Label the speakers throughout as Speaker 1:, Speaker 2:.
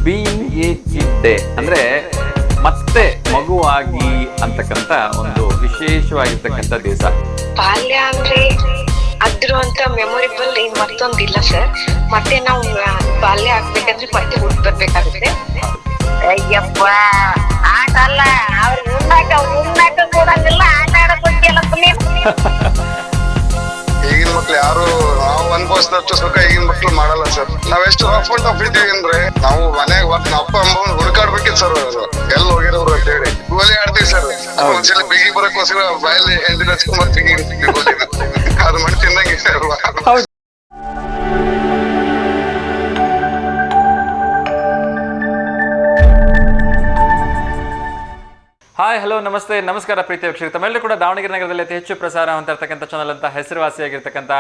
Speaker 1: Being A kid day ಅಂದ್ರೆ ಮತ್ತೆ ಮಗುವಾಗಿ ಅಂತಕ್ಕಂಥ ಒಂದು ವಿಶೇಷವಾಗಿರ್ತಕ್ಕಂಥ ದಿವಸ.
Speaker 2: ಬಾಲ್ಯ ಅಂದ್ರೆ ಅದ್ರಂತ ಮೆಮೊರಿಬಲ್ ಮತ್ತೊಂದಿಲ್ಲ ಸರ್. ಮತ್ತೆ ನಾವು ಬಾಲ್ಯ ಆಗ್ಬೇಕಂದ್ರೆ ಮತ್ತೆ ಹುಟ್ಟು ಬರ್ಬೇಕಾಗುತ್ತೆ. ಅಯ್ಯಪ್ಪ ಆಟ ಅಲ್ಲ, ಅವ್ರ ಉಣ್ಣಾಕ ಕೊಡಂಗಿಲ್ಲ, ಆಟ ಆಡಕ್ ಹೋಗ್ತಿಯಲ್ಲ
Speaker 3: ಈಗಿನ ಮಕ್ಳು ಯಾರು ನಾವು ಅನ್ಭವಿಸಿದಷ್ಟು ಸುಖ ಈಗಿನ ಮಕ್ಳು ಮಾಡಲ್ಲ ಸರ್. ನಾವೆಷ್ಟು ರಫ್ ಅಂಡ್ ಟಫ್ ಇದ್ದೀವಿ ಅಂದ್ರೆ ನಾವು ಮನೆಗೆ ಅಪ್ಪ ಅಮ್ಮ ಹುಡುಕಾಡ್ಬೇಕಿತ್ತು ಸರ್. ಎಲ್ಲಿ ಹೋಗಿರೋರು ಅಂತ ಹೇಳಿ ಗೋಲಿ ಆಡ್ತೀವಿ ಸರ್. ಒಂದ್ಸಲ ಬಿಗಿ ಬರಕ್ಕೋಸ್ಕರ ಬಾಯಲ್ಲಿ ಹೆಂಡಿನ ಹಚ್ಕೊಂಡ್ ಬರ್ತೀವಿ ಗೋಲಿ. ಅದು ಮಣ್ಣು ತಿಂದಂಗೆ ಸರ್.
Speaker 1: ಹಾಯ್, ಹಲೋ, ನಮಸ್ತೆ, ನಮಸ್ಕಾರ ಪ್ರೀತಿಯ ವೀಕ್ಷಕರು. ತಮ್ಮೆಲ್ಲರೂ ಕೂಡ ದಾವಣಗೆರೆ ನಗರದಲ್ಲಿ ಅತಿ ಹೆಚ್ಚು ಪ್ರಸಾರ ಹೊಂದಿರತಕ್ಕಂಥ ಚಾನಲ್ ಅಂತ ಹೆಸರುವಾಸಿಯಾಗಿರ್ತಕ್ಕಂಥ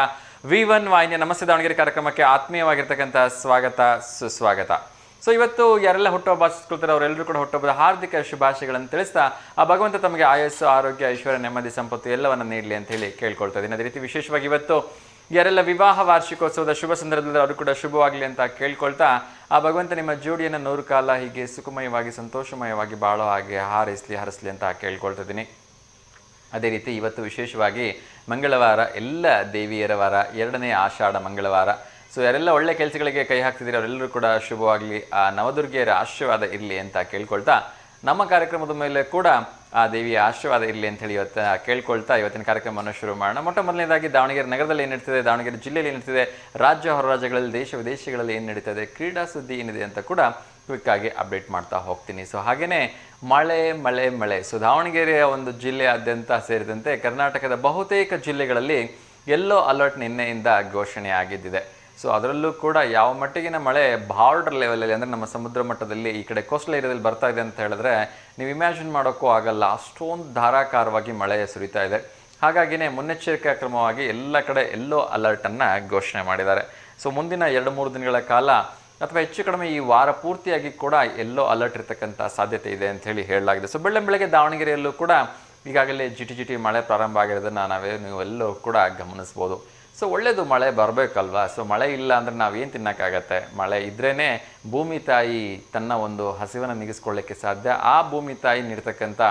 Speaker 1: V1 ವಾಹಿನಿಯ ನಮಸ್ತೆ ದಾವಣಗೆರೆ ಕಾರ್ಯಕ್ರಮಕ್ಕೆ ಆತ್ಮೀಯವಾಗಿರ್ತಕ್ಕಂಥ ಸ್ವಾಗತ, ಸುಸ್ವಾಗತ. ಸೊ ಇವತ್ತು ಯಾರೆಲ್ಲ ಹುಟ್ಟುಹಬ್ಬ ಆಚರಿಸ್ಕೊಳ್ತಾರೆ ಅವರೆಲ್ಲರೂ ಕೂಡ ಹುಟ್ಟುಹಬ್ಬದ ಹಾರ್ದಿಕ ಶುಭಾಶಯಗಳನ್ನು ತಿಳಿಸ್ತಾ ಆ ಭಗವಂತ ತಮಗೆ ಆಯಸ್ಸು, ಆರೋಗ್ಯ, ಐಶ್ವರ್ಯ, ನೆಮ್ಮದಿ, ಸಂಪತ್ತು ಎಲ್ಲವನ್ನ ನೀಡಲಿ ಅಂತ ಹೇಳಿ ಕೇಳ್ಕೊಳ್ತಾ ಇದ್ದೀನಿ. ಅದೇ ರೀತಿ ವಿಶೇಷವಾಗಿ ಇವತ್ತು ಯಾರೆಲ್ಲ ವಿವಾಹ ವಾರ್ಷಿಕೋತ್ಸವದ ಶುಭ ಸಂದರ್ಭದಲ್ಲಿ ಅವರು ಕೂಡ ಶುಭವಾಗಲಿ ಅಂತ ಕೇಳ್ಕೊಳ್ತಾ ಆ ಭಗವಂತ ನಿಮ್ಮ ಜೋಡಿಯನ್ನು 100 ಕಾಲ ಹೀಗೆ ಸುಖಮಯವಾಗಿ ಸಂತೋಷಮಯವಾಗಿ ಬಾಳೋ ಹಾಗೆ ಹರಸಲಿ ಅಂತ ಕೇಳ್ಕೊಳ್ತಾ ಇದ್ದೀನಿ. ಅದೇ ರೀತಿ ಇವತ್ತು ವಿಶೇಷವಾಗಿ ಮಂಗಳವಾರ, ಎಲ್ಲ ದೇವಿಯರ ವಾರ, 2ನೇ ಆಷಾಢ ಮಂಗಳವಾರ. ಸೊ ಯಾರೆಲ್ಲ ಒಳ್ಳೆ ಕೆಲಸಗಳಿಗೆ ಕೈ ಹಾಕ್ತಿದ್ದೀರಿ ಅವರೆಲ್ಲರೂ ಕೂಡ ಶುಭವಾಗಲಿ, ಆ ನವದುರ್ಗಿಯರ ಆಶೀರ್ವಾದ ಇರಲಿ ಅಂತ ಕೇಳ್ಕೊಳ್ತಾ ನಮ್ಮ ಕಾರ್ಯಕ್ರಮದ ಮೇಲೆ ಕೂಡ ಆ ದೇವಿಯ ಆಶೀರ್ವಾದ ಇರಲಿ ಅಂತ ಹೇಳಿ ಇವತ್ತು ಕೇಳ್ಕೊಳ್ತಾ ಇವತ್ತಿನ ಕಾರ್ಯಕ್ರಮವನ್ನು ಶುರು ಮಾಡೋಣ. ಮೊದಲನೇದಾಗಿ ದಾವಣಗೆರೆ ನಗರದಲ್ಲಿ ಏನು ನಡೀತಿದೆ, ದಾವಣಗೆರೆ ಜಿಲ್ಲೆಯಲ್ಲಿ ಏನು ನಡೀತಿದೆ, ರಾಜ್ಯ ಹೊರ ರಾಜ್ಯಗಳಲ್ಲಿ, ದೇಶ ವಿದೇಶಗಳಲ್ಲಿ ಏನು ನಡೀತದೆ, ಕ್ರೀಡಾ ಸುದ್ದಿ ಏನಿದೆ ಅಂತ ಕೂಡ ಕ್ವಿಕ್ ಆಗಿ ಅಪ್ಡೇಟ್ ಮಾಡ್ತಾ ಹೋಗ್ತೀನಿ. ಸೊ ಹಾಗೆಯೇ ಮಳೆ. ಸೊ ದಾವಣಗೆರೆಯ ಒಂದು ಜಿಲ್ಲೆಯಾದ್ಯಂತ ಸೇರಿದಂತೆ ಕರ್ನಾಟಕದ ಬಹುತೇಕ ಜಿಲ್ಲೆಗಳಲ್ಲಿ ಯೆಲ್ಲೋ ಅಲರ್ಟ್ ನಿನ್ನೆಯಿಂದ ಘೋಷಣೆ ಆಗಿದ್ದಿದೆ. ಸೊ ಅದರಲ್ಲೂ ಕೂಡ ಯಾವ ಮಟ್ಟಿಗಿನ ಮಳೆ ಬಾರ್ಡರ್ ಲೆವೆಲಲ್ಲಿ ಅಂದರೆ ನಮ್ಮ ಸಮುದ್ರ ಮಟ್ಟದಲ್ಲಿ ಈ ಕಡೆ ಕೋಸ್ಟಲ್ ಏರಿಯಾದಲ್ಲಿ ಬರ್ತಾ ಇದೆ ಅಂತ ಹೇಳಿದ್ರೆ ನೀವು ಇಮ್ಯಾಜಿನ್ ಮಾಡೋಕ್ಕೂ ಆಗಲ್ಲ, ಅಷ್ಟೊಂದು ಧಾರಾಕಾರವಾಗಿ ಮಳೆ ಸುರಿತಾ ಇದೆ. ಹಾಗಾಗಿನೇ ಮುನ್ನೆಚ್ಚರಿಕಾ ಕ್ರಮವಾಗಿ ಎಲ್ಲ ಕಡೆ ಯೆಲ್ಲೋ ಅಲರ್ಟನ್ನು ಘೋಷಣೆ ಮಾಡಿದ್ದಾರೆ. ಸೊ ಮುಂದಿನ 2-3 ದಿನಗಳ ಕಾಲ ಅಥವಾ ಹೆಚ್ಚು ಕಡಿಮೆ ಈ ವಾರ ಪೂರ್ತಿಯಾಗಿ ಕೂಡ ಯೆಲ್ಲೋ ಅಲರ್ಟ್ ಇರತಕ್ಕಂಥ ಸಾಧ್ಯತೆ ಇದೆ ಅಂತ ಹೇಳಿ ಹೇಳಲಾಗಿದೆ. ಸೊ ಬೆಳಗ್ಗೆ ದಾವಣಗೆರೆಯಲ್ಲೂ ಕೂಡ ಈಗಾಗಲೇ ಜಿಟಿ ಮಳೆ ಪ್ರಾರಂಭ ಆಗಿರೋದನ್ನು ನೀವೆಲ್ಲೂ ಕೂಡ ಗಮನಿಸ್ಬೋದು. ಸೊ ಒಳ್ಳೆಯದು, ಮಳೆ ಬರಬೇಕಲ್ವಾ. ಸೊ ಮಳೆ ಇಲ್ಲ ಅಂದರೆ ನಾವೇನು ತಿನ್ನೋಕ್ಕಾಗತ್ತೆ? ಮಳೆ ಇದ್ರೇ ಭೂಮಿ ತಾಯಿ ತನ್ನ ಒಂದು ಹಸಿವನ್ನು ನೀಗಿಸ್ಕೊಳ್ಳಿಕ್ಕೆ ಸಾಧ್ಯ. ಆ ಭೂಮಿ ತಾಯಿ ನೀಡ್ತಕ್ಕಂಥ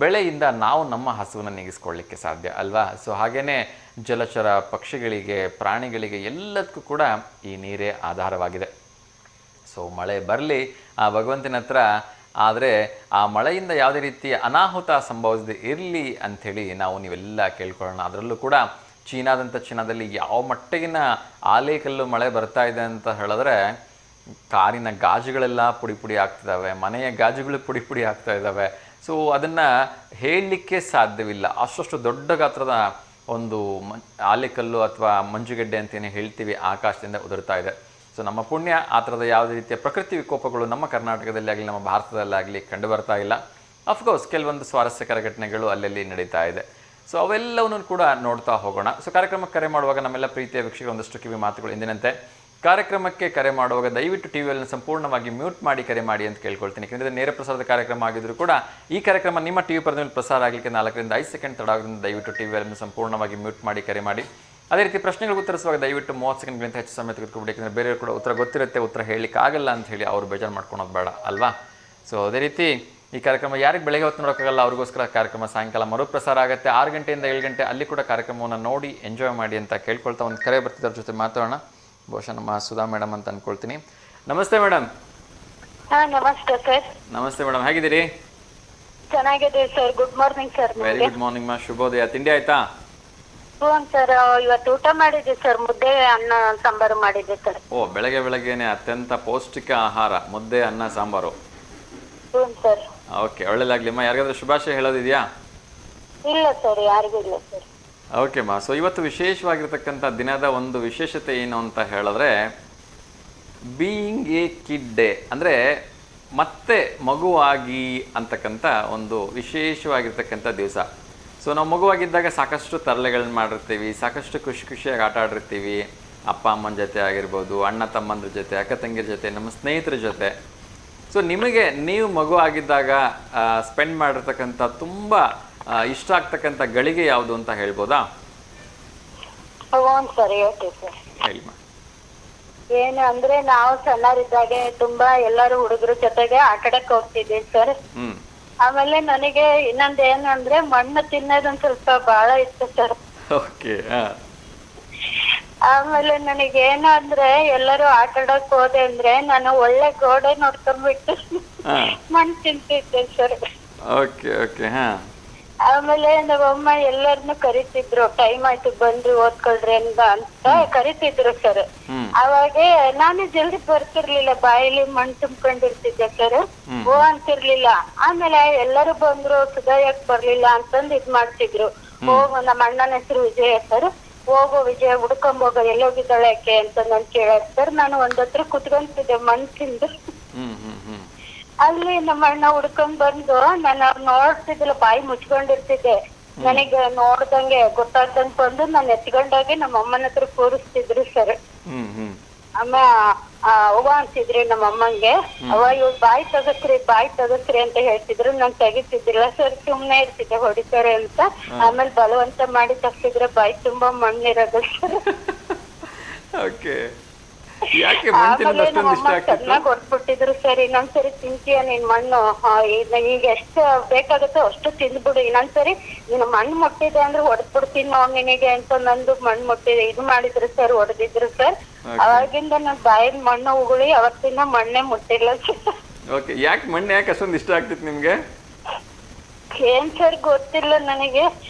Speaker 1: ಬೆಳೆಯಿಂದ ನಾವು ನಮ್ಮ ಹಸುವನ್ನು ನೀಗಿಸ್ಕೊಳ್ಳಿಕ್ಕೆ ಸಾಧ್ಯ ಅಲ್ವಾ. ಸೊ ಹಾಗೆಯೇ ಜಲಚರ, ಪಕ್ಷಿಗಳಿಗೆ, ಪ್ರಾಣಿಗಳಿಗೆ ಎಲ್ಲದಕ್ಕೂ ಕೂಡ ಈ ನೀರೇ ಆಧಾರವಾಗಿದೆ. ಸೊ ಮಳೆ ಬರಲಿ ಆ ಭಗವಂತನ ಹತ್ರ. ಆದರೆ ಆ ಮಳೆಯಿಂದ ಯಾವುದೇ ರೀತಿಯ ಅನಾಹುತ ಸಂಭವಿಸದೆ ಇರಲಿ ಅಂಥೇಳಿ ನೀವೆಲ್ಲ ಕೇಳ್ಕೊಳ್ಳೋಣ. ಅದರಲ್ಲೂ ಕೂಡ ಚೀನಾದಲ್ಲಿ ಯಾವ ಮಟ್ಟಿಗಿನ ಆಲೇಕಲ್ಲು ಮಳೆ ಬರ್ತಾ ಇದೆ ಅಂತ ಹೇಳಿದ್ರೆ ಕಾರಿನ ಗಾಜುಗಳೆಲ್ಲ ಪುಡಿ ಆಗ್ತಿದ್ದಾವೆ, ಮನೆಯ ಗಾಜುಗಳು ಪುಡಿ ಆಗ್ತಾ ಇದ್ದಾವೆ. ಸೊ ಅದನ್ನು ಹೇಳಲಿಕ್ಕೆ ಸಾಧ್ಯವಿಲ್ಲ, ಅಷ್ಟು ದೊಡ್ಡ ಗಾತ್ರದ ಒಂದು ಆಲೇಕಲ್ಲು ಅಥವಾ ಮಂಜುಗಡ್ಡೆ ಅಂತೇನು ಹೇಳ್ತೀವಿ ಆಕಾಶದಿಂದ ಉದುರ್ತಾ ಇದೆ. ಸೊ ನಮ್ಮ ಪುಣ್ಯ ಆ ಥರದ ಯಾವುದೇ ರೀತಿಯ ಪ್ರಕೃತಿ ವಿಕೋಪಗಳು ನಮ್ಮ ಕರ್ನಾಟಕದಲ್ಲಿ ಆಗಲಿ ನಮ್ಮ ಭಾರತದಲ್ಲಾಗಲಿ ಕಂಡು ಬರ್ತಾ ಇಲ್ಲ. ಅಫ್ಕೋರ್ಸ್ ಕೆಲವೊಂದು ಸ್ವಾರಸ್ಯಕರ ಘಟನೆಗಳು ಅಲ್ಲಲ್ಲಿ ನಡೀತಾ ಇದೆ. ಸೊ ಅವೆಲ್ಲವನ್ನೂ ಕೂಡ ನೋಡ್ತಾ ಹೋಗೋಣ. ಸೊ ಕಾರ್ಯಕ್ರಮಕ್ಕೆ ಕರೆ ಮಾಡುವಾಗ ನಮ್ಮೆಲ್ಲ ಪ್ರೀತಿಯ ವೀಕ್ಷಕರು ಒಂದಷ್ಟು ಕಿವಿ ಮಾತುಗಳು ಎಂದಿನಂತೆ ಕಾರ್ಯಕ್ರಮಕ್ಕೆ ಕರೆ ಮಾಡುವಾಗ ದಯವಿಟ್ಟು ಟಿವಿಯನ್ನು ಸಂಪೂರ್ಣವಾಗಿ ಮ್ಯೂಟ್ ಮಾಡಿ ಕರೆ ಮಾಡಿ ಅಂತ ಕೇಳ್ಕೊಳ್ತೀನಿ. ಯಾಕೆಂದರೆ ನೇರ ಪ್ರಸಾರದ ಕಾರ್ಯಕ್ರಮ ಆಗಿದ್ದರೂ ಕೂಡ ಈ ಕಾರ್ಯಕ್ರಮ ನಿಮ್ಮ ಟಿವಿ ಪರದೆ ಮೇಲೆ ಪ್ರಸಾರ ಆಗಲಿಕ್ಕೆ 4ರಿಂದ 5 ಸೆಕೆಂಡ್ ತಡ ಆಗೋದ್ರಿಂದ ದಯವಿಟ್ಟು ಟಿವಿಯನ್ನು ಸಂಪೂರ್ಣವಾಗಿ ಮ್ಯೂಟ್ ಮಾಡಿ ಕರೆ ಮಾಡಿ. ಅದೇ ರೀತಿ ಪ್ರಶ್ನೆಗಳಿಗೆ ಉತ್ತರಿಸುವಾಗ ದಯವಿಟ್ಟು 30 ಸೆಕೆಂಡ್ಗಿಂತ ಹೆಚ್ಚು ಸಮಯ ತೆಗೆದುಕೊಬಿಡಿ. ಯಾಕೆಂದರೆ ಬೇರೆಯವರು ಕೂಡ ಉತ್ತರ ಗೊತ್ತಿರುತ್ತೆ, ಉತ್ತರ ಹೇಳಲಿಕ್ಕೆ ಆಗಲ್ಲ ಅಂತ ಹೇಳಿ ಅವರು ಬೇಜಾರು ಮಾಡ್ಕೊಳೋದು ಬೇಡ ಅಲ್ವಾ. ಸೊ ಅದೇ ರೀತಿ ಈ ಕಾರ್ಯಕ್ರಮ ಯಾರಿಗೆ ಬೆಳಗ್ಗೆ ಹೊತ್ತು ನೋಡೋಕ್ಕಾಗಲ್ಲ ಅವ್ರಿಗೋಸ್ಕರ ಕಾರ್ಯಕ್ರಮ ಸಾಯಂಕಾಲ ಮರುಪ್ರಸಾರ ಆಗುತ್ತೆ 6 ಗಂಟೆಯಿಂದ 7 ಗಂಟೆ. ಅಲ್ಲಿ ಕೂಡ ಕಾರ್ಯಕ್ರಮವನ್ನು ನೋಡಿ ಎಂಜಾಯ್ ಮಾಡಿ ಅಂತ ಕೇಳ್ಕೊಳ್ತಾ ಒಂದು ಕರೆ ಬರ್ತಿದ್ದವ್ರ ಜೊತೆ ಮಾತಾಡೋಣ. ಬಹುಶಃ ನಮ್ಮ ಸುಧಾ ಮೇಡಮ್ ಅಂತ ಅನ್ಕೊಳ್ತೀನಿ. ನಮಸ್ತೆ ಮೇಡಮ್.
Speaker 2: ನಮಸ್ತೆ ಸರ್.
Speaker 1: ನಮಸ್ತೆ ಮೇಡಮ್, ಹೇಗಿದ್ದೀರಿ?
Speaker 2: ಚೆನ್ನಾಗಿದೆ sir. Good morning sir.
Speaker 1: Very good morning ಮಾ, ಶುಭೋದಯ. ತಿಂಡಿ ಆಯ್ತಾ?
Speaker 2: ಸರ್ ಇವತ್ತು ಊಟ ಮಾಡಿದ್ದೆ ಸರ್, ಮುದ್ದೆ ಅನ್ನ ಸಾಂಬಾರು ಮಾಡಿದ್ದೆ ಸರ್.
Speaker 1: ಓ, ಬೆಳಗ್ಗೆನೆ ಅತ್ಯಂತ ಪೌಷ್ಟಿಕ ಆಹಾರ, ಮುದ್ದೆ ಅನ್ನ ಸಾಂಬಾರು.
Speaker 2: ಸರ್.
Speaker 1: ಓಕೆ, ಒಳ್ಳೆದಾಗ್ಲಿಮ್ಮ. ಯಾರಿಗಾದ್ರೂ ಶುಭಾಶಯ ಹೇಳೋದಿದೆಯಾ?
Speaker 2: ಇಲ್ಲ ಸರ್, ಯಾರಿಗೂ ಇಲ್ಲ ಸರ್.
Speaker 1: ಓಕೆ ಮಾ. ಸೊ ಇವತ್ತು ವಿಶೇಷವಾಗಿರ್ತಕ್ಕಂಥ ದಿನದ ಒಂದು ವಿಶೇಷತೆ ಏನು ಅಂತ ಹೇಳಿದ್ರೆ ಬೀಯಿಂಗ್ ಎ ಕಿಡ್ ಡೇ ಅಂದರೆ ಮತ್ತೆ ಮಗುವಾಗಿ ಅಂತಕ್ಕಂಥ ಒಂದು ವಿಶೇಷವಾಗಿರ್ತಕ್ಕಂಥ ದಿವಸ. ಸೊ ನಾವು ಮಗುವಾಗಿದ್ದಾಗ ಸಾಕಷ್ಟು ತರಲೆಗಳನ್ನ ಮಾಡಿರ್ತೀವಿ, ಸಾಕಷ್ಟು ಖುಷಿಯಾಗಿ ಆಟ ಆಡಿರ್ತೀವಿ. ಅಪ್ಪ ಅಮ್ಮನ ಜೊತೆ ಆಗಿರ್ಬೋದು, ಅಣ್ಣ ತಮ್ಮಂದ್ರ ಜೊತೆ, ಅಕ್ಕ ತಂಗಿರ ಜೊತೆ, ನಮ್ಮ ಸ್ನೇಹಿತರ ಜೊತೆ. ಸೊ ನೀವು ಮಗು ಆಗಿದ್ದಾಗ ಸ್ಪೆಂಡ್ ಮಾಡಿರ್ತಕ್ಕಂಥ ತುಂಬ ಇಷ್ಟ ಆಗ್ತಕ್ಕಂಥ ಗಳಿಗೆ ಯಾವುದು ಅಂತ ಹೇಳ್ಬೋದಾ?
Speaker 2: ಸರ್ ಹೇಳ್ತೀವಿ ಸರ್.
Speaker 1: ಹೇಳಿ ಮಾ.
Speaker 4: ಏನು ಅಂದ್ರೆ ನಾವು ಸಣ್ಣರಿದ್ದಾಗೆ ತುಂಬಾ ಎಲ್ಲರೂ ಹುಡುಗರ ಜೊತೆಗೆ ಆಟಾಡಕ್ ಹೋಗ್ತಿದ್ವಿ ಸರ್.
Speaker 1: ಹ್ಮ್
Speaker 4: ಆಮೇಲೆ ನನಗೆ ಇನ್ನೊಂದ್ ಏನು ಅಂದ್ರೆ ಮಣ್ಣು ತಿನ್ನೋದೊಂದ್ ಸ್ವಲ್ಪ ಬಹಳ ಇಷ್ಟ ಸರ್.
Speaker 1: ಓಕೆ.
Speaker 4: ಆಮೇಲೆ ನನಗೆ ಏನು ಅಂದ್ರೆ ಎಲ್ಲರೂ ಆಟಾಡಕ್ ಹೋದೆ ಅಂದ್ರೆ ನಾನು ಒಳ್ಳೆ ಗೋಡೆ ನೋಡ್ಕೊಂಡ್ಬಿಟ್ಟು ಮಣ್ಣು ತಿಂತಿದ್ದೆ ಸರ್.
Speaker 1: Okay okay. ಹಾ
Speaker 4: ಆಮೇಲೆ ನಮ್ಮಮ್ಮ ಎಲ್ಲರನ್ನು ಕರಿತಿದ್ರು, ಟೈಮ್ ಆಯ್ತು ಬಂದು ಓದ್ಕೊಳ್ರಿ ಅಂತ ಕರಿತಿದ್ರು ಸರ್. ಅವಾಗ ನಾನು ಜಲ್ದಿ ಬರ್ತಿರ್ಲಿಲ್ಲ, ಬಾಯಲ್ಲಿ ಮಣ್ಣು ತುಂಬ್ಕೊಂಡಿರ್ತಿದ್ದೆ ಸರ್. ಓ ಅಂತಿರ್ಲಿಲ್ಲ. ಆಮೇಲೆ ಎಲ್ಲರೂ ಬಂದ್ರು, ಸುಧಾಯಕ್ ಬರ್ಲಿಲ್ಲ ಅಂತಂದ್ ಇದ್ ಮಾಡ್ತಿದ್ರು. ಹೋಗು, ನಮ್ಮ ಅಣ್ಣನ ಹೆಸರು ವಿಜಯ ಸರ್. ಹೋಗು ವಿಜಯ, ಹುಡ್ಕೊಂಬೋಗ, ಎಲ್ಲೋಗಿದ್ದಾಳೆ ಯಾಕೆ ಅಂತ ನನ್ ಕೇಳಕ್ ಸರ್. ನಾನು ಒಂದ್ ಹತ್ರ ಕುತ್ಕೊಂತಿದ್ದೆ ಮಣ್ಣು ತಿಂದು. ಅಲ್ಲಿ ನಮ್ಮ ಅಣ್ಣ ಹುಡ್ಕೊಂಡ್ ಬಂದು ನಾನು ಅವ್ರು ನೋಡ್ತಿದ್ದಿಲ್ಲ, ಬಾಯಿ ಮುಚ್ಕೊಂಡಿರ್ತಿದ್ದೆ. ನನಗೆ ನೋಡ್ದಂಗೆ ಗೊತ್ತಾಗ್ದಂಗ್ ಬಂದು ನಾನು ಎತ್ಕೊಂಡೋಗಿ ನಮ್ಮ ಅಮ್ಮನ ಹತ್ರ ಕೂರಿಸ್ತಿದ್ರು ಸರ್. ಅಮ್ಮ ಅವ್ವ ಅಂತಿದ್ರಿ ನಮ್ಮ ಅಮ್ಮಂಗೆ. ಅವ್ವ ಇವ್ ಬಾಯಿ ತಗಸ್ರಿ ಅಂತ ಹೇಳ್ತಿದ್ರು. ನಾನ್ ತೆಗಿತಿದ್ದಿಲ್ಲ ಸರ್, ಸುಮ್ನೆ ಇರ್ತಿದ್ದೆ ಹೊಡಿತಾರೆ ಅಂತ. ಆಮೇಲೆ ಬಲವಂತ ಮಾಡಿ ತಗ್ಸಿದ್ರೆ ಬಾಯಿ ತುಂಬಾ ಮಣ್ಣಿರೋದು ಸರ್.
Speaker 1: ಓಕೆ. ಯಾಕೆ ಮಣ್ಣು ತಿನ್ನೋದು ಅಷ್ಟೊಂದು ಇಷ್ಟ ಆಗ್ತಿತ್ತು?
Speaker 4: ಚೆನ್ನಾಗಿ ಹೊಡ್ಬಿಟ್ಟಿದ್ರು ಸರ್. ಇನ್ನೊಂದ್ಸರಿ ತಿಂತೀಯ ನೀನ್ ಮಣ್ಣು, ಈಗ ಎಷ್ಟು ಬೇಕಾಗುತ್ತೋ ಅಷ್ಟು ತಿಂದ್ಬಿಡು, ಇನ್ನೊಂದ್ಸರಿ ನೀನು ಮಣ್ಣು ಮುಟ್ಟಿದೆ ಅಂದ್ರೆ ಹೊಡೆದ್ಬಿಡ್ತೀನಿ ನಾವು ನಿನಗೆ ಅಂತ ನಂದು ಮಣ್ಣು ಮುಟ್ಟಿದೆ ಇದು ಮಾಡಿದ್ರು ಸರ್, ಹೊಡೆದಿದ್ರು ಸರ್. ಅವಾಗಿಂದ ನನ್ ಬಾಯಿನ ಮಣ್ಣು ಉಗುಳಿ ಅವತ್ತಿನ ಮಣ್ಣೆ ಮುಟ್ಟಿಲ್ಲ ಸರ್.
Speaker 1: ಓಕೆ. ಯಾಕೆ ಅಷ್ಟೊಂದು ಇಷ್ಟ ಆಗ್ತಿತ್ತು ನಿಮ್ಗೆ?
Speaker 4: ಏನ್ ಸರ್ ಗೊತ್ತಿಲ್ಲ ನನಗೆ,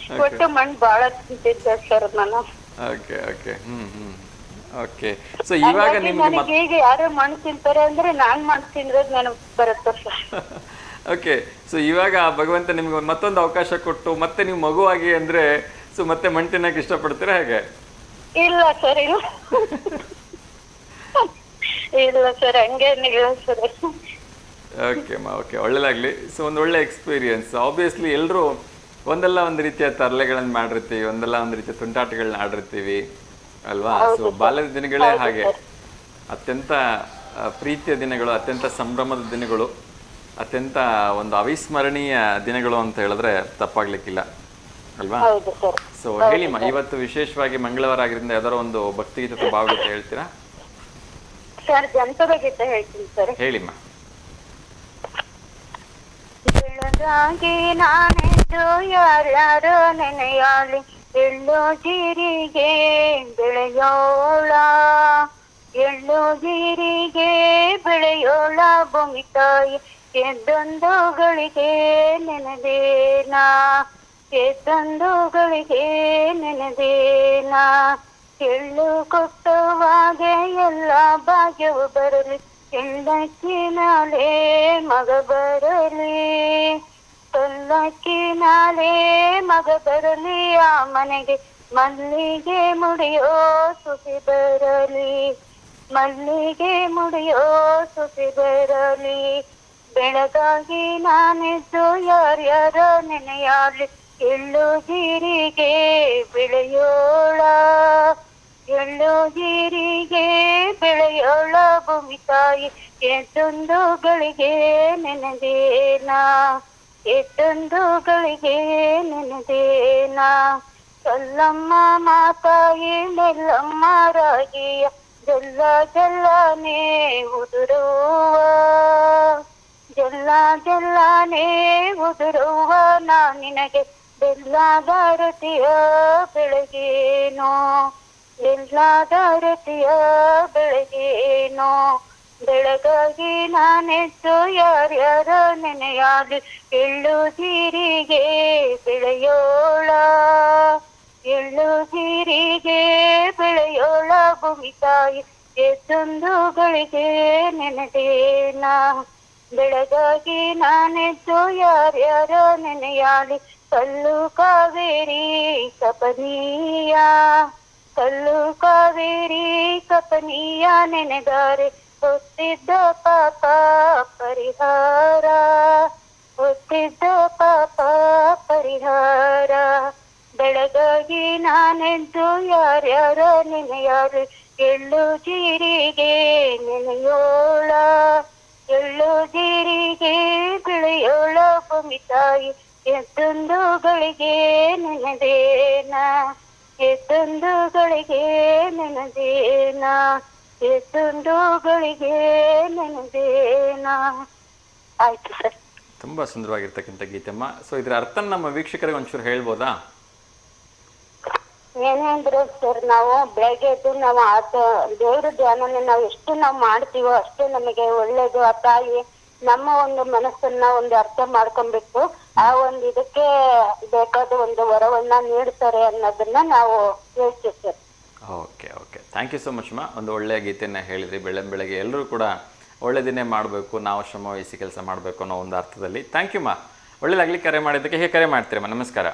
Speaker 4: ಒಟ್ಟು ಮಣ್ಣು ಬಹಳ ತಿಂತಿದ್ದೆ ಸರ್ ನಾನು.
Speaker 1: Okay okay. ಓಕೆ. ಸೊ ಇವಾಗ ನಿಮ್ಗೆ
Speaker 4: ಈಗ ಯಾರು ಮಣ್ಣು ತಿಂತಾರೆ ಅಂದ್ರೆ ನಾನ್ ಮಣ್ಣು ತಿಂದ್ರದ್ ನನಗ್ ಬರುತ್ತೆ ಸರ್.
Speaker 1: ಓಕೆ. ಸೊ ಇವಾಗ ಭಗವಂತ ನಿಮ್ಗೆ ಮತ್ತೊಂದು ಅವಕಾಶ ಕೊಟ್ಟು ಮತ್ತೆ ನೀವು ಮಗುವಾಗಿ ಅಂದ್ರೆ ಸೊ ಮತ್ತೆ ಮಣ್ಣು ತಿನ್ನಕ್ಕೆ ಇಷ್ಟಪಡ್ತೀರಾ ಹೇಗೆ?
Speaker 4: ಇಲ್ಲ ಸರ್, ಇಲ್ಲ ಸರ್, ಹಂಗೇನಿಲ್ಲ ಸರ್.
Speaker 1: ಓಕೆ ಓಕೆ, ಒಳ್ಳೇದಾಗ್ಲಿ. ಸೊ ಒಂದು ಒಳ್ಳೆ ಎಕ್ಸ್ಪೀರಿಯನ್ಸ್. ಆಬ್ವಿಯಸ್ಲಿ ಎಲ್ಲರೂ ಒಂದಲ್ಲ ಒಂದು ರೀತಿಯ ತರಲೆಗಳನ್ನ ಮಾಡಿರ್ತೀವಿ, ಒಂದಲ್ಲ ಒಂದು ರೀತಿಯ ತುಂಟಾಟಗಳನ್ನ ಆಡಿರ್ತೀವಿ ಅಲ್ವಾ? ಸೊ ಬಾಲ್ಯದ ದಿನಗಳೇ ಹಾಗೆ ಅತ್ಯಂತ ಪ್ರೀತಿಯ ದಿನಗಳು, ಅತ್ಯಂತ ಸಂಭ್ರಮದ ದಿನಗಳು, ಅತ್ಯಂತ ಒಂದು ಅವಿಸ್ಮರಣೀಯ ದಿನಗಳು ಅಂತ ಹೇಳಿದ್ರೆ ತಪ್ಪಾಗ್ಲಿಕ್ಕಿಲ್ಲ ಅಲ್ವಾ? ಸೊ ಹೇಳಿಮ್ಮ, ಇವತ್ತು ವಿಶೇಷವಾಗಿ ಮಂಗಳವಾರ ಆಗಿರಿಂದ ಯಾವ್ದಾರ ಒಂದು ಭಕ್ತಿಗೀತೆ ಅಥವಾ ಭಾವಗೀತೆ ಹೇಳ್ತೀರಾ
Speaker 4: ಸರ್? ಜನಪದ ಗೀತೆ ಹೇಳ್ತೀನಿ ಸರ್.
Speaker 1: ಹೇಳಿಮ್ಮ.
Speaker 4: ಬೆಳಗಾಗಿ ನಾನೆದ್ದು ಯಾರ್ಯಾರೋ ನೆನೆಯಾಲಿ, ಎಳ್ಳು ಜೀರಿಗೆ ಬೆಳೆಯೋಳ, ಎಳ್ಳು ಜೀರಿಗೆ ಬೆಳೆಯೋಳ ಭೂಮಿ ತಾಯಿ, ಎದ್ದೊಂದು ಗಳಿಗೆ ನೆನೆದೇನಾ, ಎದ್ದೊಂದು ಗಳಿಗೆ ನೆನೆದೇನಾ. ಎಳ್ಳು ಕೊಟ್ಟುವಾಗೆ ಎಲ್ಲ ಭಾಗ್ಯವು ಬರಲಿ, ಎಳ್ಳಕ್ಕಿನಾಲೆ ಮಗ ಬರಲಿ, ಪಲ್ಲಕ್ಕಿನಾಲೆ ಮಗ ಬರಲಿ, ಆ ಮನೆಗೆ ಮಲ್ಲಿಗೆ ಮುಡಿಯೋ ಸುಸಿ ಬರಲಿ, ಮಲ್ಲಿಗೆ ಮುಡಿಯೋ ಸುಸಿ ಬರಲಿ. ಬೆಳಗಾಗಿ ನಾನೆದ್ದು ಯಾರ್ಯಾರ ನೆನೆಯಾಲಿ, ಎಳ್ಳು ಜೀರಿಗೆ ಬೆಳೆಯೋಳ, ಎಳ್ಳು ಜೀರಿಗೆ ಬೆಳೆಯೋಳ ಭೂಮಿ ತಾಯಿ, ಎದ್ದೊಂದು ಗಳಿಗೆ ನೆನೆದೇನಾ, ಎದ್ದೊಂದು ಗಳಿಗೆ ನೆನೆದೇನಾ. ಕಲ್ಲಮ್ಮ ಮಾತಾಯಿ ನೆಲ್ಲಮ್ಮ ರಾಗಿಯ, ಜಲ್ಲ ಜಲ್ಲಾನೇ ಉದುರುವ, ಜಲ್ಲ ಜಲ್ಲಾನೇ ಉದುರುವ, ನಾ ನಿನಗೆ ಬೆಲ್ಲಾದ ರತಿಯ ಬೆಳಗೇನೋ, ಬೆಲ್ಲಾದ ರತಿಯ ಬೆಳಗೇನೋ. ಬೆಳಗಾಗಿ ನಾನೆದ್ದು ಯಾರ್ಯಾರ ನೆನೆಯಾಲಿ, ಎಳ್ಳು ಜೀರಿಗೆ ಬೆಳೆಯೋಳ, ಎಳ್ಳು ಜೀರಿಗೆ ಬೆಳೆಯೋಳ ಭೂಮಿ ತಾಯಿ, ಎದ್ದೊಂದು ಗಳಿಗೆ ನೆನೆದೇನಾ. ಬೆಳಗಾಗಿ ನಾನೆದ್ದು ಯಾರ್ಯಾರ ನೆನೆಯಾಲಿ, ಕಲ್ಲು ಕಾವೇರಿ ಕಪನೀಯ, ಕಲ್ಲು ಕಾವೇರಿ ಕಪನೀಯ ನೆನೆದಾರೆ, ಹೊತ್ತಿದ್ದ ಪಾಪ ಪರಿಹಾರ, ಹೊತ್ತಿದ್ದ ಪಾಪ ಪರಿಹಾರ. ಬೆಳಗಾಗಿ ನಾನೆದ್ದು ಯಾರ್ಯಾರ ನೆನೆಯಾರು, ಎಳ್ಳು ಜೀರಿಗೆ ನೆನೆಯೋಳ, ಎಳ್ಳು ಜೀರಿಗೆ ಬೆಳೆಯೋಳ ಭೂಮಿ ತಾಯಿ, ಎದ್ದೊಂದು ಗಳಿಗೆ ನೆನೆದೇನಾ, ಎದ್ದೊಂದು ಗಳಿಗೆ ನೆನೆದೇನಾ. ತುಂಡುಗಳಿಗೆ ನೆನದೇನಾ. ಆಯ್ತು ಸರ್.
Speaker 1: ತುಂಬ ಸುಂದರವಾಗಿರ್ತಕ್ಕಂಥ ಗೀತೆಮ್ಮ. ಸೊ ಇದರ ಅರ್ಥ ನಮ್ಮ ವೀಕ್ಷಕರಿಗೆ ಒಂಚೂರು ಹೇಳ್ಬೋದಾ?
Speaker 4: ಏನೇಂದ್ರೆ ಸರ್, ನಾವು ಬೆಳಗ್ಗೆ ಎದ್ದು ನಾವು ದೇವ್ರ ಧ್ಯಾನನ ನಾವು ಎಷ್ಟು ನಾವು ಮಾಡ್ತೀವೋ ಅಷ್ಟು ನಮಗೆ ಒಳ್ಳೇದು. ಆ ತಾಯಿ ನಮ್ಮ ಒಂದು ಮನಸ್ಸನ್ನ ಒಂದು ಅರ್ಥ ಮಾಡ್ಕೊಬೇಕು, ಆ ಒಂದು ಇದಕ್ಕೆ ಬೇಕಾದ ಒಂದು ವರವನ್ನ ನೀಡ್ತಾರೆ ಅನ್ನೋದನ್ನ ನಾವು ಹೇಳ್ತೀವಿ sir.
Speaker 1: Okay okay, thank you so much ಮಾ. ಒಂದು ಒಳ್ಳೆಯ ಗೀತೆಯನ್ನು ಹೇಳಿದ್ರಿ. ಬೆಳಗ್ಗೆ ಎಲ್ಲರೂ ಕೂಡ ಒಳ್ಳೆಯದನ್ನೇ ಮಾಡಬೇಕು, ನಾವು ಶ್ರಮ ವಹಿಸಿ ಕೆಲಸ ಮಾಡಬೇಕು ಅನ್ನೋ ಒಂದು ಅರ್ಥದಲ್ಲಿ. ಥ್ಯಾಂಕ್ ಯು ಮಾ, ಒಳ್ಳೇದಾಗಲಿ. ಕರೆ ಮಾಡಿದ್ದಕ್ಕೆ ಹೇಗೆ ಕರೆ ಮಾಡ್ತೀರಮ್ಮ? ನಮಸ್ಕಾರ.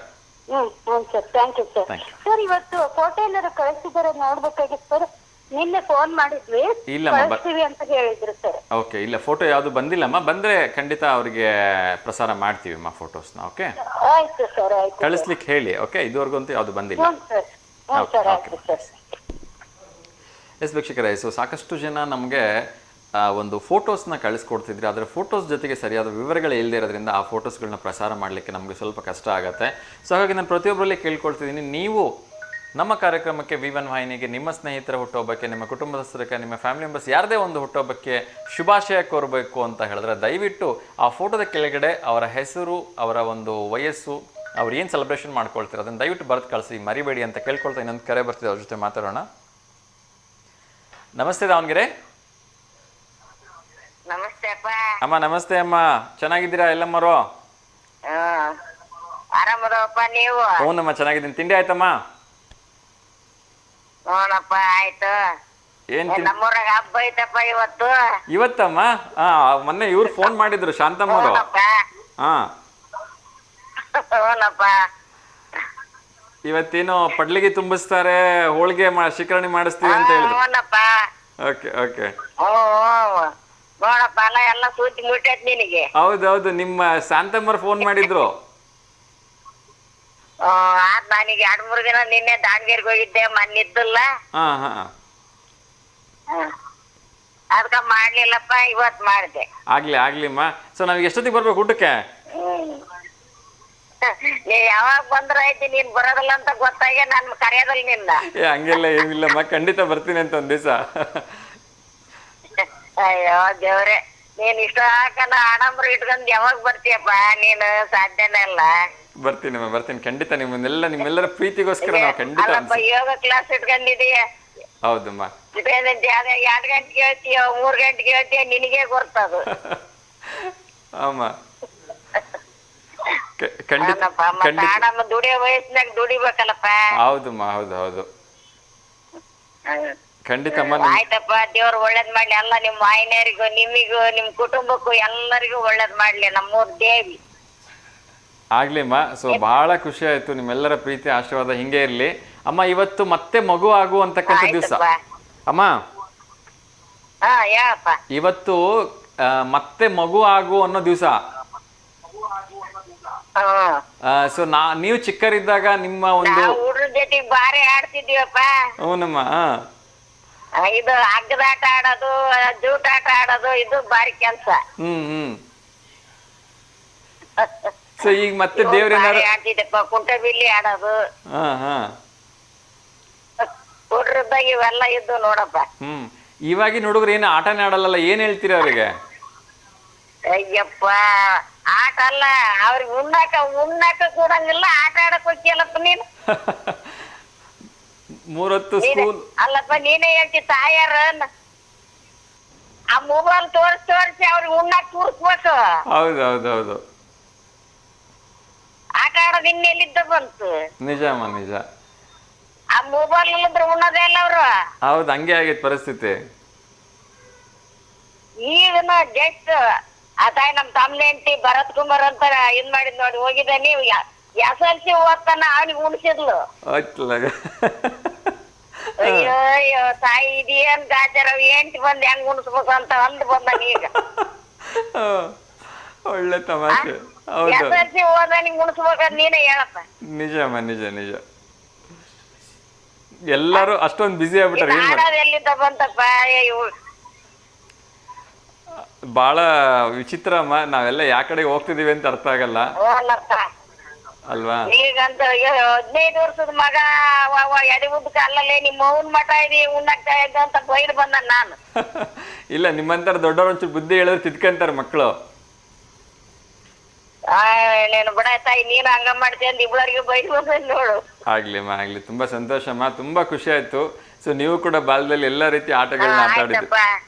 Speaker 4: ಹ್ಞೂ sir, thank you sir. Sir ಇವತ್ತು ಫೋಟೋ ಏನಾದ್ರು ಕಳಿಸಿದಾರೆ ನೋಡ್ಬೇಕಾಗಿತ್ತು ಸರ್. ನಿನ್ನೆ ಫೋನ್ ಮಾಡಿದ್ವಿ, ಕಳಿಸ್ತೀವಿ ಅಂತ ಹೇಳಿದ್ರು ಸರ್.
Speaker 1: ಓಕೆ, ಇಲ್ಲ ಫೋಟೋ ಯಾವುದು ಬಂದಿಲ್ಲಮ್ಮ. ಬಂದರೆ ಖಂಡಿತ ಅವರಿಗೆ ಪ್ರಸಾರ ಮಾಡ್ತೀವಿ ಅಮ್ಮ ಫೋಟೋಸ್ನ. ಓಕೆ,
Speaker 4: ಆಯ್ತು ಸರ್, ಆಯ್ತು.
Speaker 1: ಕಳಿಸ್ಲಿಕ್ಕೆ ಹೇಳಿ. ಓಕೆ, ಇದುವರೆಗಂತೂ ಯಾವುದು ಬಂದಿಲ್ಲ.
Speaker 4: ಹ್ಞೂ ಸರ್, ಹ್ಞೂ ಸರ್, ಆಯ್ತು ಸರ್.
Speaker 1: ಎಸ್ ವೀಕ್ಷಕರೇ, ಸೊ ಸಾಕಷ್ಟು ಜನ ನಮಗೆ ಒಂದು ಫೋಟೋಸ್ನ ಕಳಿಸ್ಕೊಡ್ತಿದ್ರಿ. ಆದರೆ ಫೋಟೋಸ್ ಜೊತೆಗೆ ಸರಿಯಾದ ವಿವರಗಳು ಇಲ್ಲದೆ ಇರೋದ್ರಿಂದ ಆ ಫೋಟೋಸ್ಗಳನ್ನ ಪ್ರಸಾರ ಮಾಡಲಿಕ್ಕೆ ನಮಗೆ ಸ್ವಲ್ಪ ಕಷ್ಟ ಆಗುತ್ತೆ. ಸೊ ಹಾಗಾಗಿ ನಾನು ಪ್ರತಿಯೊಬ್ಬರಲ್ಲಿ ಕೇಳ್ಕೊಳ್ತಿದ್ದೀನಿ, ನೀವು ನಮ್ಮ ಕಾರ್ಯಕ್ರಮಕ್ಕೆ V1 ವಾಹಿನಿಗೆ ನಿಮ್ಮ ಸ್ನೇಹಿತರ ಹುಟ್ಟುಹಬ್ಬಕ್ಕೆ, ನಿಮ್ಮ ಕುಟುಂಬದಸ್ಥರಿಗೆ, ನಿಮ್ಮ ಫ್ಯಾಮಿಲಿ ಮೆಂಬರ್ಸ್ ಯಾರದೇ ಒಂದು ಹುಟ್ಟುಹಬ್ಬಕ್ಕೆ ಶುಭಾಶಯ ಕೋರಬೇಕು ಅಂತ ಹೇಳಿದ್ರೆ ದಯವಿಟ್ಟು ಆ ಫೋಟೋದ ಕೆಳಗಡೆ ಅವರ ಹೆಸರು, ಅವರ ಒಂದು ವಯಸ್ಸು, ಅವ್ರು ಏನು ಸೆಲೆಬ್ರೇಷನ್ ಮಾಡ್ಕೊಳ್ತಾರೆ ಅದನ್ನು ದಯವಿಟ್ಟು ಬರೆದು ಕಳಿಸಿ, ಮರಿಬೇಡಿ ಅಂತ ಕೇಳ್ಕೊಳ್ತಾ ಇನ್ನೊಂದು ಕರೆ ಬರ್ತಿದೆ, ಅವ್ರ ಜೊತೆ ಮಾತಾಡೋಣ. ನಮಸ್ತೆ ದಾವಣಗೆರೆ.
Speaker 2: ನಮಸ್ತೆ ಅಪ್ಪ.
Speaker 1: ಅಮ್ಮ ನಮಸ್ತೆ ಅಮ್ಮ, ಚೆನ್ನಾಗಿದ್ದೀರಾ ಎಲ್ಲಮ್ಮರು?
Speaker 2: ಆರಾಮದಪ್ಪ ನೀವು?
Speaker 1: ಹ್ಞೂನಮ್ಮ ಚೆನ್ನಾಗಿದ್ದೀನಿ. ತಿಂಡಿ ಆಯ್ತಮ್ಮ?
Speaker 2: ನೋಡಪ್ಪ ಆಯ್ತು.
Speaker 1: ಏನ್
Speaker 2: ನಮ್ಮೂರಾಗ ಹಬ್ಬ ಐತಪ್ಪ ಇವತ್ತು.
Speaker 1: ಇವತ್ತಮ್ಮ? ಮೊನ್ನೆ ಇವ್ರು ಫೋನ್ ಮಾಡಿದ್ರು, ಶಾಂತಮ್ಮರು. ಹಾ, ಇವತ್ತೇನು ಪಡ್ಲಿಗೆ ತುಂಬಿಸ್ತಾರೆ, ಹೋಳಿಗೆ ಶಿಖರಣಿ ಮಾಡಿಸ್ತೀವಿ ಅಂತ ಹೇಳಿದ್ರು. ಓಕೆ ಓಕೆ,
Speaker 2: ನೋಡಪ್ಪ ಎಲ್ಲ ಸೂಚಿ ಮುಟ್ಟೈತ್ ನಿನಗೆ.
Speaker 1: ಹೌದೌದು, ನಿಮ್ಮ ಶಾಂತಮ್ಮರು ಫೋನ್ ಮಾಡಿದ್ರು.
Speaker 2: ನನಗೆ 2-3 ದಿನ ನಿನ್ನೆ ದಾವಣಗೆರೆಗೆ ಹೋಗಿದ್ದೆ, ಮನ್ನಿದ್ದಿಲ್ಲ.
Speaker 1: ಹಾ ಹಾ,
Speaker 2: ಅದಕ್ಕ ಮಾಡ್ಲಿಲ್ಲಪ್ಪ, ಇವತ್ ಮಾಡಿದೆ.
Speaker 1: ಆಗ್ಲಿಮ್ಮ. ಸೊ ನಾವ್ ಎಷ್ಟೊತ್ತಿಗೆ ಬರ್ಬೇಕು ಊಟಕ್ಕೆ?
Speaker 2: ನೀ ಯಾವಾಗ ಬಂದ್ರ ಐತಿ, ನೀನ್ ಬರೋದಿಲ್ಲ ಅಂತ ಗೊತ್ತಾಗೆ ನನ್ ಕರೆಯೋದಲ್ಲ ನಿನ್ನ.
Speaker 1: ಹಂಗೆಲ್ಲ ಏನಿಲ್ಲಮ್ಮ, ಖಂಡಿತ ಬರ್ತೀನಿ ಅಂತ ಒಂದ್ ದಿವಸ.
Speaker 2: ಅಯ್ಯೋ ದೇವ್ರೆ, ನೀನ್ ಇಷ್ಟ ಹಾಕಲ್ಲ ಆಡಂಬರ ಇಟ್ಕೊಂಡ್ ಯಾವಾಗ ಬರ್ತೀಯಪ್ಪ ನೀನು? ಸಾಧ್ಯನೇ ಇಲ್ಲ.
Speaker 1: ಬರ್ತೀನಿ ಖಂಡಿತ. ನಿಮ್ಮೆಲ್ಲರ ಪ್ರೀತಿಗೋಸ್ಕರ ನಾವು ಖಂಡಿತ
Speaker 2: ಯೋಗ ಕ್ಲಾಸ್ ಇಟ್ಕೊಂಡಿದೀಯ.
Speaker 1: ಹೌದಮ್ಮ.
Speaker 2: 2 ಗಂಟೆಗೆ ಹೇಳ್ತೀಯ, 3 ಗಂಟೆಗೆ ಹೇಳ್ತೀಯ, ನಿನಗೆ ಗೊತ್ತದು.
Speaker 1: ಆಮ ಖಂಡಿತ
Speaker 2: ದುಡಿಯೋ ವಯಸ್ಸಿನಾಗ ದುಡಿಬೇಕಲ್ಲಪ್ಪ.
Speaker 1: ಹೌದಮ್ಮ, ಹೌದು ಖಂಡಿತಮ್ಮ.
Speaker 2: ಆಯ್ತಪ್ಪ, ದೇವ್ರು ಒಳ್ಳೇದ್ ಮಾಡ್ಲಿ. ಎಲ್ಲ ನಿಮ್ ವಾಹಿನಿಯರಿಗೂ, ನಿಮಿಗೂ, ನಿಮ್ ಕುಟುಂಬಕ್ಕೂ ಎಲ್ಲರಿಗೂ ಒಳ್ಳೇದ್ ಮಾಡ್ಲಿ. ನಮ್ಮೂರ್ ದೇವಿ
Speaker 1: ಆಗ್ಲಿಮ್ಮ. ಸೊ ಬಹಳ ಖುಷಿ ಆಯ್ತು, ನಿಮ್ಮೆಲ್ಲರ ಪ್ರೀತಿ ಆಶೀರ್ವಾದ ಹಿಂಗೆ ಇರ್ಲಿ ಅಮ್ಮ. ಇವತ್ತು ಮತ್ತೆ ಮಗು ಆಗುವಂತಕ್ಕಂಥ ದಿವಸ ಅಮ್ಮ. ಇವತ್ತು ಮತ್ತೆ ಮಗು ಆಗು ಅನ್ನೋ ದಿವಸ. ಸೊ ನೀವು ಚಿಕ್ಕರಿದ್ದಾಗ ನಿಮ್ಮ ಒಂದು
Speaker 2: ಹುಡ್ರ ಜೊತೆಗೆ ಬಾರಿ ಆಡ್ತಿದ್ವಿಯಪ್ಪ.
Speaker 1: ಹ್ಞೂನಮ್ಮ.
Speaker 2: ಇದು ಹಗ್ಗದಾಟ ಆಡೋದು, ಜೂಟಾಟ ಆಡೋದು, ಇದು ಬಾರಿ ಕೆಲ್ಸ.
Speaker 1: ಸೊ ಈಗ ಮತ್ತೆ ದೇವ್ರೇನಾರು
Speaker 2: ಆಡ್ತಿದ್ದಪ್ಪ, ಕುಂಟೆ ಬಿಲ್ಲಿ ಆಡೋದು. ಹುಡ್ರದಾಗ ಇವೆಲ್ಲ ಇದ್ದು ನೋಡಪ್ಪ.
Speaker 1: ಇವಾಗಿನ ಹುಡುಗರು ಏನು ಆಟನೇ ಆಡಲ್ಲ, ಏನ್ ಹೇಳ್ತೀರಿ ಅವ್ರಿಗೆ?
Speaker 2: ಅಯ್ಯಪ್ಪ, ಆಟ ಅಲ್ಲ ಅವ್ರಿಗೆ ಉಣ್ಣಾಕ ಕೂಡಂಗಿಲ್ಲ, ಆಟ ಆಡಕ್ ಹೋಗ್ಯಲ್ಲಪ್ಪ ನೀನು.
Speaker 1: 3 ಹೊತ್ತು ಸ್ಕೂಲ್
Speaker 2: ಅಲ್ಲಪ್ಪ, ನೀನೇ ಹೇಳ್ತಿ ತಾಯಾರ ಆ ಮೊಬೈಲ್ ತೋರಿಸಿ ಅವ್ರಿಗೆ ಉಣ್ಣಾಕ ಕೂರಿಸ್ಬೇಕು.
Speaker 1: ಹೌದು,
Speaker 2: ಆಟ ಆಡೋದು ಇನ್ನೆಲ್ಲಿದ್ದ ಬಂತು?
Speaker 1: ನಿಜಮ್ಮ, ನಿಜ.
Speaker 2: ಆ ಮೊಬೈಲ್ ಇಲ್ಲದ್ರೆ ಉಣ್ಣೋದೇ ಇಲ್ಲ ಅವ್ರು.
Speaker 1: ಹೌದು, ಹಂಗೆ ಆಗೈತೆ ಪರಿಸ್ಥಿತಿ.
Speaker 2: ಈಗಿನ ಜಸ್ಟ್ ತಾಯಿ ನಮ್ ತಮ್ಮನ ಹೆಂಡತಿ ಭರತ್ ಕುಮಾರ್ ಅಂತ ಇದ್ ಮಾಡಿದ್ ನೋಡಿ, ಹೋಗಿದ್ದ. ನೀವು SLC ಓದ್ತಾನ ಅವನಿಗೆ ಉಣಿಸಿದ್ಲು. ಅಯ್ಯೋ ತಾಯಿ, ಇದೇನ್ ಗಾಚಾರ, ಹೆಂಡತಿ ಬಂದ್ ಹೆಂಗ್ ಉಣಿಸ್ಬೇಕು ಅಂತ ಅಂದ್ ಬಂದ ಈಗ.
Speaker 1: ಒಳ್ಳೆ ತಮಾಷೆ.
Speaker 2: SLC ಓದ ನಿಂಗ್ ಉಣಿಸ್ಬೇಕಂತ ನೀನೇ ಹೇಳಪ್ಪ.
Speaker 1: ನಿಜಮ್ಮ, ನಿಜ. ಎಲ್ಲಾರು ಅಷ್ಟೊಂದು ಬಿಸಿ ಆಗ್ಬಿಟ್ಟಾರೆ.
Speaker 2: ಆಡೋದು ಎಲ್ಲಿದ್ದ ಬಂತಪ್ಪ?
Speaker 1: ಬಹಳ ವಿಚಿತ್ರ ಅಮ್ಮ. ನಾವೆಲ್ಲ ಯಾ ಕಡೆ ಹೋಗ್ತಿದೀವಿ ಅಂತ ಅರ್ಥ ಆಗಲ್ಲ. ಅಲ್ವಾ?
Speaker 2: ಈಗಂತ 15 ವರ್ಷದ ಮಗ ಎಡೆ ಉದ್ದಕ್ಕೆ ಅಲ್ಲಲ್ಲೇ ನಿಮ್ಮ ಅವ್ನ ಮಠ ಇದೆ ಉಣ್ಣಾಗ್ತಾ ಇದ್ದ ಅಂತ ಬೈದು ಬಂದ ನಾನು.
Speaker 1: ಇಲ್ಲ, ನಿಮ್ಮಂತರ ದೊಡ್ಡವ್ರು ಒಂಚೂರು ಬುದ್ಧಿ ಹೇಳಿದ್ರೆ ತಿದ್ಕಂತಾರೆ ಮಕ್ಕಳು.
Speaker 2: ನೀನು ಬಿಡ ತಾಯಿ, ನೀನು ಹಂಗ ಮಾಡ್ತೀಯ ಅಂತ ಇಬ್ಬರಿಗೆ ಬೈದು ಬಂದ ನೋಡು.
Speaker 1: ಆಗ್ಲಿಮ್ಮ, ಆಗ್ಲಿ. ತುಂಬಾ ಸಂತೋಷಮ್ಮ, ತುಂಬಾ ಖುಷಿ ಆಯ್ತು. ಸೊ ನೀವು ಕೂಡ ಬಾಲ್ಯದಲ್ಲಿ ಎಲ್ಲಾ ರೀತಿ ಆಟಗಳನ್ನ ಆಟ ಆಡಿದ್ರಿ.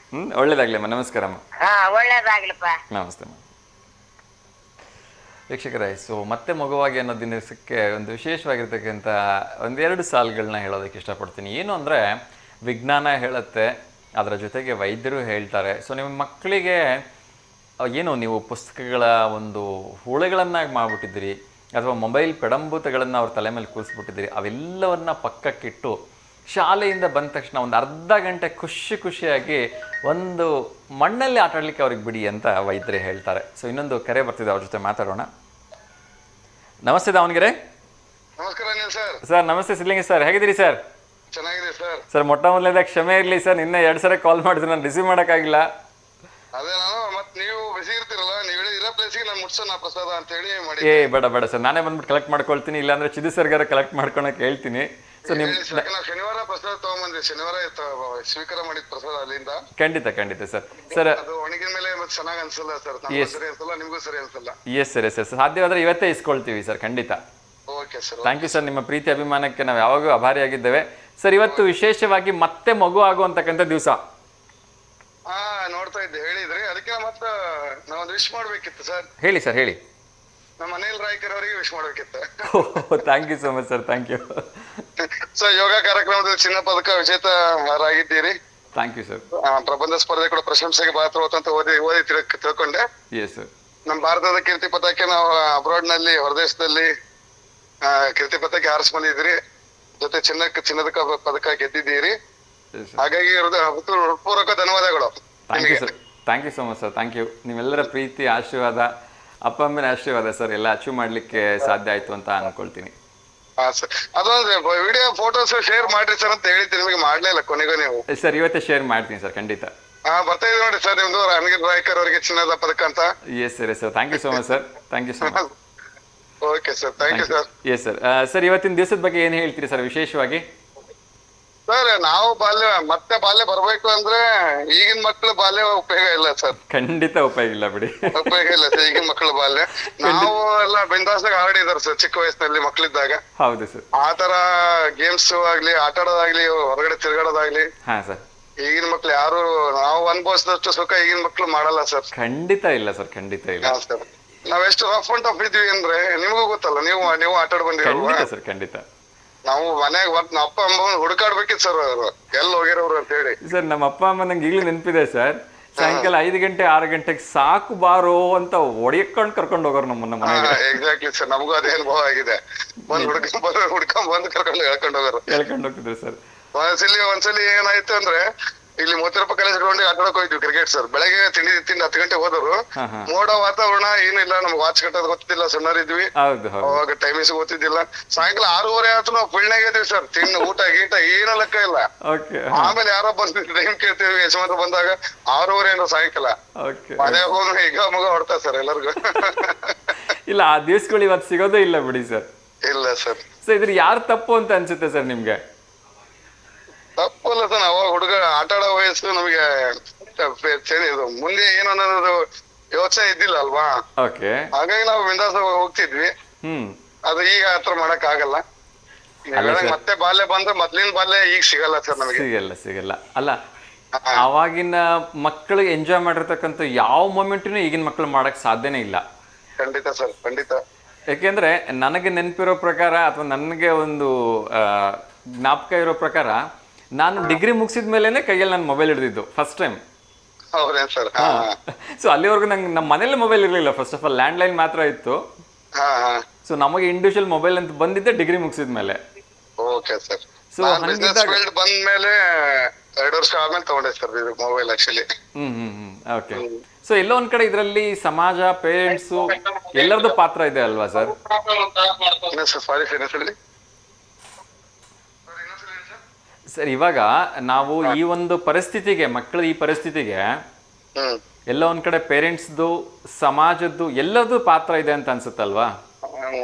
Speaker 1: ಒಳ್ಳೇದಾಗ್ಲಿಮ್ಮ. ನಮಸ್ಕಾರಮ್ಮ.
Speaker 2: ಒಳ್ಳೇದಾಗ್ಲಪ್ಪ.
Speaker 1: ನಮಸ್ತೆ ಅಮ್ಮ. ವೀಕ್ಷಕರೇ, ಸೊ ಮತ್ತೆ ಮಗುವಾಗಿ ಅನ್ನೋ ದಿನಕ್ಕೆ ಒಂದು ವಿಶೇಷವಾಗಿರ್ತಕ್ಕಂಥ 1-2 ಸಾಲುಗಳನ್ನ ಹೇಳೋದಕ್ಕೆ ಇಷ್ಟಪಡ್ತೀನಿ. ಏನು ಅಂದರೆ, ವಿಜ್ಞಾನ ಹೇಳುತ್ತೆ, ಅದರ ಜೊತೆಗೆ ವೈದ್ಯರು ಹೇಳ್ತಾರೆ. ಸೊ ನಿಮ್ಮ ಮಕ್ಕಳಿಗೆ ಏನು ನೀವು ಪುಸ್ತಕಗಳ ಒಂದು ಹುಳುಗಳನ್ನಾಗಿ ಮಾಡಿಬಿಟ್ಟಿದ್ದೀರಿ, ಅಥವಾ ಮೊಬೈಲ್ ಪೆಡಂಭೂತಗಳನ್ನು ಅವ್ರ ತಲೆ ಮೇಲೆ ಕೂರಿಸ್ಬಿಟ್ಟಿದ್ದೀರಿ. ಅವೆಲ್ಲವನ್ನ ಪಕ್ಕಕ್ಕಿಟ್ಟು ಶಾಲೆಯಿಂದ ಬಂದ ತಕ್ಷಣ ಒಂದು ಅರ್ಧ ಗಂಟೆ ಖುಷಿಯಾಗಿ ಒಂದು ಮಣ್ಣಲ್ಲಿ ಆಟ ಆಡಲಿಕ್ಕೆ ಅವ್ರಿಗೆ ಬಿಡಿ ಅಂತ ವೈದ್ಯರೇ ಹೇಳ್ತಾರೆ. ಸೊ ಇನ್ನೊಂದು ಕರೆ ಬರ್ತಿದೆ, ಅವ್ರ ಜೊತೆ ಮಾತಾಡೋಣ. ನಮಸ್ತೆ ದಾವಣಗೆರೆ.
Speaker 3: ನಮಸ್ಕಾರ ಅನಿಲ್ ಸರ್.
Speaker 1: ಸರ್ ನಮಸ್ತೆ ಸಿದ್ಲಿಂಗ ಸರ್, ಹೇಗಿದ್ದೀರಿ ಸರ್?
Speaker 3: ಚೆನ್ನಾಗಿದೆ ಸರ್.
Speaker 1: ಸರ್ ಮೊಟ್ಟ ಮೊದಲನೇದಾಗಿ ಕ್ಷಮೆ ಇರಲಿ ಸರ್, ನಿನ್ನೆ 2 ಸರಿ ಕಾಲ್ ಮಾಡಿದ್ರು, ನಾನು ರಿಸೀವ್ ಮಾಡೋಕ್ಕಾಗಿಲ್ಲ.
Speaker 3: ಅದೇ ನಾನು ಮತ್ತೆ ನೀವು ಬಿಸಿ ಇರ್ತಿರಲ್ಲ, ನೀವು ಹೇಳಿರೋ ಪ್ಲೇಸಿಗೆ ನಾನು ಮುಟ್ಸೋಣ ಪ್ರಸಾದ ಅಂತ ಹೇಳಿ ಮಾಡಿ.
Speaker 1: ಬೇಡ ಸರ್, ನಾನೇ ಬಂದ್ಬಿಟ್ಟು ಕಲೆಕ್ಟ್ ಮಾಡ್ಕೊಳ್ತೀನಿ, ಇಲ್ಲಾಂದ್ರೆ ಚಿದು ಸರ್ಗಾರ ಕಲೆಕ್ಟ್ ಮಾಡ್ಕೊಳಕ್ಕೆ ಹೇಳ್ತೀನಿ. ಸೊ
Speaker 3: ನಾವು ಶನಿವಾರ ಪ್ರಸಾದ ತಗೊಂಬಂದ್ವಿ, ಶನಿವಾರ ಸ್ವೀಕಾರ ಮಾಡಿದ ಪ್ರಸಾದ ಅಲ್ಲಿಂದ.
Speaker 1: ಖಂಡಿತ ಸರ್.
Speaker 3: ಅದು ಒಣಗಿದ ಮೇಲೆ ಮತ್ತೆ ಚೆನ್ನಾಗಿ ಅನ್ಸಲ್ಲ ಸರ್, ಸರಿ ಅನ್ಸಲ್ಲ, ನಿಮ್ಗೂ ಸರಿ ಅನ್ಸಲ್ಲ.
Speaker 1: ಎಸ್ ಸರ್, ಸಾಧ್ಯವಾದ್ರೆ ಇವತ್ತೇ ಇಸ್ಕೊಳ್ತೀವಿ ಸರ್, ಖಂಡಿತ.
Speaker 3: Okay sir.
Speaker 1: Thank you sir, ನಿಮ್ಮ ಪ್ರೀತಿ ಅಭಿಮಾನಕ್ಕೆ ನಾವು ಯಾವಾಗೂ ಆಭಾರಿಯಾಗಿದ್ದೇವೆ ಸರ್. ಇವತ್ತು ವಿಶೇಷವಾಗಿ ಮತ್ತೆ ಮಗು ಆಗುವಂತಕ್ಕಂಥ ದಿವಸ.
Speaker 3: ನೋಡ್ತಾ ಇದ್ದೆ, ಹೇಳಿದ್ರಿ, ಅದಕ್ಕೆ ಮತ್ತೆ ನಾವೊಂದು ವಿಶ್ ಮಾಡ್ಬೇಕಿತ್ತು ಸರ್.
Speaker 1: ಹೇಳಿ ಸರ್, ಹೇಳಿ.
Speaker 3: ನಮ್ಮ ಅನಿಲ್ ರಾಯ್ಕರ್ ಅವರಿಗೆ ವಿಶ್ ಮಾಡ್ಬೇಕಿತ್ತು.
Speaker 1: Thank you so much sir, thank you.
Speaker 3: So ಯೋಗ ಕಾರ್ಯಕ್ರಮದಲ್ಲಿ ಚಿನ್ನ ಪದಕ ವಿಜೇತರಾಗಿದ್ದೀರಿ.
Speaker 1: Thank you sir.
Speaker 3: ಪ್ರಬಂಧ ಸ್ಪರ್ಧೆ ಕೂಡ ಪ್ರಶಂಸೆಗೆ ಪಾತ್ರ ಅಂತ ಓದಿ ತಿಳ್ಕೊಂಡೆ.
Speaker 1: Yes sir.
Speaker 3: ನಮ್ಮ ಭಾರತದ ಕೀರ್ತಿ ಪತಾಕೆ ನಾವು ಅಬ್ರಾಡ್ ನಲ್ಲಿ, ಹೊರದೇಶದಲ್ಲಿ ಕೀರ್ತಿ ಪತಾಕೆ ಹಾರಿಸಿ ಬಂದಿದ್ದೀರಿ. ಜೊತೆ ಚಿನ್ನದ ಪದಕ ಗೆದ್ದಿದ್ದೀರಿ. ಹಾಗಾಗಿ ಹೃತ್ಪೂರ್ವಕ ಧನ್ಯವಾದಗಳು.
Speaker 1: Thank you sir, thank you so much sir, thank you. ನಿಮ್ಮೆಲ್ಲರ ಪ್ರೀತಿ, ಆಶೀರ್ವಾದ, ಅಪ್ಪ ಅಮ್ಮನ ಆಶೀರ್ವಾದ ಸರ್, ಎಲ್ಲ ಅಚೀವ್ ಮಾಡ್ಲಿಕ್ಕೆ ಸಾಧ್ಯ ಆಯ್ತು ಅಂತ ಅನ್ಕೊಳ್ತೀನಿ.
Speaker 3: ಅದೊಂದು ವಿಡಿಯೋ ಫೋಟೋಸ್ ಶೇರ್ ಮಾಡ್ರಿ ಸರ್ ಅಂತ ಹೇಳಿದ್ದೆ, ನಿಮಗೆ ಮಾಡ್ಲೇ ಇಲ್ಲ ಕೊನೆಗೂ ನೀವು.
Speaker 1: ಸರ್ ಇವತ್ತೇ ಶೇರ್ ಮಾಡ್ತೀನಿ ಸರ್, ಖಂಡಿತ.
Speaker 3: ಬರ್ತಾ ಇದೆ ನೋಡಿ ಸರ್ ನಿಮ್ದು, ಅನಿಲ್ ರಾಯ್ಕರ್ ಅವರಿಗೆ ಚಿನ್ನದ ಪದಕ ಅಂತ.
Speaker 1: Yes sir, thank you so much sir, thank you so much.
Speaker 3: Okay sir, thank you sir.
Speaker 1: Yes sir. Sir ಇವತ್ತಿನ ದಿವಸದ ಬಗ್ಗೆ ಏನು ಹೇಳ್ತೀರಿ ಸರ್ ವಿಶೇಷವಾಗಿ?
Speaker 3: ಸರ್ ನಾವು ಬಾಲ್ಯ ಬರ್ಬೇಕು ಅಂದ್ರೆ ಈಗಿನ ಮಕ್ಳ ಬಾಲ್ಯ ಉಪಯೋಗ ಇಲ್ಲ ಸರ್.
Speaker 1: ಖಂಡಿತ ಉಪಯೋಗ ಇಲ್ಲ ಬಿಡಿ,
Speaker 3: ಉಪಯೋಗ ಇಲ್ಲ ಸರ್ ಈಗಿನ ಮಕ್ಳ ಬಾಲ್ಯ. ನಾವು ಎಲ್ಲ ಬಿಂದಾಸಾಗ ಆಡಿದಾರೆ ಸರ್ ಚಿಕ್ಕ ವಯಸ್ಸಿನಲ್ಲಿ ಮಕ್ಳಿದ್ದಾಗ.
Speaker 1: ಹೌದು ಸರ್.
Speaker 3: ಆತರ ಗೇಮ್ಸ್ ಆಗ್ಲಿ, ಆಟ ಆಡೋದಾಗ್ಲಿ, ಹೊರಗಡೆ ತಿರ್ಗಾಡೋದಾಗ್ಲಿ
Speaker 1: ಹಾ ಸರ್,
Speaker 3: ಈಗಿನ ಮಕ್ಳು ಯಾರು ನಾವು ಅನುಭವಿಸಿದಷ್ಟು ಸುಖ ಈಗಿನ ಮಕ್ಳು ಮಾಡಲ್ಲ ಸರ್.
Speaker 1: ಖಂಡಿತ ಇಲ್ಲ ಸರ್, ಖಂಡಿತ ಇಲ್ಲ
Speaker 3: ಸರ್. ನಾವೆಷ್ಟು ರಫ್ ಅಂಡ್ ಟಫ್ ಇದ್ವಿ ಅಂದ್ರೆ ನಿಮಗೂ ಗೊತ್ತಲ್ಲ, ನೀವು ಆಟ ಆಡ್ ಬಂದಿರಲ್ವಾ?
Speaker 1: ಖಂಡಿತ ಸರ್, ಖಂಡಿತ.
Speaker 3: ನಾವು ಮನೆಯಾಗ ನಮ್ಮ ಅಪ್ಪ ಅಮ್ಮ ಹುಡುಕಾಡ್ಬೇಕಿತ್ತು ಸರ್, ಅವರು ಎಲ್ಲಿ ಹೋಗಿರೋರು ಅಂತ ಹೇಳಿ.
Speaker 1: ಸರ್ ನಮ್ಮ ಅಪ್ಪ ಅಮ್ಮ ನಂಗೆ ಈಗಲೂ ನೆನಪಿದೆ ಸರ್. ಸಾಯಂಕಾಲ 5 ಗಂಟೆ 6 ಗಂಟೆಗೆ ಸಾಕು ಬಾರೋ ಅಂತ ಹೊಡಿಯಕೊಂಡು ಕರ್ಕೊಂಡು ಹೋಗೋರು ನಮ್ಮನ್ನ ಮನೆಗೆ.
Speaker 3: ಎಕ್ಸಾಕ್ಟ್ಲಿ ಸರ್, ನಮಗೂ ಅದೇ ಅನುಭವ ಆಗಿದೆ. ಹುಡ್ಕೊಂಡ್ ಬಂದು ಕರ್ಕೊಂಡು ಹೇಳ್ಕೊಂಡು
Speaker 1: ಹೋಗ್ತಿದ್ರು ಸರ್.
Speaker 3: ಒಂದ್ಸಲಿ ಏನಾಯ್ತು ಅಂದ್ರೆ, ಇಲ್ಲಿ ಮೋತಿರಪ್ಪ ಕಾಲೇಜ್ ಗ್ರೌಂಡ್ ಆಟ ಆಡಕ್ ಹೋಯ್ತು ಕ್ರಿಕೆಟ್ ಸರ್. ಬೆಳಗ್ಗೆ ತಿಂಡಿ 10 ಗಂಟೆ ಹೋದ್ರು. ಮೋಡ ವಾತಾವರಣ ಏನಿಲ್ಲ, ನಮ್ಗೆ ವಾಚ್ ಕಟ್ಟೋದ್ ಗೊತ್ತಿಲ್ಲ, ಸಣ್ಣರಿದ್ವಿ ಅವಾಗ ಟೈಮಿಂಗ್ಸ್ ಗೊತ್ತಿದ್ದಿಲ್ಲ. ಸಾಯಂಕಾಲ 6:30 ಆಯ್ತು, ನಾವು ಫೀಲ್ಡ್ನಾಗ ಇದ್ವಿ ಸರ್. ಊಟ ಗೀಟ ಏನೋ ಲೆಕ್ಕ ಇಲ್ಲ. ಆಮೇಲೆ ಯಾರೋ ಬಂದಿದ್ರು, ಟೈಮ್ ಕೇಳ್ತೀವಿ ಯಜಮಾನ್ರು ಬಂದಾಗ 6:30 ಅಂದ್ರೆ ಸಾಯಂಕಾಲ ಮನೆಯಾಗ ಹೋಗಿ ಈಗ ಮಗ ಹೊಡ್ತಾ ಸರ್ ಎಲ್ಲರಿಗೂ.
Speaker 1: ಇಲ್ಲ, ಆ ದಿವಸಗಳು ಇವತ್ತು ಸಿಗೋದೇ ಇಲ್ಲ ಬಿಡಿ ಸರ್. ಇಲ್ಲ
Speaker 3: ಸರ್.
Speaker 1: ಸೊ ಇದ್ರ ಯಾರು ತಪ್ಪು ಅಂತ ಅನ್ಸುತ್ತೆ ಸರ್ ನಿಮ್ಗೆ?
Speaker 3: ತಪ್ಪಲ್ಲ ಸರ್, ಅವಾಗ ಹುಡುಗ ಆಟ ಆಡೋ ವಯಸ್ಸು, ನಮಗೆ ಮುಂದೆ ಏನು ಅನ್ನೋದು ಯೋಚನೆ ಇದ್ದಿಲ್ಲ ಅಲ್ವಾ. ಹಾಗಾಗಿ ನಾವು ಬಿಂದಾಸ ಹೋಗ್ತಿದ್ವಿ. ಅದು ಈಗ ಹತ್ರ ಮಾಡಕ್ ಆಗಲ್ಲ. ಮತ್ತೆ ಬಾಲ್ಯ ಬಂದ್ರೆ ಮೊದ್ಲಿನ ಬಾಲ್ಯ ಈಗ ಸಿಗಲ್ಲ ಸರ್ ನಮಗೆ.
Speaker 1: ಸಿಗಲ್ಲ ಅಲ್ಲ, ಅವಾಗಿನ ಮಕ್ಕಳು ಎಂಜಾಯ್ ಮಾಡಿರ್ತಕ್ಕಂಥ ಯಾವ ಮೊಮೆಂಟ್ನು ಈಗಿನ ಮಕ್ಕಳು ಮಾಡಕ್ ಸಾಧ್ಯನೇ ಇಲ್ಲ.
Speaker 3: ಖಂಡಿತ ಸರ್, ಖಂಡಿತ.
Speaker 1: ಯಾಕೆಂದ್ರೆ ನನಗೆ ನೆನಪಿರೋ ಪ್ರಕಾರ, ಅಥವಾ ನನಗೆ ಒಂದು ಜ್ಞಾಪಕ ಇರೋ ಪ್ರಕಾರ, ನಾನು ಡಿಗ್ರಿ ಮುಗಿಸಿದ ಮೇಲೆನೆ ಕೈಯಲ್ಲಿ ನಾನು ಮೊಬೈಲ್ ಹಿಡಿದಿದ್ದು ಫಸ್ಟ್ ಟೈಮ್. ಸೊ ಅಲ್ಲಿವರೆಗೂ ನಂಗೆ ನಮ್ಮ ಮನೇಲಿ ಮೊಬೈಲ್ ಇರಲಿಲ್ಲ. First of all land line ಮಾತ್ರ ಇತ್ತು. ಸೊ ನಮಗೆ ಇಂಡಿವಿಜುವಲ್ ಮೊಬೈಲ್ ಅಂತ ಬಂದಿದ್ದೆ ಡಿಗ್ರಿ ಮುಗಿಸಿದ ಮೇಲೆ. ಸೊ
Speaker 3: ಬಂದ್ಮೇಲೆ 2 ವರ್ಷ ಆದ್ಮೇಲೆ ತಗೊಂಡೆ sir mobile actually.
Speaker 1: Okay. So ಎಲ್ಲೋ ಒಂದ್ ಕಡೆ ಇದರಲ್ಲಿ ಸಮಾಜ, ಪೇರೆಂಟ್ಸ್ ಎಲ್ಲರದ್ದು ಪಾತ್ರ ಇದೆ ಅಲ್ವಾ ಸರ್? ಸರ್ ಇವಾಗ ನಾವು ಈ ಒಂದು ಪರಿಸ್ಥಿತಿಗೆ, ಮಕ್ಕಳ ಈ ಪರಿಸ್ಥಿತಿಗೆ ಎಲ್ಲ ಒಂದ್ ಕಡೆ ಪೇರೆಂಟ್ಸ್ದು, ಸಮಾಜದ್ದು ಎಲ್ಲರದ್ದು ಪಾತ್ರ ಇದೆ ಅಂತ ಅನ್ಸುತ್ತಲ್ವಾ?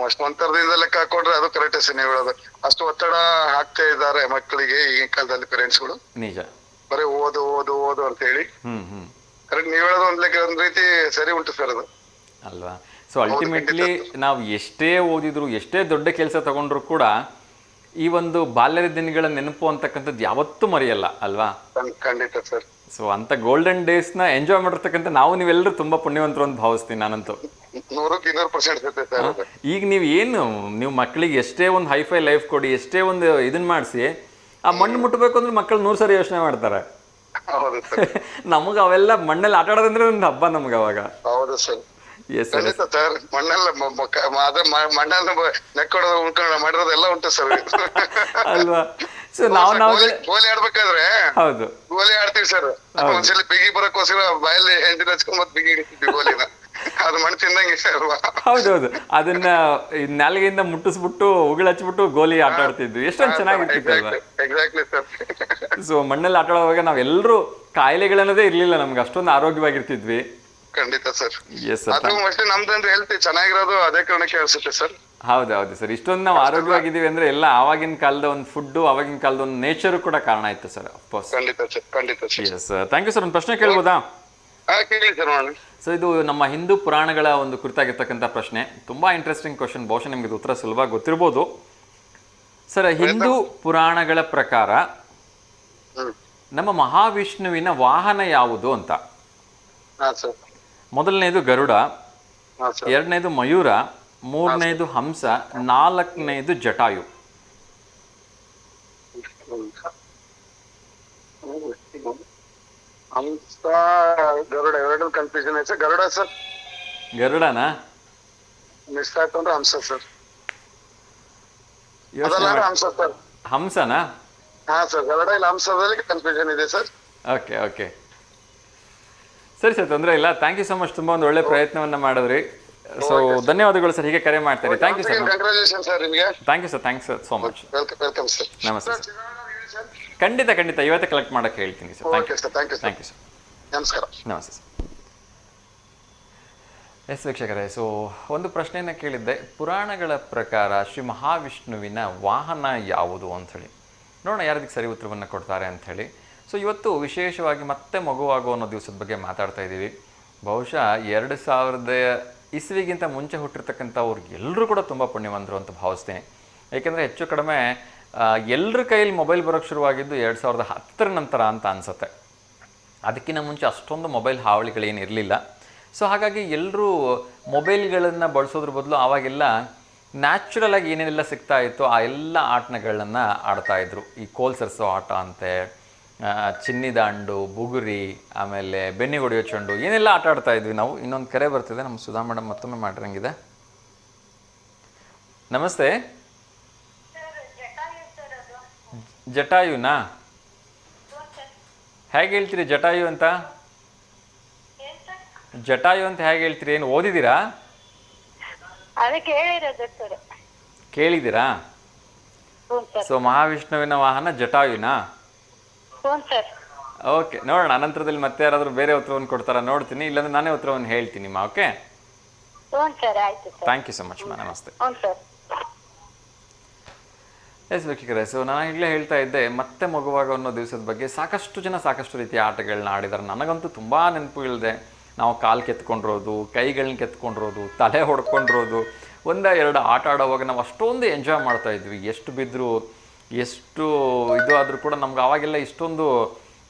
Speaker 3: ಅಷ್ಟು ಒಂಥರದಿಂದ ಲೆಕ್ಕ ಹಾಕೊಂಡ್ರೆ ಅದು ಕರೆಕ್ಟ್ ಸರ್ ನೀವು ಹೇಳೋದು. ಅಷ್ಟು ಒತ್ತಡ ಹಾಕ್ತಾ ಇದ್ದಾರೆ ಮಕ್ಕಳಿಗೆ ಈಗಿನ ಕಾಲದಲ್ಲಿ ಪೇರೆಂಟ್ಸ್ಗಳು.
Speaker 1: ನಿಜ.
Speaker 3: ಬರೀ ಓದು ಓದು ಓದು ಅಂತ ಹೇಳಿ.
Speaker 1: ಹ್ಮ್
Speaker 3: ಕರೆಕ್ಟ್ ನೀವು ಹೇಳೋದು ಒಂದ್ ರೀತಿ ಸರಿ ಉಂಟು ಸರ್ ಅದು
Speaker 1: ಅಲ್ವಾ. ಸೊ ಅಲ್ಟಿಮೇಟ್ಲಿ ನಾವು ಎಷ್ಟೇ ಓದಿದ್ರು ಎಷ್ಟೇ ದೊಡ್ಡ ಕೆಲಸ ತಗೊಂಡ್ರು ಕೂಡ ಈ ಒಂದು ಬಾಲ್ಯದ ದಿನಗಳ ನೆನಪು ಅಂತಕ್ಕಂಥದ್ದು ಯಾವತ್ತೂ ಮರೆಯಲ್ಲ ಅಲ್ವಾ.
Speaker 3: ಖಂಡಿತ ಸರ್.
Speaker 1: ಸೊ ಅಂತ ಗೋಲ್ಡನ್ ಡೇಸ್ನ ಎಂಜಾಯ್ ಮಾಡಿರ್ತಕ್ಕಂಥ ನಾವು ನೀವೆಲ್ಲರೂ ತುಂಬಾ ಪುಣ್ಯವಂತರು ಅಂತ ಭಾವಿಸ್ತೀನಿ ನಾನಂತೂ.
Speaker 3: 100% ಸರ್.
Speaker 1: ಈಗ ನೀವು ಮಕ್ಕಳಿಗೆ ಎಷ್ಟೇ ಒಂದು ಹೈಫೈ ಲೈಫ್ ಕೊಡಿ, ಎಷ್ಟೇ ಒಂದು ಇದನ್ನ ಮಾಡಿಸಿ, ಆ ಮಣ್ಣು ಮುಟ್ಟಬೇಕು ಅಂದ್ರೆ ಮಕ್ಕಳು 100 ಸರಿ ಯೋಚನೆ ಮಾಡ್ತಾರೆ.
Speaker 3: ಹೌದು ಸರ್.
Speaker 1: ನಮಗೆ ಅವೆಲ್ಲ ಮಣ್ಣಲ್ಲಿ ಆಟ ಆಡೋದಂದ್ರೆ ಒಂದು ಹಬ್ಬ ನಮ್ಗೆ ಅವಾಗ.
Speaker 3: ಹೌದು ಸರ್.
Speaker 1: Yes sir.
Speaker 3: ಖಂಡಿತ ಸರ್. ಮಣ್ಣೆಲ್ಲ ನೆಕ್ಕೊಡೋದು ಉಳ್ಕೊಳ್ಳೋ ಮಾಡಿರೋದೆಲ್ಲ ಉಂಟು ಸರ್
Speaker 1: ಅಲ್ವಾ. ಸೊ ನಾವು
Speaker 3: ಗೋಲಿ ಆಡ್ಬೇಕಾದ್ರೆ
Speaker 1: ಹೌದು
Speaker 3: ಗೋಲಿ ಆಡ್ತೀವಿ ಸರ್. ಒಂದ್ಸಲ ಬಿಗಿ ಬರಕ್ಕೋಸ್ಕರ ಬಾಯಲ್ಲಿ ಹೆಂಡಿ ಹಚ್ಕೊಂಡ್ ಮತ್ತೆ ಬಿಗಿ ಹಿಡಿತೀವಿ ಗೋಲಿನ. ಅದು ಮಣ್ಣು ತಿಂದಂಗೆ ಅಲ್ವಾ.
Speaker 1: ಹೌದೌದು. ಅದನ್ನ ನಾಲಿಗೆಯಿಂದ ಮುಟ್ಟಿಸ್ಬಿಟ್ಟು ಉಗುಳು ಹಚ್ಬಿಟ್ಟು ಗೋಲಿ ಆಟ ಆಡ್ತಿದ್ವಿ. ಎಷ್ಟೊಂದು ಚೆನ್ನಾಗಿರ್ತಿತ್ತಲ್ವಾ.
Speaker 3: Exactly sir.
Speaker 1: ಸೊ ಮಣ್ಣಲ್ಲಿ ಆಟ ಆಡುವಾಗ ನಾವೆಲ್ಲರೂ ಕಾಯಿಲೆಗಳನ್ನೋದೇ ಇರ್ಲಿಲ್ಲ, ನಮ್ಗೆ ಅಷ್ಟೊಂದು ಆರೋಗ್ಯವಾಗಿರ್ತಿದ್ವಿ.
Speaker 3: ಖಂಡಿತ ಸರ್.
Speaker 1: ಎಸ್
Speaker 3: ಅದು ಅಷ್ಟೇ ನಮ್ದಂದ್ರೆ ಹೆಲ್ತ್ ಚೆನ್ನಾಗಿರೋದು ಅದೇ ಕಾರಣಕ್ಕೆ ಅನ್ಸುತ್ತೆ ಸರ್.
Speaker 1: ಹೌದೌದು ಸರ್. ಇಷ್ಟೊಂದು ನಾವು ಆರೋಗ್ಯವಾಗಿದ್ದೀವಿ ಅಂದ್ರೆ ಎಲ್ಲ ಆವಾಗಿನ ಕಾಲದ ಒಂದು ಫುಡ್, ಆವಾಗಿನ ಕಾಲದ ಒಂದು ನೇಚರ್ ಕೂಡ ಕಾರಣ ಆಯ್ತು ಸರ್. ಅಫ್ಕೋರ್ಸ್.
Speaker 3: ಖಂಡಿತ ಸರ್. ಖಂಡಿತ sir.
Speaker 1: Yes thank you sir. ಒಂದು ಪ್ರಶ್ನೆ ಕೇಳ್ಬೋದಾ?
Speaker 3: ಕೇಳಿ ಸರ್ ನೋಡಿ.
Speaker 1: ಸೊ ಇದು ನಮ್ಮ ಹಿಂದೂ ಪುರಾಣಗಳ ಒಂದು ಕುರಿತಾಗಿರ್ತಕ್ಕಂಥ ಪ್ರಶ್ನೆ. ತುಂಬಾ ಇಂಟ್ರೆಸ್ಟಿಂಗ್ ಕ್ವಶನ್. ಬಹುಶಃ ನಿಮ್ಗೆ ಇದು ಉತ್ತರ ಸುಲಭ ಗೊತ್ತಿರ್ಬೋದು ಸರ್. ಹಿಂದೂ ಪುರಾಣಗಳ ಪ್ರಕಾರ ನಮ್ಮ ಮಹಾವಿಷ್ಣುವಿನ ವಾಹನ ಯಾವುದು ಅಂತ. ಮೊದಲನೇದು ಗರುಡ, ಎರಡನೇದು ಮಯೂರ, ಮೂರನೇದು ಹಂಸ, ನಾಲ್ಕನೇದು ಜಟಾಯು.
Speaker 3: ಹಂಸ ಗರುಡ ಎರಡು ಕನ್ಫ್ಯೂಷನ್ ಐತೆ. ಗರುಡ ಸರ್.
Speaker 1: ಗರುಡನಾ?
Speaker 3: ಮಿಸ್ ಆಯ್ತು ಅಂದ್ರೆ ಹಂಸ ಸರ್. ಹಂಸ ಸರ್.
Speaker 1: ಹಂಸನಾ?
Speaker 3: ಹಾ ಸರ್. ಗರುಡ ಇಲ್ಲ ಹಂಸದಲ್ಲಿ ಕನ್ಫ್ಯೂಷನ್ ಇದೆ ಸರ್.
Speaker 1: ಓಕೆ ಓಕೆ ಸರಿ ಸರ್, ತೊಂದರೆ ಇಲ್ಲ. Thank you so much. ತುಂಬಾ ಒಂದು ಒಳ್ಳೆ ಪ್ರಯತ್ನವನ್ನ ಮಾಡಿದ್ರಿ. ಸೊ ಧನ್ಯವಾದಗಳು ಸರ್, ಹೀಗೆ ಕರೆ ಮಾಡ್ತಾರೆ. Thank you sir.
Speaker 3: Congratulation sir ನಿಮಗೆ.
Speaker 1: Thank you sir. Thanks so much.
Speaker 3: Welcome sir.
Speaker 1: ನಮಸ್ತೆ ಸರ್. ಖಂಡಿತ ಇವತ್ತೇ ಕಲೆಕ್ಟ್ ಮಾಡಕ್ಕೆ ಹೇಳ್ತೀನಿ ಸರ್. Thank you sir.
Speaker 3: ನಮಸ್ಕಾರ.
Speaker 1: ನಮಸ್ತೆ ಸರ್. ಎಸ್ ವೀಕ್ಷಕರೇ, ಸೊ ಒಂದು ಪ್ರಶ್ನೆಯನ್ನು ಕೇಳಿದ್ದೆ. ಪುರಾಣಗಳ ಪ್ರಕಾರ ಶ್ರೀ ಮಹಾವಿಷ್ಣುವಿನ ವಾಹನ ಯಾವುದು ಅಂಥೇಳಿ. ನೋಡೋಣ ಯಾರದಕ್ಕೆ ಸರಿ ಉತ್ತರವನ್ನು ಕೊಡ್ತಾರೆ ಅಂಥೇಳಿ. ಸೊ ಇವತ್ತು ವಿಶೇಷವಾಗಿ ಮತ್ತೆ ಮಗುವಾಗೋ ಅನ್ನೋ ದಿವಸದ ಬಗ್ಗೆ ಮಾತಾಡ್ತಾ ಇದ್ದೀವಿ. ಬಹುಶಃ 2000 ಇಸ್ವಿಗಿಂತ ಮುಂಚೆ ಹುಟ್ಟಿರ್ತಕ್ಕಂಥವ್ರು ಎಲ್ಲರೂ ಕೂಡ ತುಂಬ ಪುಣ್ಯವಂತರು ಅಂತ ಭಾವಿಸ್ತೀನಿ. ಏಕೆಂದರೆ ಹೆಚ್ಚು ಕಡಿಮೆ ಎಲ್ಲರ ಕೈಯಲ್ಲಿ ಮೊಬೈಲ್ ಬರೋಕ್ಕೆ ಶುರುವಾಗಿದ್ದು 2010 ನಂತರ ಅಂತ ಅನಿಸುತ್ತೆ. ಅದಕ್ಕಿಂತ ಮುಂಚೆ ಅಷ್ಟೊಂದು ಮೊಬೈಲ್ ಹಾವಳಿಗಳೇನು ಇರಲಿಲ್ಲ. ಸೊ ಹಾಗಾಗಿ ಎಲ್ಲರೂ ಮೊಬೈಲ್ಗಳನ್ನು ಬಳಸೋದ್ರ ಬದಲು ಆವಾಗೆಲ್ಲ ನ್ಯಾಚುರಲ್ ಆಗಿ ಏನೇನೆಲ್ಲ ಸಿಗ್ತಾ ಇತ್ತು ಆ ಎಲ್ಲ ಆಟಗಳನ್ನ ಆಡ್ತಾಯಿದ್ರು. ಈ ಕೋಲ್ ಸರ್ಸೋ ಆಟ ಅಂತೆ, ಚಿನ್ನಿದಾಂಡು, ಬುಗುರಿ, ಆಮೇಲೆ ಬೆನ್ನಿ ಹೊಡೆಯೋ ಚೆಂಡು, ಏನೆಲ್ಲ ಆಟ ಆಡ್ತಾ ಇದ್ವಿ ನಾವು. ಇನ್ನೊಂದು ಕರೆ ಬರ್ತಿದೆ. ನಮ್ಮ ಸುಧಾ ಮೇಡಮ್ ಮತ್ತೊಮ್ಮೆ ಮಾಡಿರಂಗಿದೆ. ನಮಸ್ತೆ. ಜಟಾಯುನಾ? ಹೇಗೆ ಹೇಳ್ತೀರಿ ಜಟಾಯು ಅಂತ? ಜಟಾಯು ಅಂತ ಹೇಗೆ ಹೇಳ್ತೀರಿ? ಏನು ಓದಿದ್ದೀರಾ? ಕೇಳಿದ್ದೀರಾ? ಸೊ ಮಹಾವಿಷ್ಣುವಿನ ವಾಹನ ಜಟಾಯುನಾ? ಓಕೆ, ನೋಡೋಣ ಅನಂತರದಲ್ಲಿ ಮತ್ತೆ ಯಾರಾದರೂ ಬೇರೆ ಉತ್ತರವನ್ನು ಕೊಡ್ತಾರ ನೋಡ್ತೀನಿ, ಇಲ್ಲಾಂದ್ರೆ ನಾನೇ ಉತ್ತರವನ್ನು ಹೇಳ್ತೀನಿ ಮಾ. Okay, thank you so much ಮಾ. ನಮಸ್ತೆ. ಎಸ್ ವೀಕ್ಷಕರೇ, ಸೊ ನಾನು ಈಗಲೇ ಹೇಳ್ತಾ ಇದ್ದೆ ಮತ್ತೆ ಮಗುವಾಗ ಅನ್ನೋ ದಿವಸದ ಬಗ್ಗೆ. ಸಾಕಷ್ಟು ಜನ ಸಾಕಷ್ಟು ರೀತಿಯ ಆಟಗಳನ್ನ ಆಡಿದ್ದಾರೆ. ನನಗಂತೂ ತುಂಬ ನೆನಪುಗಳಿದೆ. ನಾವು ಕಾಲು ಕೆತ್ಕೊಂಡಿರೋದು, ಕೈಗಳನ್ನ ಕೆತ್ಕೊಂಡಿರೋದು, ತಲೆ ಹೊಡ್ಕೊಂಡಿರೋದು, 1-2 ಆಟ ಆಡೋವಾಗ ನಾವು ಅಷ್ಟೊಂದು ಎಂಜಾಯ್ ಮಾಡ್ತಾ ಇದ್ವಿ. ಎಷ್ಟು ಬಿದ್ದರೂ ಎಷ್ಟು ಇದು ಆದರೂ ಕೂಡ ನಮ್ಗೆ ಆವಾಗೆಲ್ಲ ಇಷ್ಟೊಂದು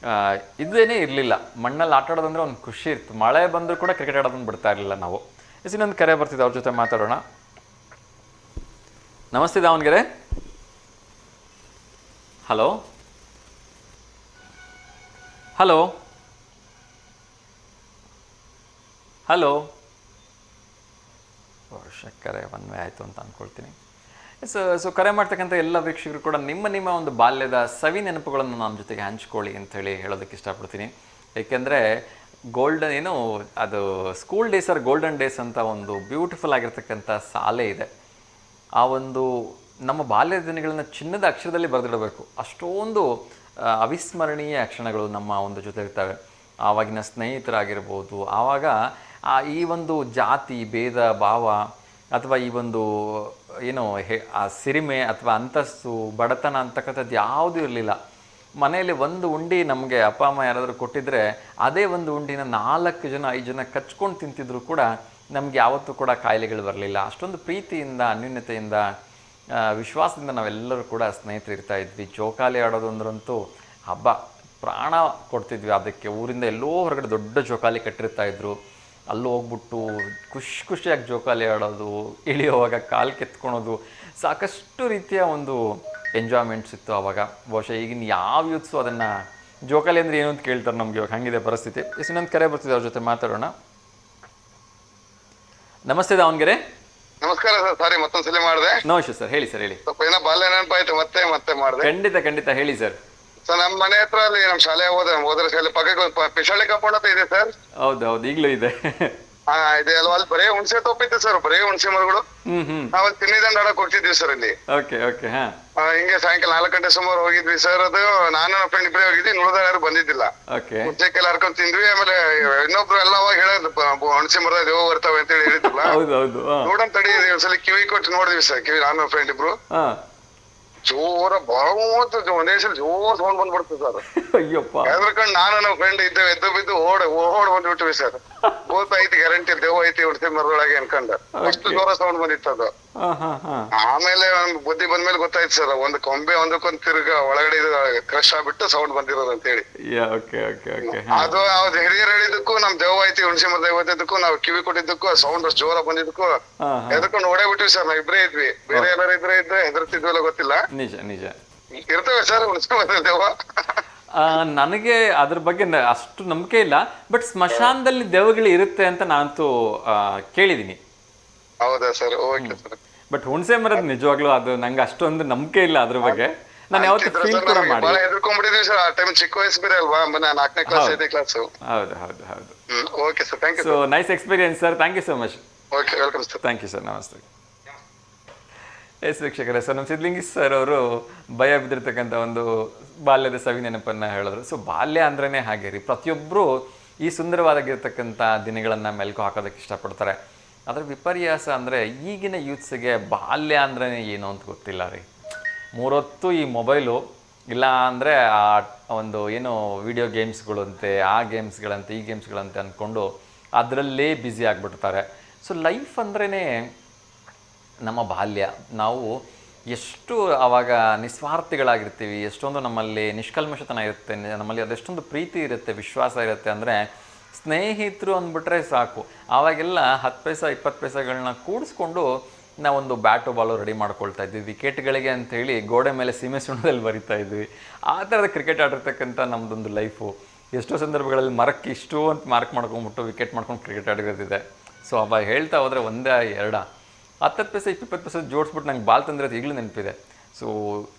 Speaker 1: ಇದೇನೇ ಇರಲಿಲ್ಲ. ಮಣ್ಣಲ್ಲಿ ಆಟ ಆಡೋದಂದ್ರೆ ಒಂದು ಖುಷಿ ಇತ್ತು. ಮಳೆ ಬಂದರೂ ಕೂಡ ಕ್ರಿಕೆಟ್ ಆಡೋದನ್ನು ಬಿಡ್ತಾ ಇರಲಿಲ್ಲ ನಾವು. ಇನ್ನೊಂದು ಕರೆ ಬರ್ತಿದ್ದೆ, ಅವ್ರ ಜೊತೆ ಮಾತಾಡೋಣ. ನಮಸ್ತೆ ದಾವಣಗೆರೆ. Hello hello hello. ಕರೆ ಒನ್ವೇ ಆಯಿತು ಅಂತ ಅಂದ್ಕೊಳ್ತೀನಿ. ಸೊ ಕರೆ ಮಾಡ್ತಕ್ಕಂಥ ಎಲ್ಲ ವೀಕ್ಷಕರು ಕೂಡ ನಿಮ್ಮ ಒಂದು ಬಾಲ್ಯದ ಸವಿ ನೆನಪುಗಳನ್ನು ನಮ್ಮ ಜೊತೆಗೆ ಹಂಚ್ಕೊಳ್ಳಿ ಅಂಥೇಳಿ ಹೇಳೋದಕ್ಕೆ ಇಷ್ಟಪಡ್ತೀನಿ. ಏಕೆಂದರೆ ಏನು ಅದು school days are golden days ಅಂತ ಒಂದು ಬ್ಯೂಟಿಫುಲ್ ಆಗಿರ್ತಕ್ಕಂಥ ಸಾಲೆ ಇದೆ. ಆ ಒಂದು ನಮ್ಮ ಬಾಲ್ಯದ ದಿನಗಳನ್ನ ಚಿನ್ನದ ಅಕ್ಷರದಲ್ಲಿ ಬರೆದಿಡಬೇಕು. ಅಷ್ಟೊಂದು ಅವಿಸ್ಮರಣೀಯ ಕ್ಷಣಗಳು ನಮ್ಮ ಒಂದು ಜೊತೆ ಇರ್ತವೆ. ಆವಾಗಿನ ಸ್ನೇಹಿತರಾಗಿರ್ಬೋದು, ಆವಾಗ ಈ ಒಂದು ಜಾತಿ ಭೇದ ಭಾವ ಅಥವಾ ಈ ಒಂದು ಏನು ಆ ಸಿರಿಮೆ ಅಥವಾ ಅಂತಸ್ತು ಬಡತನ ಅಂತಕ್ಕಂಥದ್ದು ಯಾವುದೂ ಇರಲಿಲ್ಲ. ಮನೆಯಲ್ಲಿ ಒಂದು ಉಂಡಿ ನಮಗೆ ಅಪ್ಪ ಅಮ್ಮ ಯಾರಾದರೂ ಕೊಟ್ಟಿದ್ದರೆ ಅದೇ ಒಂದು ಉಂಡಿನ 4 ಜನ 5 ಜನ ಕಚ್ಕೊಂಡು ತಿಂತಿದ್ರು ಕೂಡ ನಮಗೆ ಯಾವತ್ತೂ ಕೂಡ ಕಾಯಿಲೆಗಳು ಬರಲಿಲ್ಲ. ಅಷ್ಟೊಂದು ಪ್ರೀತಿಯಿಂದ ಅನ್ಯೂನ್ಯತೆಯಿಂದ ವಿಶ್ವಾಸದಿಂದ ನಾವೆಲ್ಲರೂ ಕೂಡ ಸ್ನೇಹಿತರು ಇರ್ತಾ ಇದ್ವಿ. ಜೋಕಾಲಿ ಆಡೋದು ಅಂದ್ರಂತೂ ಹಬ್ಬ, ಪ್ರಾಣ ಕೊಡ್ತಿದ್ವಿ ಅದಕ್ಕೆ. ಊರಿಂದ ಎಲ್ಲೋ ಹೊರಗಡೆ ದೊಡ್ಡ ಜೋಕಾಲಿ ಕಟ್ಟಿರ್ತಾಯಿದ್ರು, ಅಲ್ಲಿ ಹೋಗ್ಬಿಟ್ಟು ಖುಷಿಯಾಗಿ ಜೋಕಾಲಿ ಆಡೋದು, ಇಳಿಯುವಾಗ ಕಾಲು ಕೆತ್ಕೊಳೋದು, ಸಾಕಷ್ಟು ರೀತಿಯ ಒಂದು ಎಂಜಾಯ್ಮೆಂಟ್ಸ್ ಇತ್ತು ಆವಾಗ. ಬಹುಶಃ ಈಗಿನ ಯಾವ ಯೂತ್ಸು ಅದನ್ನು ಜೋಕಾಲಿ ಅಂದರೆ ಏನು ಅಂತ ಕೇಳ್ತಾರೆ ನಮಗೆ. ಇವಾಗ ಹಂಗಿದೆ ಪರಿಸ್ಥಿತಿ. ಇನ್ನೊಂದು ಕರೆ ಬರ್ತಿದೆ, ಅವ್ರ ಜೊತೆ ಮಾತಾಡೋಣ. ನಮಸ್ತೆ ದಾವಣಗೆರೆ.
Speaker 3: ನಮಸ್ಕಾರ ಸರ್, ಸಾರಿ ಮತ್ತೊಂದ್ಸಲಿ ಮಾಡಿದೆ.
Speaker 1: ನಮಸ್ತೆ ಸರ್, ಹೇಳಿ ಸರ್, ಹೇಳಿ.
Speaker 3: ಸ್ವಲ್ಪ ಏನೋ ಬಾಲ್ಯ ನೆನಪಾಯ್ತು, ಮತ್ತೆ ಮಾಡಿದೆ.
Speaker 1: ಖಂಡಿತ ಹೇಳಿ ಸರ್.
Speaker 3: ಸರ್ ನಮ್ಮ ಮನೆ ಹತ್ರ ಅಲ್ಲಿ ನಮ್ಮ ಶಾಲೆ ಹೋದ್ರೆ ಶಾಲೆ ಪಕ್ಕಕ್ಕೆ ಪಿಶಾಳಿ ಕಾಂಪೌಂಡ್ ಅಂತ ಇದೆ ಸರ್.
Speaker 1: ಹೌದು ಈಗಲೂ ಇದೆ.
Speaker 3: ಇದೆ ಅಲ್ವಾ, ಅಲ್ಲಿ ಬರೇ ಹುಣಸೆ ತೋಪಿತ್ತು ಸರ್, ಬರೇ ಹುಣಸೆ ಮರಗಳು. ನಾವಲ್ಲಿ ತಿನ್ನಿದಂಡ ಆಡಕ್ ಹೋಗ್ತಿದ್ವಿ ಸರ್ ಅಲ್ಲಿ. ಹಿಂಗೆ ಸಾಯಂಕಾಲ 4 ಗಂಟೆ ಸುಮಾರು ಹೋಗಿದ್ವಿ ಸರ್. ಅದು ನಾನು ನನ್ನ ಫ್ರೆಂಡ್ ಇಬ್ಬರೇ ಹೋಗಿದ್ವಿ, ಉಳಿದ ಯಾರು ಬಂದಿದ್ದಿಲ್ಲ. ಹುಚ್ಚೆಲ್ಲ ಹರ್ಕೊಂಡ್ ತಿಂದ್ವಿ. ಆಮೇಲೆ ಇನ್ನೊಬ್ರು ಎಲ್ಲ ಅವಾಗ ಹೇಳೋದು ಹುಣಸೆ ಮರ ದೇವ ಬರ್ತಾವೆ ಅಂತ ಹೇಳಿ ಹೇಳಿದ್ರಲ್ಲ, ನೋಡೋಣ ತಡಿ ಒಂದ್ಸಲ ಕಿವಿ ಕೊಟ್ಟು ನೋಡಿದ್ವಿ ಸರ್. ಕಿವಿ ನಾನು ಫ್ರೆಂಡ್ ಇಬ್ರು ಜೋರ ಒಂದೇ ಸಲ ಜೋರ್ ಸೌಂಡ್ ಬಂದ್ಬಿಡ್ತು ಸರ್. ಹೆದರ್ಕೊಂಡು ನಾನು ನಮ್ಮ ಫ್ರೆಂಡ್ ಇದ್ದೇವೆ, ಎದ್ದು ಬಿದ್ದು ಓಡ್ ಬಂದ್ಬಿಟ್ವಿ ಸರ್. ಐತಿ ಗ್ಯಾರಂಟಿ ದೇವ್ ಐತಿ ಹುಣಸೆ ಮರದೊಳಗೆ ಅನ್ಕೊಂಡ. ಅಷ್ಟು ಜೋರ ಸೌಂಡ್ ಬಂದಿತ್ತು ಅದು. ಆಮೇಲೆ ಬುದ್ಧಿ ಬಂದ್ಮೇಲೆ ಗೊತ್ತಾಯ್ತು ಸರ್, ಒಂದು ಕೊಂಬೆ ಒಂದಕ್ಕೊಂದು ತಿರ್ಗ ಒಳಗಡೆ ಕ್ರಶ್ ಆಗ್ಬಿಟ್ಟು ಸೌಂಡ್ ಬಂದಿರೋದು ಅಂತ ಹೇಳಿ. ಅದು ಅವ್ರು ಹಿರಿಯರು ಹೇಳಿದಕ್ಕೂ ನಮ್ ದೇವ್ ಐತಿ ಹುಣಸೆ ಮರದ ದೇವತೆದಕ್ಕೂ ನಾವು ಕಿವಿ ಕೊಟ್ಟಿದ್ದಕ್ಕೂ ಸೌಂಡ್ ಅಷ್ಟು ಜೋರ ಬಂದಿದ್ದಕ್ಕೂ ಹೆದರ್ಕೊಂಡು ಓಡೇ ಬಿಟ್ವಿ ಸರ್. ನಾವ್ ಇಬ್ರೇ ಇದ್ವಿ, ಬೇರೆ ಏನಾರು ಇದ್ರೆ ಹೆದರ್ತಿದ್ವಲ್ಲ ಗೊತ್ತಿಲ್ಲ.
Speaker 1: ನಿಜ
Speaker 3: ಇರ್ತವೆ ಸರ್ ಹುಣಸೆ ಮರದ ದೇವ.
Speaker 1: ನನಗೆ ಅದ್ರ ಬಗ್ಗೆ ಅಷ್ಟು ನಂಬಿಕೆ ಇಲ್ಲ, ಬಟ್ ಸ್ಮಶಾನದಲ್ಲಿ ದೆವ್ವಗಳು ಇರುತ್ತೆ ಅಂತ ನಾನಂತೂ ಕೇಳಿದೀನಿ.
Speaker 3: ಹೌದಾ ಸರ್? Okay sir.
Speaker 1: ಬಟ್ ಹುಣಸೆ ಮರದ ನಿಜವಾಗ್ಲೂ ಅದು ನಂಗೆ ಅಷ್ಟೊಂದು ನಂಬಿಕೆ ಇಲ್ಲ ಅದ್ರ ಬಗ್ಗೆ. ನಾನು ಯಾವತ್ತೂ ಫೀಲ್ ಕೂಡ ಮಾಡಿ
Speaker 3: ಹೆದರ್ಕೊಂಡ್ಬಿಟ್ಟಿದ್ವಿ ಸರ್. ಆ ಟೈಮ್ ಚಿಕ್ಕ ವಯಸ್ಸು ಬೇರೆ ಅಲ್ವಾ, 4ನೇ ಕ್ಲಾಸ್ 5ನೇ ಕ್ಲಾಸ್.
Speaker 1: ಹೌದು.
Speaker 3: Okay sir, thank you.
Speaker 1: So nice experience sir, thank you so much.
Speaker 3: Okay, welcome sir.
Speaker 1: Thank you sir, ನಮಸ್ತೆ. ವೀಕ್ಷಕರೇ, ಸರ್ ನಮ್ಮ ಸಿದ್ಲಿಂಗಿ ಸರ್ ಅವರು ಭಯ ಬಿದ್ದಿರ್ತಕ್ಕಂಥ ಒಂದು ಬಾಲ್ಯದ ಸವಿ ನೆನಪನ್ನು ಹೇಳಿದ್ರು. ಸೊ ಬಾಲ್ಯ ಅಂದ್ರೇ ಹಾಗೆ ರೀ, ಪ್ರತಿಯೊಬ್ಬರು ಈ ಸುಂದರವಾಗಿರ್ತಕ್ಕಂಥ ದಿನಗಳನ್ನು ಮೆಲ್ಕು ಹಾಕೋದಕ್ಕೆ ಇಷ್ಟಪಡ್ತಾರೆ. ಅದರ ವಿಪರ್ಯಾಸ ಅಂದರೆ ಈಗಿನ ಯೂತ್ಸಿಗೆ ಬಾಲ್ಯ ಅಂದ್ರೆ ಏನು ಅಂತ ಗೊತ್ತಿಲ್ಲ ರೀ. 3 ಹೊತ್ತು ಈ ಮೊಬೈಲು, ಇಲ್ಲ ಅಂದರೆ ಆ ಒಂದು ಏನು ವಿಡಿಯೋ ಗೇಮ್ಸ್ಗಳಂತೆ, ಆ ಗೇಮ್ಸ್ಗಳಂತೆ, ಈ ಗೇಮ್ಸ್ಗಳಂತೆ ಅಂದ್ಕೊಂಡು ಅದರಲ್ಲೇ ಬ್ಯುಸಿ ಆಗಿಬಿಡ್ತಾರೆ. ಸೊ ಲೈಫ್ ಅಂದ್ರೇ ನಮ್ಮ ಬಾಲ್ಯ. ನಾವು ಎಷ್ಟು ಆವಾಗ ನಿಸ್ವಾರ್ಥಿಗಳಾಗಿರ್ತೀವಿ, ಎಷ್ಟೊಂದು ನಮ್ಮಲ್ಲಿ ನಿಷ್ಕಲ್ಮಶತನ ಇರುತ್ತೆ, ನಮ್ಮಲ್ಲಿ ಅದೆಷ್ಟೊಂದು ಪ್ರೀತಿ ಇರುತ್ತೆ, ವಿಶ್ವಾಸ ಇರುತ್ತೆ. ಅಂದರೆ ಸ್ನೇಹಿತರು ಅಂದ್ಬಿಟ್ರೆ ಸಾಕು, ಆವಾಗೆಲ್ಲ 10 ಪೈಸೆ 20 ಪೈಸೆಗಳನ್ನ ಕೂಡಿಸ್ಕೊಂಡು ನಾವೊಂದು ಬ್ಯಾಟು ಬಾಲು ರೆಡಿ ಮಾಡ್ಕೊಳ್ತಾ ಇದ್ವಿ. ವಿಕೆಟ್ಗಳಿಗೆ ಅಂಥೇಳಿ ಗೋಡೆ ಮೇಲೆ ಸೀಮೆ ಸುಣ್ಣದಲ್ಲಿ ಬರಿತಾ ಇದ್ವಿ. ಆ ಥರದ ಕ್ರಿಕೆಟ್ ಆಡಿರ್ತಕ್ಕಂಥ ನಮ್ಮದೊಂದು ಲೈಫು. ಎಷ್ಟೋ ಸಂದರ್ಭಗಳಲ್ಲಿ ಮರಕ್ಕೆ ಇಷ್ಟು ಅಂತ ಮಾರ್ಕ್ ಮಾಡ್ಕೊಂಡ್ಬಿಟ್ಟು ವಿಕೆಟ್ ಮಾಡ್ಕೊಂಡು ಕ್ರಿಕೆಟ್ ಆಡಿರೋದಿದೆ. ಸೊ ಅವಾಗ ಹೇಳ್ತಾ ಹೋದರೆ 1-2 10 ಪೈಸೆ 20 ಪೈಸೆ ಜೋಡಿಸ್ಬಿಟ್ಟು ನಂಗೆ ಬಾಲ್ ತಂದ್ರೆ ಈಗಲೂ ನೆನಪಿದೆ. ಸೊ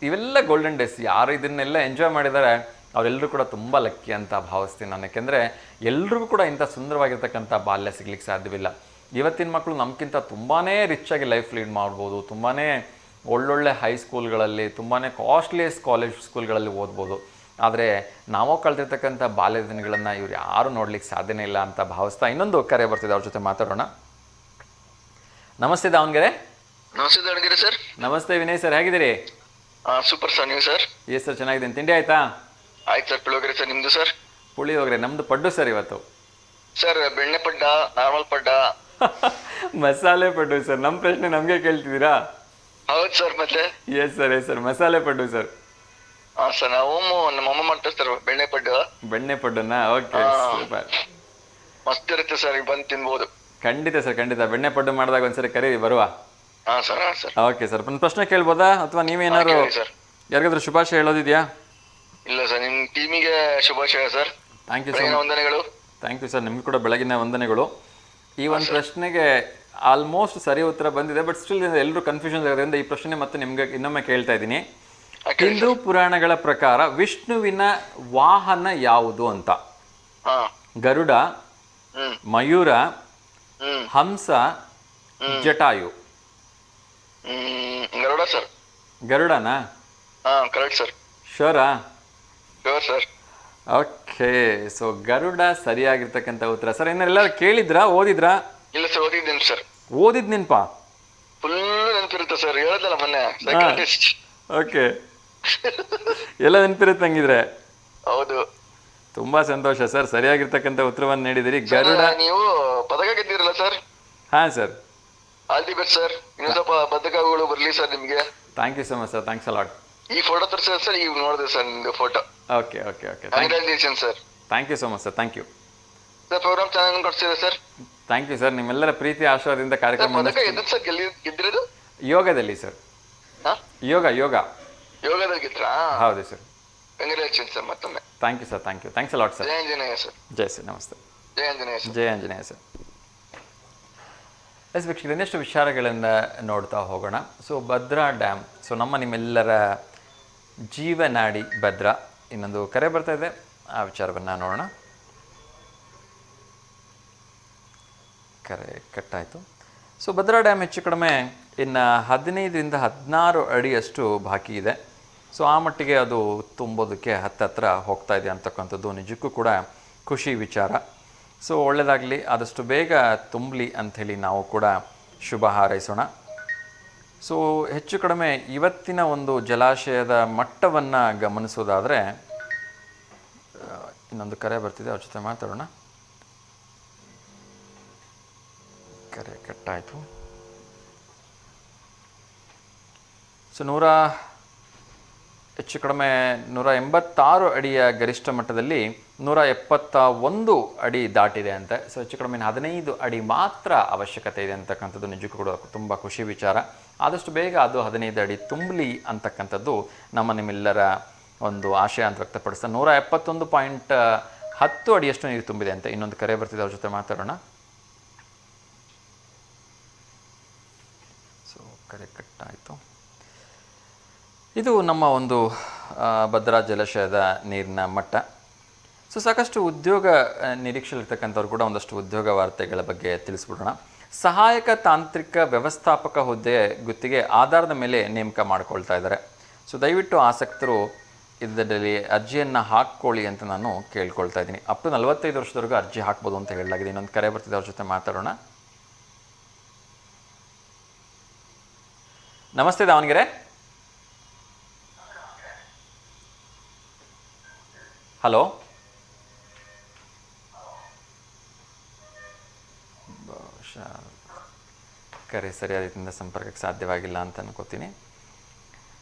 Speaker 1: ಇವೆಲ್ಲ ಗೋಲ್ಡನ್ ಡೇಸ್. ಯಾರು ಇದನ್ನೆಲ್ಲ ಎಂಜಾಯ್ ಮಾಡಿದ್ದಾರೆ ಅವರೆಲ್ಲರೂ ಕೂಡ ತುಂಬ ಲಕ್ಕಿ ಅಂತ ಭಾವಿಸ್ತೀನಿ ನಾನು. ಯಾಕೆಂದರೆ ಎಲ್ರಿಗೂ ಕೂಡ ಇಂಥ ಸುಂದರವಾಗಿರ್ತಕ್ಕಂಥ ಬಾಲ್ಯ ಸಿಗ್ಲಿಕ್ಕೆ ಸಾಧ್ಯವಿಲ್ಲ. ಇವತ್ತಿನ ಮಕ್ಕಳು ನಮಗಿಂತ ತುಂಬಾ ರಿಚ್ಚಾಗಿ ಲೈಫ್ ಲೀಡ್ ಮಾಡ್ಬೋದು, ತುಂಬಾ ಒಳ್ಳೊಳ್ಳೆ ಹೈಸ್ಕೂಲ್ಗಳಲ್ಲಿ, ತುಂಬಾ ಕಾಸ್ಟ್ಲಿಯಸ್ ಕಾಲೇಜ್ ಸ್ಕೂಲ್ಗಳಲ್ಲಿ ಓದ್ಬೋದು. ಆದರೆ ನಾವು ಕಳೆದಿರ್ತಕ್ಕಂಥ ಬಾಲ್ಯದ ದಿನಗಳನ್ನು ಇವ್ರು ಯಾರು ನೋಡ್ಲಿಕ್ಕೆ ಸಾಧ್ಯನೇ ಇಲ್ಲ ಅಂತ ಭಾವಿಸ್ತಾ ಇನ್ನೊಂದು ಕರೆ ಬರ್ತಿದೆ, ಅವ್ರ ಜೊತೆ ಮಾತಾಡೋಣ. ನಮಸ್ತೆ ದಾವಣಗೆರೆ.
Speaker 5: ನಮಸ್ತೆ ದಾವಣಗೆರೆ ಸರ್.
Speaker 1: ನಮಸ್ತೆ ವಿನಯ್ ಸರ್, ಹೇಗಿದ್ದೀರಿ?
Speaker 5: ಸೂಪರ್ ಸರ್, ನೀವು ಸರ್?
Speaker 1: ಎಸ್ ಸರ್, ಚೆನ್ನಾಗಿದ್ದೀನಿ. ತಿಂಡಿ ಆಯ್ತಾ?
Speaker 5: ಆಯ್ತು ಸರ್. ಪುಳಿಯೋಗರೆ ಸರ್, ನಿಮ್ದು ಸರ್?
Speaker 1: ಪುಳಿಯೋಗರೆ ನಮ್ದು ಪಡ್ಡು ಸರ್ ಇವತ್ತು.
Speaker 5: ಸರ್ ಬೆಣ್ಣೆ ಪಡ್ಡ, ನಾರ್ಮಲ್ ಪಡ್ಡ?
Speaker 1: ಮಸಾಲೆ ಪಡ್ಡು ಸರ್. ನಮ್ಮ ಪ್ರಶ್ನೆ ನಮಗೆ ಕೇಳ್ತಿದ್ದೀರಾ?
Speaker 5: ಹೌದು ಸರ್. ಮತ್ತೆ
Speaker 1: ಎಸ್ ಸರ್, ಮಸಾಲೆ ಪಡ್ಡು ಸರ್.
Speaker 5: ಸರ್ ನಾವು ನಮ್ಮಮ್ಮ ಮಾಡ್ತಾರೆ ಸರ್ ಬೆಣ್ಣೆ ಪಡ್ಡು.
Speaker 1: ಬೆಣ್ಣೆ ಪಡ್ಡನ್ನ? ಓಕೆ, ಸೂಪರ್,
Speaker 5: ಮಸ್ತ್ ಇರುತ್ತೆ ಸರ್, ಬಂದು ತಿನ್ಬೋದು.
Speaker 1: ಖಂಡಿತ ಸರ್, ಖಂಡಿತ. ಬೆಣ್ಣೆ ಪಡ್ಡು ಮಾಡಿದಾಗ ಒಂದ್ಸರಿ ಕರೀರಿ, ಬರುವ.
Speaker 5: ಸರ್.
Speaker 1: ಓಕೆ ಸರ್, ಒಂದು ಪ್ರಶ್ನೆ ಕೇಳ್ಬೋದಾ? ಅಥವಾ ನೀವೇನಾದ್ರು ಯಾರಿಗಾದ್ರೂ ಶುಭಾಶಯ ಹೇಳೋದಿದೆಯಾ?
Speaker 5: ಇಲ್ಲ ಸರ್, ನಿಮ್ಮ ಟೀಮಿಗೆ ಶುಭಾಶಯ ಸರ್.
Speaker 1: Thank you sir.
Speaker 5: ವಂದನೆಗಳು.
Speaker 1: ಥ್ಯಾಂಕ್ ಯು ಸರ್, ನಿಮ್ಗೆ ಕೂಡ ಬೆಳಗಿನ ವಂದನೆಗಳು. ಈ ಒಂದು ಪ್ರಶ್ನೆಗೆ ಆಲ್ಮೋಸ್ಟ್ ಸರಿ ಉತ್ತರ ಬಂದಿದೆ, ಬಟ್ ಸ್ಟಿಲ್ ಎಲ್ಲರೂ ಕನ್ಫ್ಯೂಷನ್ ಇರೋದ್ರಿಂದ ಈ ಪ್ರಶ್ನೆ ಮತ್ತೆ ನಿಮ್ಗೆ ಇನ್ನೊಮ್ಮೆ ಕೇಳ್ತಾ ಇದ್ದೀನಿ. ಹಿಂದೂ ಪುರಾಣಗಳ ಪ್ರಕಾರ ವಿಷ್ಣುವಿನ ವಾಹನ ಯಾವುದು ಅಂತ? ಗರುಡ, ಮಯೂರ, ಹಂಸ, ಜಟಾಯು.
Speaker 5: ಗರುಡ ಸರ್.
Speaker 1: ಗರುಡನಾ?
Speaker 5: Correct sir.
Speaker 1: ಶೋರಾ?
Speaker 5: Sure sir.
Speaker 1: Okay, so Garuda ಸರಿಯಾಗಿರ್ತಕ್ಕಂಥ ಉತ್ತರ ಸರ್. ಇನ್ನೆಲ್ಲರೂ ಕೇಳಿದ್ರಾ, ಓದಿದ್ರಾ?
Speaker 5: ಇಲ್ಲ ಸರ್, ಓದಿದ್ದೀನಿ ಸರ್.
Speaker 1: ಓದಿದ್ ನೆನ್ಪಾ?
Speaker 5: ನೆನಪಿರುತ್ತೆ ಸರ್, ಹೇಳಿದ್ನಲ್ಲ ಮೊನ್ನೆ ಸೈಕಾಟಿಸ್ಟ್.
Speaker 1: ಓಕೆ, ಎಲ್ಲ ನೆನಪಿರುತ್ತೆ ಹಂಗಿದ್ರೆ.
Speaker 5: ಹೌದು.
Speaker 1: ತುಂಬಾ ಸಂತೋಷ ಸರ್, ಸರಿಯಾಗಿರ್ತಕ್ಕಂಥ ಉತ್ತರವನ್ನು ನೀಡಿದಿರಿ.
Speaker 5: ಸರ್,
Speaker 1: ಗರುಡ.
Speaker 5: ನೀವು ಪದಕ ಗೆದ್ದಿರಲ್ಲ ಸರ್?
Speaker 1: ಹಾ sir,
Speaker 5: all the best sir. ಇನ್ನೂ ಸ್ವಲ್ಪ ಪದಕಗಳು ಬರ್ಲಿ ಸರ್ ನಿಮ್ಗೆ.
Speaker 1: Thank you so much sir, thanks a lot.
Speaker 5: ಈ ಫೋಟೋ ತೋರಿಸಿದ ಸರ್, ಈಗ ನೋಡಿದೆ ಸರ್ ನಿಮ್ದು photo.
Speaker 1: Okay okay okay,
Speaker 5: congratulation sir.
Speaker 1: Thank you so much sir, thank you
Speaker 5: sir. Program ಚೆನ್ನಾಗಿ ಕೊಡ್ಸಿದೆ ಸರ್.
Speaker 1: ಥ್ಯಾಂಕ್ ಯು ಸರ್, ನಿಮ್ಮೆಲ್ಲರ ಪ್ರೀತಿ ಆಶೀರ್ವಾದದಿಂದ
Speaker 5: ಸರ್,
Speaker 1: ಕಾರ್ಯಕ್ರಮ
Speaker 5: ಪದಕ ಎದ್ದು ಸರ್ ಗೆದ್ದಿರೋದು?
Speaker 1: ಯೋಗದಲ್ಲಿ ಸರ್.
Speaker 5: ಹಾ,
Speaker 1: ಯೋಗ
Speaker 5: ಯೋಗದಲ್ಲಿ ಗೆದ್ರಾ?
Speaker 1: ಹೌದು ಸರ್.
Speaker 5: ಕಂಗ್ರಾಚುಲೇಷನ್ ಸರ್ ಮತ್ತೊಮ್ಮೆ.
Speaker 1: Thank you sir, thanks a lot sir.
Speaker 5: ಜಯ ಆಂಜನೇಯ ಸರ್.
Speaker 1: ಜೈ ಸರ್, ನಮಸ್ತೆ.
Speaker 5: ಜಯ ಆಂಜನೇಯ ಸರ್.
Speaker 1: ಜಯ ಆಂಜನೇಯ ಸರ್. ಎಸ್ ವೀಕ್ಷಕರೇ, ಇನ್ನಷ್ಟು ವಿಚಾರಗಳನ್ನು ನೋಡ್ತಾ ಹೋಗೋಣ. ಸೊ ಭದ್ರಾ ಡ್ಯಾಮ್, ಸೊ ನಿಮ್ಮೆಲ್ಲರ ಜೀವನಾಡಿ ಭದ್ರಾ. ಇನ್ನೊಂದು ಕರೆ ಬರ್ತಾ ಇದೆ, ಆ ವಿಚಾರವನ್ನು ನೋಡೋಣ. ಕರೆ ಕಟ್ಟಾಯಿತು. ಸೊ ಭದ್ರಾ ಡ್ಯಾಮ್ ಹೆಚ್ಚು ಕಡಿಮೆ ಇನ್ನು 15ರಿಂದ 16 ಅಡಿಯಷ್ಟು ಬಾಕಿ ಇದೆ. ಸೊ ಆ ಮಟ್ಟಿಗೆ ಅದು ತುಂಬೋದಕ್ಕೆ ಹತ್ತತ್ರ ಹೋಗ್ತಾ ಇದೆ ಅಂತಕ್ಕಂಥದ್ದು ನಿಜಕ್ಕೂ ಕೂಡ ಖುಷಿ ವಿಚಾರ. ಸೊ ಒಳ್ಳೆಯದಾಗಲಿ, ಆದಷ್ಟು ಬೇಗ ತುಂಬಲಿ ಅಂಥೇಳಿ ನಾವು ಕೂಡ ಶುಭ ಹಾರೈಸೋಣ. ಸೊ ಹೆಚ್ಚು ಕಡಿಮೆ ಇವತ್ತಿನ ಒಂದು ಜಲಾಶಯದ ಮಟ್ಟವನ್ನು ಗಮನಿಸೋದಾದರೆ, ಇನ್ನೊಂದು ಕರೆ ಬರ್ತಿದೆ, ಅವ್ರ ಜೊತೆ ಮಾತಾಡೋಣ. ಕರೆ ಕಟ್ಟಾಯಿತು. ಸೊ ಹೆಚ್ಚು ಕಡಿಮೆ 186 ಅಡಿಯ ಗರಿಷ್ಠ ಮಟ್ಟದಲ್ಲಿ 171 ಅಡಿ ದಾಟಿದೆ ಅಂತೆ. ಸೊ ಹೆಚ್ಚು ಕಡಿಮೆ 15 ಅಡಿ ಮಾತ್ರ ಅವಶ್ಯಕತೆ ಇದೆ ಅಂತಕ್ಕಂಥದ್ದು ನಿಜಕ್ಕೂ ಕೂಡ ತುಂಬ ಖುಷಿ ವಿಚಾರ. ಆದಷ್ಟು ಬೇಗ ಅದು 15 ಅಡಿ ತುಂಬಲಿ ಅಂತಕ್ಕಂಥದ್ದು ನಿಮ್ಮೆಲ್ಲರ ಒಂದು ಆಶಯ ಅಂತ ವ್ಯಕ್ತಪಡಿಸ್ತಾ 171.10 ಅಡಿಯಷ್ಟು ನೀರು ತುಂಬಿದೆ ಅಂತ. ಇನ್ನೊಂದು ಕರೆ ಬರ್ತಿದೆ, ಅವ್ರ ಜೊತೆ ಮಾತಾಡೋಣ. ಸೊ ಕರೆ ಕಟ್ಟಾಯಿತು. ಇದು ನಮ್ಮ ಒಂದು ಭದ್ರಾ ಜಲಾಶಯದ ನೀರಿನ ಮಟ್ಟ. ಸೊ ಸಾಕಷ್ಟು ಉದ್ಯೋಗ ನಿರೀಕ್ಷೆಯಲ್ಲಿರ್ತಕ್ಕಂಥವ್ರು ಕೂಡ ಒಂದಷ್ಟು ಉದ್ಯೋಗ ವಾರ್ತೆಗಳ ಬಗ್ಗೆ ತಿಳಿಸ್ಬಿಡೋಣ. ಸಹಾಯಕ ತಾಂತ್ರಿಕ ವ್ಯವಸ್ಥಾಪಕ ಹುದ್ದೆ ಗುತ್ತಿಗೆ ಆಧಾರದ ಮೇಲೆ ನೇಮಕ ಮಾಡ್ಕೊಳ್ತಾ ಇದ್ದಾರೆ. ಸೊ ದಯವಿಟ್ಟು ಆಸಕ್ತರು ಇದರಲ್ಲಿ ಅರ್ಜಿಯನ್ನು ಹಾಕ್ಕೊಳ್ಳಿ ಅಂತ ನಾನು ಕೇಳ್ಕೊಳ್ತಾ ಇದ್ದೀನಿ. ಅಪ್ ಟು 45 ವರ್ಷದವರೆಗೂ ಅರ್ಜಿ ಹಾಕ್ಬೋದು ಅಂತ ಹೇಳಲಾಗಿದೆ. ಇನ್ನೊಂದು ಕರೆ ಬರ್ತಿದೆ, ಅವ್ರ ಜೊತೆ ಮಾತಾಡೋಣ. ನಮಸ್ತೆ ದಾವಣಗೆರೆ. ಹಲೋ, ಬಹುಶಃ ಕರೆ ಸರಿಯಾದ ರೀತಿಯಿಂದ ಸಂಪರ್ಕಕ್ಕೆ ಸಾಧ್ಯವಾಗಿಲ್ಲ ಅಂತ ಅನ್ಕೋತೀನಿ.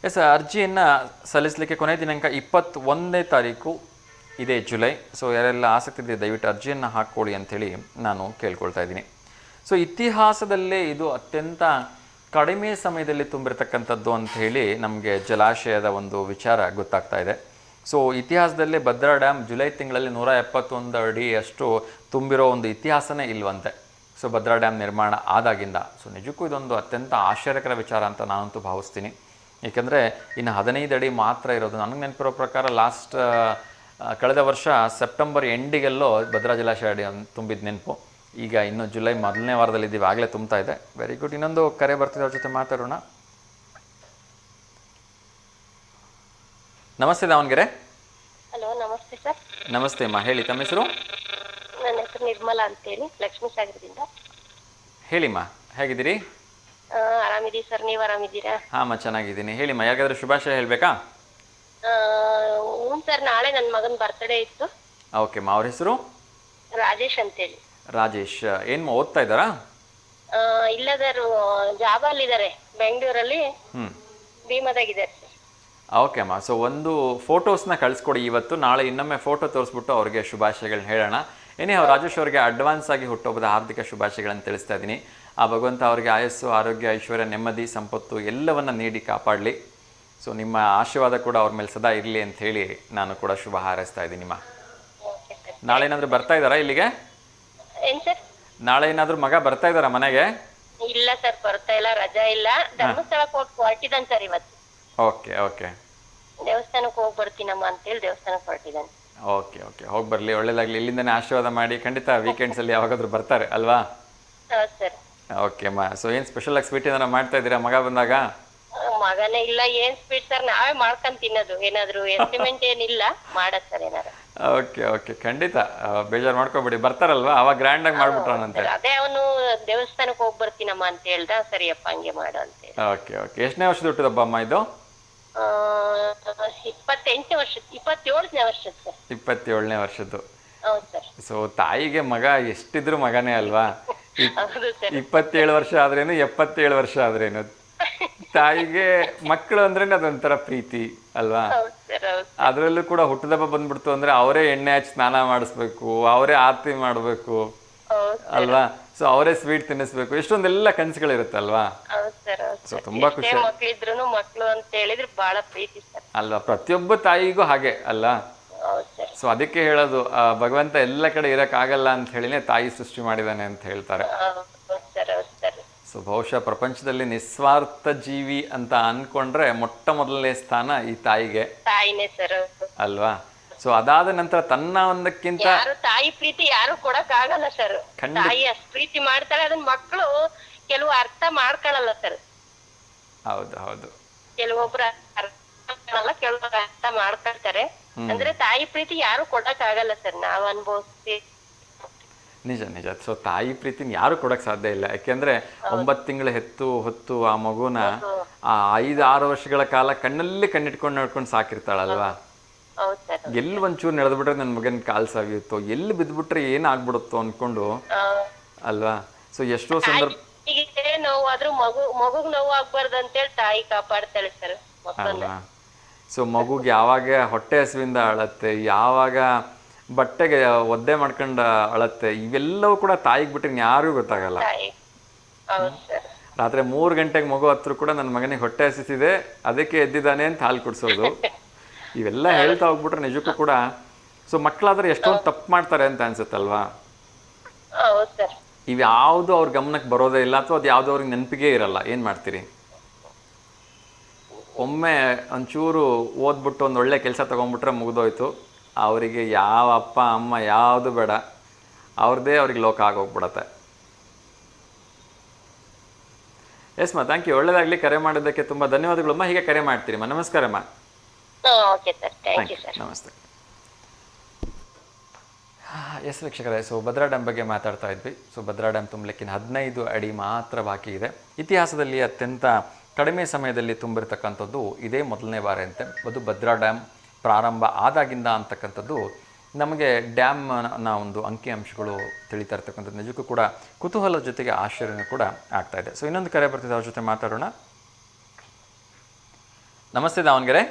Speaker 1: ಎಸ್, ಅರ್ಜಿಯನ್ನು ಸಲ್ಲಿಸಲಿಕ್ಕೆ ಕೊನೆಯ ದಿನಾಂಕ 21ನೇ ತಾರೀಕು ಇದೇ ಜುಲೈ. ಸೊ ಯಾರೆಲ್ಲ ಆಸಕ್ತಿ ಇದೆ ದಯವಿಟ್ಟು ಅರ್ಜಿಯನ್ನು ಹಾಕ್ಕೊಳ್ಳಿ ಅಂಥೇಳಿ ನಾನು ಕೇಳ್ಕೊಳ್ತಾ ಇದ್ದೀನಿ. ಸೊ ಇತಿಹಾಸದಲ್ಲೇ ಇದು ಅತ್ಯಂತ ಕಡಿಮೆ ಸಮಯದಲ್ಲಿ ತುಂಬಿರತಕ್ಕಂಥದ್ದು ಅಂಥೇಳಿ ನಮಗೆ ಜಲಾಶಯದ ಒಂದು ವಿಚಾರ ಗೊತ್ತಾಗ್ತಾ ಇದೆ. ಸೊ ಇತಿಹಾಸದಲ್ಲೇ ಭದ್ರಾ ಡ್ಯಾಮ್ ಜುಲೈ ತಿಂಗಳಲ್ಲಿ 171 ಅಡಿಯಷ್ಟು ತುಂಬಿರೋ ಒಂದು ಇತಿಹಾಸನೇ ಇಲ್ವಂತೆ. ಸೊ ಭದ್ರಾ ಡ್ಯಾಮ್ ನಿರ್ಮಾಣ ಆದಾಗಿಂದ. ಸೊ ನಿಜಕ್ಕೂ ಇದೊಂದು ಅತ್ಯಂತ ಆಶ್ಚರ್ಯಕರ ವಿಚಾರ ಅಂತ ನಾನಂತೂ ಭಾವಿಸ್ತೀನಿ. ಏಕೆಂದರೆ ಇನ್ನು 15 ಅಡಿ ಮಾತ್ರ ಇರೋದು. ನನಗೆ ನೆನಪಿರೋ ಪ್ರಕಾರ ಕಳೆದ ವರ್ಷ ಸೆಪ್ಟೆಂಬರ್ ಎಂಡಿಗೆಲ್ಲೋ ಭದ್ರಾ ಜಲಾಶಯ ತುಂಬಿದ ನೆನಪು. ಈಗ ಇನ್ನು ಜುಲೈ ಮೊದಲನೇ ವಾರದಲ್ಲಿದ್ದೀವಿ, ಆಗಲೇ ತುಂಬ್ತಾ ಇದೆ. Very good. ಇನ್ನೊಂದು ಕರೆ ಬರ್ತಿದೆ, ಅವ್ರ ಜೊತೆ ಮಾತಾಡೋಣ. ನಮಸ್ತೆ ದಾವಣಗೆರೆ.
Speaker 4: ಹಲೋ, ನಮಸ್ತೆ ಸರ್.
Speaker 1: ನಮಸ್ತೆ ಅಮ್ಮ, ಹೇಳಿ ತಮ್ಮ ಹೆಸರು?
Speaker 4: ನನ್ನ ಹೆಸರು ನಿರ್ಮಲಾ ಅಂತೇಳಿ, ಲಕ್ಷ್ಮೀ ಸಾಗರದಿಂದ.
Speaker 1: ಹೇಳಿಮ್ಮ, ಹೇಗಿದ್ದೀರಿ?
Speaker 4: ಆರಾಮಿದ್ದೀವಿ ಸರ್, ನೀವು ಆರಾಮಿದ್ದೀರಾ?
Speaker 1: ಹಾಂ ಚೆನ್ನಾಗಿದ್ದೀನಿ. ಹೇಳಿಮ್ಮ, ಯಾರಿಗಾದ್ರೂ ಶುಭಾಶಯ ಹೇಳಬೇಕಾ?
Speaker 4: ಹ್ಞೂ ಸರ್, ನಾಳೆ ನನ್ನ ಮಗನ ಬರ್ತ್ಡೇ ಇತ್ತು.
Speaker 1: ಓಕೆ ಅಮ್ಮ, ಅವ್ರ ಹೆಸರು?
Speaker 4: ರಾಜೇಶ್ ಅಂತೇಳಿ.
Speaker 1: ರಾಜೇಶ್ ಏನು ಓದ್ತಾ ಇದ್ದಾರಾ?
Speaker 4: ಇಲ್ಲದರು ಜಾಬಲ್ಲಿದ್ದಾರೆ, ಬೆಂಗಳೂರಲ್ಲಿ ಭೀಮದಾಗಿದ್ದಾರೆ ಸರ್.
Speaker 1: ಓಕೆ ಅಮ್ಮ. ಸೊ ಒಂದು ಫೋಟೋಸ್ನ ಕಳಿಸ್ಕೊಡಿ ಇವತ್ತು. ನಾಳೆ ಇನ್ನೊಮ್ಮೆ ಫೋಟೋ ತೋರಿಸ್ಬಿಟ್ಟು ಅವ್ರಿಗೆ ಶುಭಾಶಯಗಳನ್ನ ಹೇಳೋಣ. ಏನೇ ರಾಜೇಶ್ ಅವರಿಗೆ ಅಡ್ವಾನ್ಸ್ ಆಗಿ ಹುಟ್ಟುಹಬ್ಬದ ಹಾರ್ದಿಕ ಶುಭಾಶಯಗಳನ್ನು ತಿಳಿಸ್ತಾ ಇದ್ದೀನಿ. ಆ ಭಗವಂತ ಅವರಿಗೆ ಆಯಸ್ಸು, ಆರೋಗ್ಯ, ಐಶ್ವರ್ಯ, ನೆಮ್ಮದಿ, ಸಂಪತ್ತು ಎಲ್ಲವನ್ನು ನೀಡಿ ಕಾಪಾಡಲಿ. ಸೊ ನಿಮ್ಮ ಆಶೀರ್ವಾದ ಕೂಡ ಅವ್ರ ಮೇಲೆ ಸದಾ ಇರಲಿ ಅಂತ ಹೇಳಿ ನಾನು ಕೂಡ ಶುಭ ಹಾರೈಸ್ತಾ ಇದ್ದೀನಿ. ನಾಳೆ ಏನಾದರೂ ಬರ್ತಾ ಇದ್ದಾರಾ ಇಲ್ಲಿಗೆ?
Speaker 4: ಏನ್ ಸರ್?
Speaker 1: ನಾಳೆ ಏನಾದರೂ ಮಗ ಬರ್ತಾ ಇದ್ದಾರಾ ಮನೆಗೆ?
Speaker 4: ಇಲ್ಲ ಸರ್, ಬರ್ತಾ ಇಲ್ಲ, ರಜಾ ಇಲ್ಲ. ಧರ್ಮಸ್ಥಳಕ್ಕೆ ಹೋಗಿ ಹೊರಟಿದ್ದಾನೆ ಸರ್ ಇವತ್ತು.
Speaker 1: Okay okay.
Speaker 4: ದೇವಸ್ಥಾನಕ್ಕೆ ಹೋಗಿ ಬರ್ತೀನಮ್ಮ ಅಂತೇಳಿ ದೇವಸ್ಥಾನಕ್ಕೆ ಹೊರಟಿದ್ದಾನೆ.
Speaker 1: ಓಕೆ ಓಕೆ, ಹೋಗಿ ಬರಲಿ, ಒಳ್ಳೇದಾಗಲಿ. ಇಲ್ಲಿಂದನೇ ಆಶೀರ್ವಾದ ಮಾಡಿ. ಖಂಡಿತ ವೀಕೆಂಡ್ಸಲ್ಲಿ ಯಾವಾಗಾದ್ರೂ ಬರ್ತಾರೆ ಅಲ್ವಾ?
Speaker 4: ಹೌದು ಸರ್.
Speaker 1: ಓಕೆ ಅಮ್ಮ. ಸೊ ಏನು ಸ್ಪೆಷಲ್ ಆಗಿ ಸ್ವೀಟ್ ಏನಾರ ಮಾಡ್ತಾ ಇದ್ದೀರಾ ಮಗ ಬಂದಾಗ?
Speaker 4: ಮಗನೇ ಇಲ್ಲ, ಏನ್ ಸ್ವೀಟ್ ಸರ್, ನಾವೇ ಮಾಡ್ಕೊಂಡ್ ತಿನ್ನೋದು. ಏನಾದ್ರು ಎಸ್ಟಿಮೇಟ್ ಏನಿಲ್ಲ, ಮಾಡದ್ ಸರ್ ಏನಾರ.
Speaker 1: ಓಕೆ ಓಕೆ, ಖಂಡಿತ ಬೇಜಾರು ಮಾಡ್ಕೊಬೇಡಿ, ಬರ್ತಾರಲ್ವಾ ಅವಾಗ ಗ್ರ್ಯಾಂಡ್ ಆಗಿ ಮಾಡ್ಬಿಟ್ರಾನಂತೆ.
Speaker 4: ಅದೇ ಅವನು ದೇವಸ್ಥಾನಕ್ಕೆ ಹೋಗಿ ಬರ್ತೀನಮ್ಮ ಅಂತ ಹೇಳ್ದ. ಸರಿಯಪ್ಪ ಹಂಗೆ ಮಾಡು ಅಂತ ಹೇಳಿ.
Speaker 1: Okay okay. ಎಷ್ಟನೇ ವರ್ಷದ ಹುಟ್ಟಿದಬ್ಬ ಅಮ್ಮ ಇದು?
Speaker 6: 28ನೇ ವರ್ಷದ 27ನೇ ವರ್ಷದ ಸರ್.
Speaker 1: 27ನೇ ವರ್ಷದ್ದು.
Speaker 6: ಹೌದು ಸರ್.
Speaker 1: ಸೊ ತಾಯಿಗೆ ಮಗ ಎಷ್ಟಿದ್ರು ಮಗನೇ ಅಲ್ವಾ?
Speaker 6: ಹೌದು ಸರ್.
Speaker 1: 27 ವರ್ಷ ಆದ್ರೇನು 77 ವರ್ಷ ಆದ್ರೇನು ತಾಯಿಗೆ ಮಕ್ಕಳು ಅಂದ್ರೆ ಅದೊಂಥರ ಪ್ರೀತಿ ಅಲ್ವಾ?
Speaker 6: ಹೌದು ಸರ್. ಹೌದು.
Speaker 1: ಅದ್ರಲ್ಲೂ ಕೂಡ ಹುಟ್ಟಿದಬ್ಬ ಬಂದ್ಬಿಡ್ತು ಅಂದ್ರೆ ಅವರೇ ಎಣ್ಣೆ ಹಚ್ಚಿ ಸ್ನಾನ ಮಾಡಿಸ್ಬೇಕು, ಅವರೇ ಆರತಿ ಮಾಡ್ಬೇಕು
Speaker 6: ಹೌದು
Speaker 1: ಅಲ್ವಾ? ಸೊ ಅವರೇ ಸ್ವೀಟ್ ತಿನ್ನಿಸ್ಬೇಕು, ಎಷ್ಟೊಂದೆಲ್ಲ ಕನಸುಗಳಿರುತ್ತಲ್ವಾ?
Speaker 6: ಹೌದು ಸರ್. ಹೌದು
Speaker 1: ಸೊ
Speaker 6: ಸರ್.
Speaker 1: ತುಂಬಾ
Speaker 6: ಎಷ್ಟೇ
Speaker 1: ಖುಷಿ
Speaker 6: ಮಕ್ಳಿದ್ರುನು ಮಕ್ಳು ಅಂತ ಹೇಳಿದ್ರೆ ಬಹಳ ಪ್ರೀತಿ ಸರ್.
Speaker 1: ಅಲ್ವಾ? ಪ್ರತಿಯೊಬ್ಬ ತಾಯಿಗೂ ಹಾಗೆ ಅಲ್ಲ?
Speaker 6: ಹೌದು ಸರ್.
Speaker 1: ಸೊ ಅದಕ್ಕೆ ಹೇಳೋದು ಭಗವಂತ ಎಲ್ಲ ಕಡೆ ಇರಕ್ಕಾಗಲ್ಲ ಅಂತ ಹೇಳಿನೇ ತಾಯಿ ಸೃಷ್ಟಿ ಮಾಡಿದಾನೆ ಅಂತ ಹೇಳ್ತಾರೆ.
Speaker 6: ಹೌದು ಸರ್. ಹೌದು ಸರ್.
Speaker 1: ಸೊ ಬಹುಶಃ ಪ್ರಪಂಚದಲ್ಲಿ ನಿಸ್ವಾರ್ಥ ಜೀವಿ ಅಂತ ಅನ್ಕೊಂಡ್ರೆ ಮೊಟ್ಟ ಮೊದಲನೇ ಸ್ಥಾನ ಈ ತಾಯಿಗೆ
Speaker 6: ತಾಯಿನೇ ಸರ್.
Speaker 1: ಅಲ್ವಾ? ಸೊ ಅದಾದ ನಂತರ ತನ್ನ ಒಂದಕ್ಕಿಂತ
Speaker 6: ಯಾರು ತಾಯಿ ಪ್ರೀತಿ ಯಾರು ಕೊಡಕ್ ಆಗಲ್ಲ ಸರ್.
Speaker 1: ಖಂಡಿತ.
Speaker 6: ತಾಯಿ ಅಷ್ಟ್ ಪ್ರೀತಿ ಮಾಡ್ತಾಳೆ, ಅದನ್ನ ಮಕ್ಕಳು ಕೆಲವು ಅರ್ಥ ಮಾಡ್ಕೊಳಲ್ಲ ಸರ್.
Speaker 1: ಹೌದು ಹೌದು
Speaker 6: ಕೆಲವೊಬ್ರು ಅರ್ಥ ಮಾಡ್ಕೊಳಲ್ಲ, ಕೆಲವೊಬ್ರು ಅರ್ಥ ಮಾಡ್ಕೊಳ್ತಾರೆ. ಅಂದ್ರೆ ತಾಯಿ ಪ್ರೀತಿ ಯಾರು ಕೊಡಕ್ ಆಗಲ್ಲ ಸರ್, ನಾವ್ ಅನ್ಭವಿಸ್ತೀವಿ.
Speaker 1: ನಿಜ ನಿಜ. ಸೊ ತಾಯಿ ಪ್ರೀತಿನ ಯಾರು ಕೊಡಕ್ ಸಾಧ್ಯ ಇಲ್ಲ. ಯಾಕೆಂದ್ರೆ 9 ತಿಂಗಳು ಹೊತ್ತು ಆ ಮಗುನ ಆ 5-6 ವರ್ಷಗಳ ಕಾಲ ಕಣ್ಣಲ್ಲಿ ಕಣ್ಣಿಟ್ಕೊಂಡು ನೋಡ್ಕೊಂಡು ಸಾಕಿರ್ತಾಳಲ್ವಾ?
Speaker 6: ಹೌದ್ ಸರ್.
Speaker 1: ಎಲ್ಲಿ ಒಂಚೂರು ನಡೆದ್ಬಿಟ್ರೆ ನನ್ನ ಮಗನ ಕಾಲ್ ಸಾಗಿರುತ್ತೋ, ಎಲ್ಲಿ ಬಿದ್ಬಿಟ್ರೆ ಏನಾಗ್ಬಿಡುತ್ತೋ ಅನ್ಕೊಂಡು ಅಲ್ವಾ? ಸೊ ಎಷ್ಟೋ ಸಂದರ್ಭ
Speaker 6: ಹೀಗೆ ನೋವಾದ್ರೂ ಮಗುಗ್ ನೋವು ಆಗ್ಬಾರ್ದು ಅಂತೇಳಿ ತಾಯಿ ಕಾಪಾಡ್ತಾಳೆ ಸರ್ ಮಕ್ಕಳನ್ನ.
Speaker 1: ಅಲ್ವಾ? ಸೊ ಮಗುಗೆ ಯಾವಾಗ ಹೊಟ್ಟೆ ಹಸುವಿಂದ ಅಳತ್ತೆ, ಯಾವಾಗ ಬಟ್ಟೆಗೆ ಒದ್ದೆ ಮಾಡ್ಕೊಂಡು ಅಳತ್ತೆ, ಇವೆಲ್ಲವೂ ಕೂಡ ತಾಯಿಗೆ ಬಿಟ್ರೆ ಯಾರಿಗೂ ಗೊತ್ತಾಗಲ್ಲ.
Speaker 6: ತಾಯಿ. ಹೌದ್ ಸರ್.
Speaker 1: ರಾತ್ರಿ 3 ಗಂಟೆಗೆ ಮಗು ಹತ್ರ ಕೂಡ ನನ್ನ ಮಗನಿಗೆ ಹೊಟ್ಟೆ ಹಸಿತಿದೆ ಅದಕ್ಕೆ ಎದ್ದಿದ್ದಾನೆ ಅಂತ ಹಾಲು ಕುಡಿಸೋದು, ಇವೆಲ್ಲ ಹೇಳ್ತಾ ಹೋಗ್ಬಿಟ್ರೆ ನಿಜಕ್ಕೂ ಕೂಡ. ಸೊ ಮಕ್ಕಳಾದ್ರೆ ಎಷ್ಟೊಂದು ತಪ್ಪು ಮಾಡ್ತಾರೆ ಅಂತ ಅನ್ಸುತ್ತಲ್ವಾ?
Speaker 6: ಹೌದ್ ಸರ್.
Speaker 1: ಇವ್ಯಾವುದು ಅವ್ರ ಗಮನಕ್ಕೆ ಬರೋದೇ ಇಲ್ಲ, ಅಥವಾ ಅದು ಯಾವುದು ಅವ್ರಿಗೆ ನೆನಪಿಗೆ ಇರಲ್ಲ. ಏನು ಮಾಡ್ತೀರಿ? ಒಮ್ಮೆ ಒಂಚೂರು ಓದ್ಬಿಟ್ಟು ಒಂದು ಒಳ್ಳೆ ಕೆಲಸ ತೊಗೊಂಡ್ಬಿಟ್ರೆ ಮುಗಿದೋಯ್ತು. ಅವರಿಗೆ ಯಾವ ಅಪ್ಪ ಅಮ್ಮ ಯಾವುದು ಬೇಡ, ಅವ್ರದ್ದೇ ಅವ್ರಿಗೆ ಲೋಕ ಆಗೋಗ್ಬಿಡತ್ತೆ. ಎಸ್ ಮಾ, ಥ್ಯಾಂಕ್ ಯು. ಒಳ್ಳೇದಾಗಲಿ. ಕರೆ ಮಾಡಿದ್ದಕ್ಕೆ ತುಂಬ ಧನ್ಯವಾದಗಳಮ್ಮ. ಹೀಗೆ ಕರೆ ಮಾಡ್ತೀರಿಮ್ಮ. ನಮಸ್ಕಾರಮ್ಮ.
Speaker 6: Okay sir, thank you sir.
Speaker 1: ನಮಸ್ತೆ. ಎಸ್ ವೀಕ್ಷಕರೇ, ಸೊ ಭದ್ರಾ ಡ್ಯಾಮ್ ಬಗ್ಗೆ ಮಾತಾಡ್ತಾ ಇದ್ವಿ. ಸೊ ಭದ್ರಾ ಡ್ಯಾಮ್ ತುಂಬಲಿಕ್ಕೆ 15 ಅಡಿ ಮಾತ್ರ ಬಾಕಿ ಇದೆ. ಇತಿಹಾಸದಲ್ಲಿ ಅತ್ಯಂತ ಕಡಿಮೆ ಸಮಯದಲ್ಲಿ ತುಂಬಿರ್ತಕ್ಕಂಥದ್ದು ಇದೇ ಮೊದಲನೇ ಬಾರಿ ಅಂತೆ. ಅದು ಭದ್ರಾ ಡ್ಯಾಮ್ ಪ್ರಾರಂಭ ಆದಾಗಿಂದ ಅಂತಕ್ಕಂಥದ್ದು ನಮಗೆ ಡ್ಯಾಮ್ನ ಒಂದು ಅಂಕಿಅಂಶಗಳು ತಿಳಿತಾ ಇರ್ತಕ್ಕಂಥದ್ದು ನಿಜಕ್ಕೂ ಕೂಡ ಕುತೂಹಲದ ಜೊತೆಗೆ ಆಶ್ಚರ್ಯನೂ ಕೂಡ ಆಗ್ತಾ ಇದೆ. ಸೊ ಇನ್ನೊಂದು ಕರೆ ಬರ್ತಿದೆ, ಅವ್ರ ಜೊತೆ ಮಾತಾಡೋಣ. ನಮಸ್ತೆ ದಾವಣಗೆರೆ.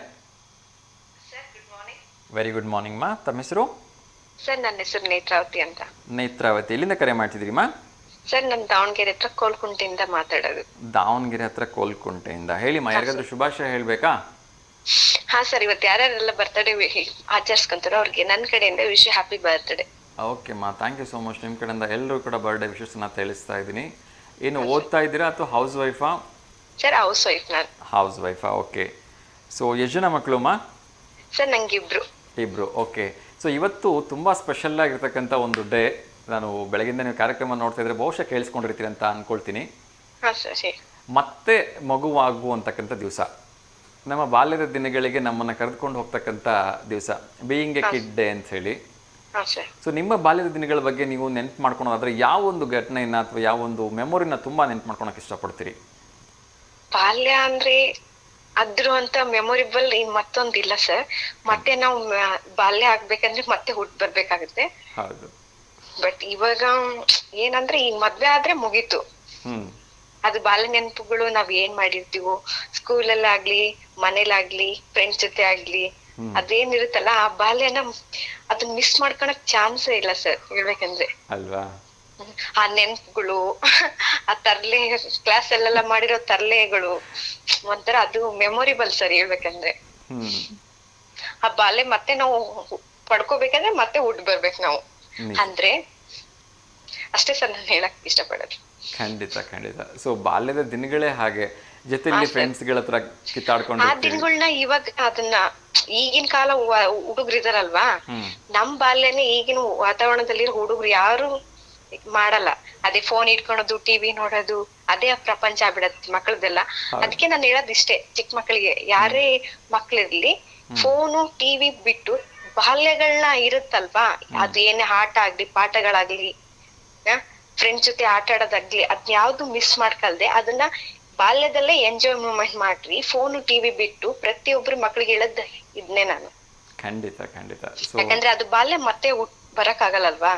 Speaker 1: ವೆರಿ ಗುಡ್ ಮಾರ್ನಿಂಗ್ ಮಾ. ತಮ್ಮ ಹೆಸರು?
Speaker 2: ಸರ್ ನನ್ನ ಹೆಸರು ನೇತ್ರಾವತಿ ಅಂತ.
Speaker 1: ನೇತ್ರಾವತಿ, ಎಲ್ಲಿಂದ ಕರೆ ಮಾಡ್ತಿದ್ದೀರಿಮ್ಮ?
Speaker 2: ಸರ್ ನಾನು ದಾವಣಗೆರೆ ಹತ್ರ ಕೋಲ್ಕುಂಟೆಯಿಂದ ಮಾತಾಡೋದು.
Speaker 1: ದಾವಣಗೆರೆ ಹತ್ರ ಕೋಲ್ಕುಂಟೆಯಿಂದ. ಹೇಳಿಮ್ಮ, ಯಾರಿಗಾದ್ರೂ ಶುಭಾಶಯ ಹೇಳ್ಬೇಕಾ?
Speaker 2: ಹಾ ಸರ್, ಇವತ್ತು ಯಾರ್ಯಾರೆಲ್ಲ ಬರ್ತಡೇ ಆಚರಿಸ್ಕೊಂತಾರೋ ಅವ್ರಿಗೆ ನನ್ನ ಕಡೆಯಿಂದ ವಿಶ್ ಹ್ಯಾಪಿ ಬರ್ತ್ಡೇ.
Speaker 1: ಓಕೆ ಮಾ, ಥ್ಯಾಂಕ್ ಯು ಸೋ ಮಚ್. ನಿಮ್ಮ ಕಡೆಯಿಂದ ಎಲ್ಲರೂ ಕೂಡ ಬರ್ಡೇ ವಿಶಸ್ಸನ್ನ ತಿಳಿಸ್ತಾ ಇದ್ದೀನಿ. ಏನು ಓದ್ತಾ ಇದ್ದೀರಾ ಅಥವಾ ಹೌಸ್ ವೈಫಾ?
Speaker 2: ಸರ್ ಹೌಸ್ ವೈಫ್ ನಾನು.
Speaker 1: ಹೌಸ್ ವೈಫಾ, ಓಕೆ. ಸೊ ಎಷ್ಟು ಜನ ಮಕ್ಕಳುಮ್ಮ?
Speaker 2: ಸರ್ ನಂಗೆ
Speaker 1: ಇಬ್ರು. ಓಕೆ. ಸೊ ಇವತ್ತು ತುಂಬ ಸ್ಪೆಷಲ್ ಆಗಿರ್ತಕ್ಕಂಥ ಒಂದು ಡೇ. ನಾನು ಬೆಳಗಿಂದ ನೀವು ಕಾರ್ಯಕ್ರಮ ನೋಡ್ತಾ ಇದ್ರೆ ಬಹುಶಃ ಕೇಳಿಸ್ಕೊಂಡಿರ್ತೀರಿ ಅಂತ ಅಂದ್ಕೊಳ್ತೀನಿ.
Speaker 2: ಹಾಂ ಸರ್. ಸರಿ.
Speaker 1: ಮತ್ತೆ ಮಗುವಾಗುವಂತಕ್ಕಂಥ ದಿವಸ, ನಮ್ಮ ಬಾಲ್ಯದ ದಿನಗಳಿಗೆ ನಮ್ಮನ್ನು ಕರೆದುಕೊಂಡು ಹೋಗ್ತಕ್ಕಂಥ ದಿವಸ, ಬೀಯಿಂಗ್ ಎ ಕಿಡ್ ಡೇ ಅಂತ ಹೇಳಿ.
Speaker 2: ಹಾಂ ಸರ್.
Speaker 1: ಸೊ ನಿಮ್ಮ ಬಾಲ್ಯದ ದಿನಗಳ ಬಗ್ಗೆ ನೀವು ನೆನ್ಪು ಮಾಡ್ಕೊಳೋದಾದ್ರೆ ಯಾವ ಒಂದು ಘಟನೆಯನ್ನ ಅಥವಾ ಯಾವ ಒಂದು ಮೆಮೊರಿನ ತುಂಬ ನೆನ್ಪು ಮಾಡ್ಕೊಳಕ್ಕೆ ಇಷ್ಟಪಡ್ತೀರಿ?
Speaker 2: ಬಾಲ್ಯ ಅಂದ್ರೆ ಅದ್ರ ಅಂತ ಮೆಮೊರಿಬಲ್ ಮತ್ತೊಂದಿಲ್ಲ ಸರ್. ಮತ್ತೆ ನಾವು ಬಾಲ್ಯ ಆಗ್ಬೇಕಂದ್ರೆ ಮತ್ತೆ ಹುಟ್ಟು ಬರ್ಬೇಕಾಗುತ್ತೆ.
Speaker 1: ಹೌದು.
Speaker 2: ಬಟ್ ಇವಾಗ ಏನಂದ್ರೆ ಈಗ ಮದ್ವೆ ಆದ್ರೆ ಮುಗೀತು. ಅದು ಬಾಲ್ಯ ನೆನಪುಗಳು ನಾವ್ ಏನ್ ಮಾಡಿರ್ತೀವೋ ಸ್ಕೂಲಲ್ಲಾಗ್ಲಿ ಮನೇಲಾಗ್ಲಿ ಫ್ರೆಂಡ್ಸ್ ಜೊತೆ ಆಗ್ಲಿ ಅದೇನಿರುತ್ತಲ್ಲ ಆ ಬಾಲ್ಯನ ಅದನ್ನ ಮಿಸ್ ಮಾಡ್ಕೊಳಕ್ ಚಾನ್ಸೇ ಇಲ್ಲ ಸರ್ ಹೇಳ್ಬೇಕಂದ್ರೆ
Speaker 1: ಅಲ್ವಾ.
Speaker 2: ಆ ನೆನ್ಪುಗಳು, ಆ ತರ್ಲೆ ಕ್ಲಾಸ್ ಅಲ್ಲೆಲ್ಲ ಮಾಡಿರೋ ತರ್ಲೆಗಳು ಒಂಥರ ಅದು ಮೆಮೊರಿಬಲ್ ಸರ್ ಹೇಳ್ಬೇಕಂದ್ರೆ. ಆ ಬಾಲ್ಯ ಮತ್ತೆ ನಾವು ಪಡ್ಕೋಬೇಕಂದ್ರೆ ಮತ್ತೆ ಹುಟ್ಟು ಬರ್ಬೇಕು ನಾವು ಅಂದ್ರೆ ಅಷ್ಟೇ ಸರ್ ನಾನು ಹೇಳಕ್ ಇಷ್ಟಪಡೋದು.
Speaker 1: ಖಂಡಿತ ಖಂಡಿತ. ಸೊ ಬಾಲ್ಯದ ದಿನಗಳೇ ಹಾಗೆ, ಜೊತೆಲಿ ಫ್ರೆಂಡ್ಸ್ ಗಳ ಹತ್ರ ಕಿತ್ತಾಡ್ಕೊಂಡು
Speaker 2: ಆ ದಿನಗಳನ್ನ ಇವಾಗ ಅದನ್ನ ಈಗಿನ ಕಾಲ ಹುಡುಗ್ರು ಇದಾರಲ್ವಾ, ನಮ್ ಬಾಲ್ಯನೇ ಈಗಿನ ವಾತಾವರಣದಲ್ಲಿ ಹುಡುಗ್ರು ಯಾರು ಮಾಡಲ್ಲ. ಅದೇ ಫೋನ್ ಇಟ್ಕೊಳೋದು, ಟಿವಿ ನೋಡೋದು, ಅದೇ ಪ್ರಪಂಚ ಆಗ್ಬಿಡತ್ತೆ ಮಕ್ಕಳದೆಲ್ಲ. ಅದಕ್ಕೆ ನಾನು ಹೇಳೋದ್ ಇಷ್ಟೇ, ಚಿಕ್ಕ ಮಕ್ಕಳಿಗೆ ಯಾರೇ ಮಕ್ಳಿರ್ಲಿ ಫೋನು ಟಿವಿ ಬಿಟ್ಟು ಬಾಲ್ಯಗಳನ್ನ ಇರುತ್ತಲ್ವಾ, ಅದು ಏನೇ ಆಟ ಆಗ್ಲಿ ಪಾಠಗಳಾಗ್ಲಿ ಫ್ರೆಂಡ್ಸ್ ಜೊತೆ ಆಟ ಆಡೋದಾಗ್ಲಿ ಅದ್ನ ಯಾವ್ದು ಮಿಸ್ ಮಾಡ್ಕಲ್ದೆ ಅದನ್ನ ಬಾಲ್ಯದಲ್ಲೇ ಎಂಜಾಯ್ ಮೂಮೆಂಟ್ ಮಾಡ್ರಿ, ಫೋನು ಟಿವಿ ಬಿಟ್ಟು ಪ್ರತಿಯೊಬ್ರು ಮಕ್ಳಿಗೆ ಹೇಳದ್ ಇದ್ನೇ ನಾನು.
Speaker 1: ಖಂಡಿತ ಖಂಡಿತ. ಸೊ
Speaker 2: ಯಾಕಂದ್ರೆ ಅದು ಬಾಲ್ಯ ಮತ್ತೆ ಬರಕ್ ಆಗಲ್ಲಲ್ವಾ.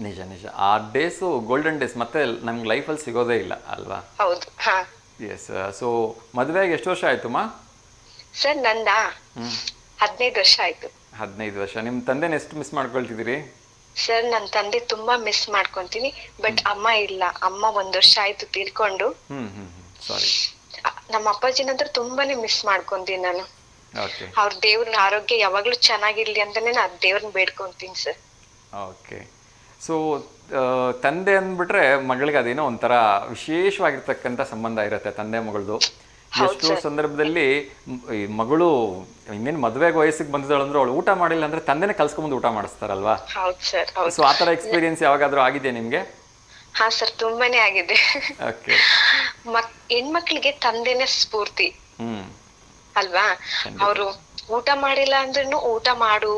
Speaker 1: ನಿಜ ನಿಜ, ಆ ಡೇಸು ಗೋಲ್ಡನ್ ಡೇಸ್ ಮತ್ತೆ ನಮ್ಗೆ ಲೈಫಲ್ಲಿ ಸಿಗೋದೇ ಇಲ್ಲ ಅಲ್ವಾ.
Speaker 2: ಹೌದು. ಹಾ
Speaker 1: ಎಸ್. ಸೊ ಮದುವೆಗೆ ಎಷ್ಟು ವರ್ಷ ಆಯ್ತುಮ್ಮ?
Speaker 2: ಸರ್ ನಂದ 15 ವರ್ಷ ಆಯ್ತು.
Speaker 1: 15 ವರ್ಷ. ನಿಮ್ಮ ತಂದೆನ ಎಷ್ಟು ಮಿಸ್ ಮಾಡ್ಕೊಳ್ತಿದ್ದೀರಿ?
Speaker 2: ಸರ್ ನನ್ ತಂದೆ ತುಂಬಾ ಮಿಸ್ ಮಾಡ್ಕೊಂತೀನಿ, ಬಟ್ ಅಮ್ಮ ಇಲ್ಲ. ಅಮ್ಮ 1 ವರ್ಷ ಆಯ್ತು ತೀರ್ಕೊಂಡು.
Speaker 1: ಸಾರಿ.
Speaker 2: ನಮ್ಮ ಅಪ್ಪಾಜಿನಂತ್ರ ತುಂಬಾನೇ ಮಿಸ್ ಮಾಡ್ಕೊಂತೀನಿ ನಾನು.
Speaker 1: ಓಕೆ
Speaker 2: ಅವ್ರ ದೇವ್ರ ಆರೋಗ್ಯ ಯಾವಾಗ್ಲೂ ಚೆನ್ನಾಗಿರ್ಲಿ ಅಂತಾನೆ ನಾನು ದೇವ್ರನ್ನ ಬೇಡ್ಕೊಂತೀನಿ ಸರ್.
Speaker 1: ಓಕೆ. ಸೊ ತಂದೆ ಅಂದ್ಬಿಟ್ರೆ ಮಗಳಿಗೆ ಅದೇನೋ ಒಂಥರ ವಿಶೇಷವಾಗಿರ್ತಕ್ಕಂಥ ಸಂಬಂಧ ಇರುತ್ತೆ ತಂದೆ ಮಗಳದು. ಎಷ್ಟೋ ಸಂದರ್ಭದಲ್ಲಿ ಈ ಮಗಳು ಇನ್ನೇನು ಮದುವೆಗೆ ವಯಸ್ಸಿಗೆ ಬಂದಿದ್ದಾಳು ಅಂದ್ರೆ ಅವಳು ಊಟ ಮಾಡಿಲ್ಲ ಅಂದ್ರೆ ತಂದೆನೇ ಕಲ್ಸ್ಕೊಂಬಂದು ಊಟ ಮಾಡಿಸ್ತಾರಲ್ವಾ.
Speaker 2: ಹೌದು ಸರ್. ಹೌದು.
Speaker 1: ಸೊ ಆ ಥರ ಎಕ್ಸ್ಪೀರಿಯನ್ಸ್ ಯಾವಾಗಾದ್ರೂ ಆಗಿದೆ ನಿಮಗೆ?
Speaker 2: ಹಾ ಸರ್, ತುಂಬಾನೇ ಆಗಿದೆ.
Speaker 1: ಓಕೆ.
Speaker 2: ಹೆಣ್ಮಕ್ಳಿಗೆ ತಂದೆನೇ ಸ್ಫೂರ್ತಿ ಅಲ್ವಾ. ಅವ್ರು ಊಟ ಮಾಡಿಲ್ಲ ಅಂದ್ರೂ ಊಟ ಮಾಡು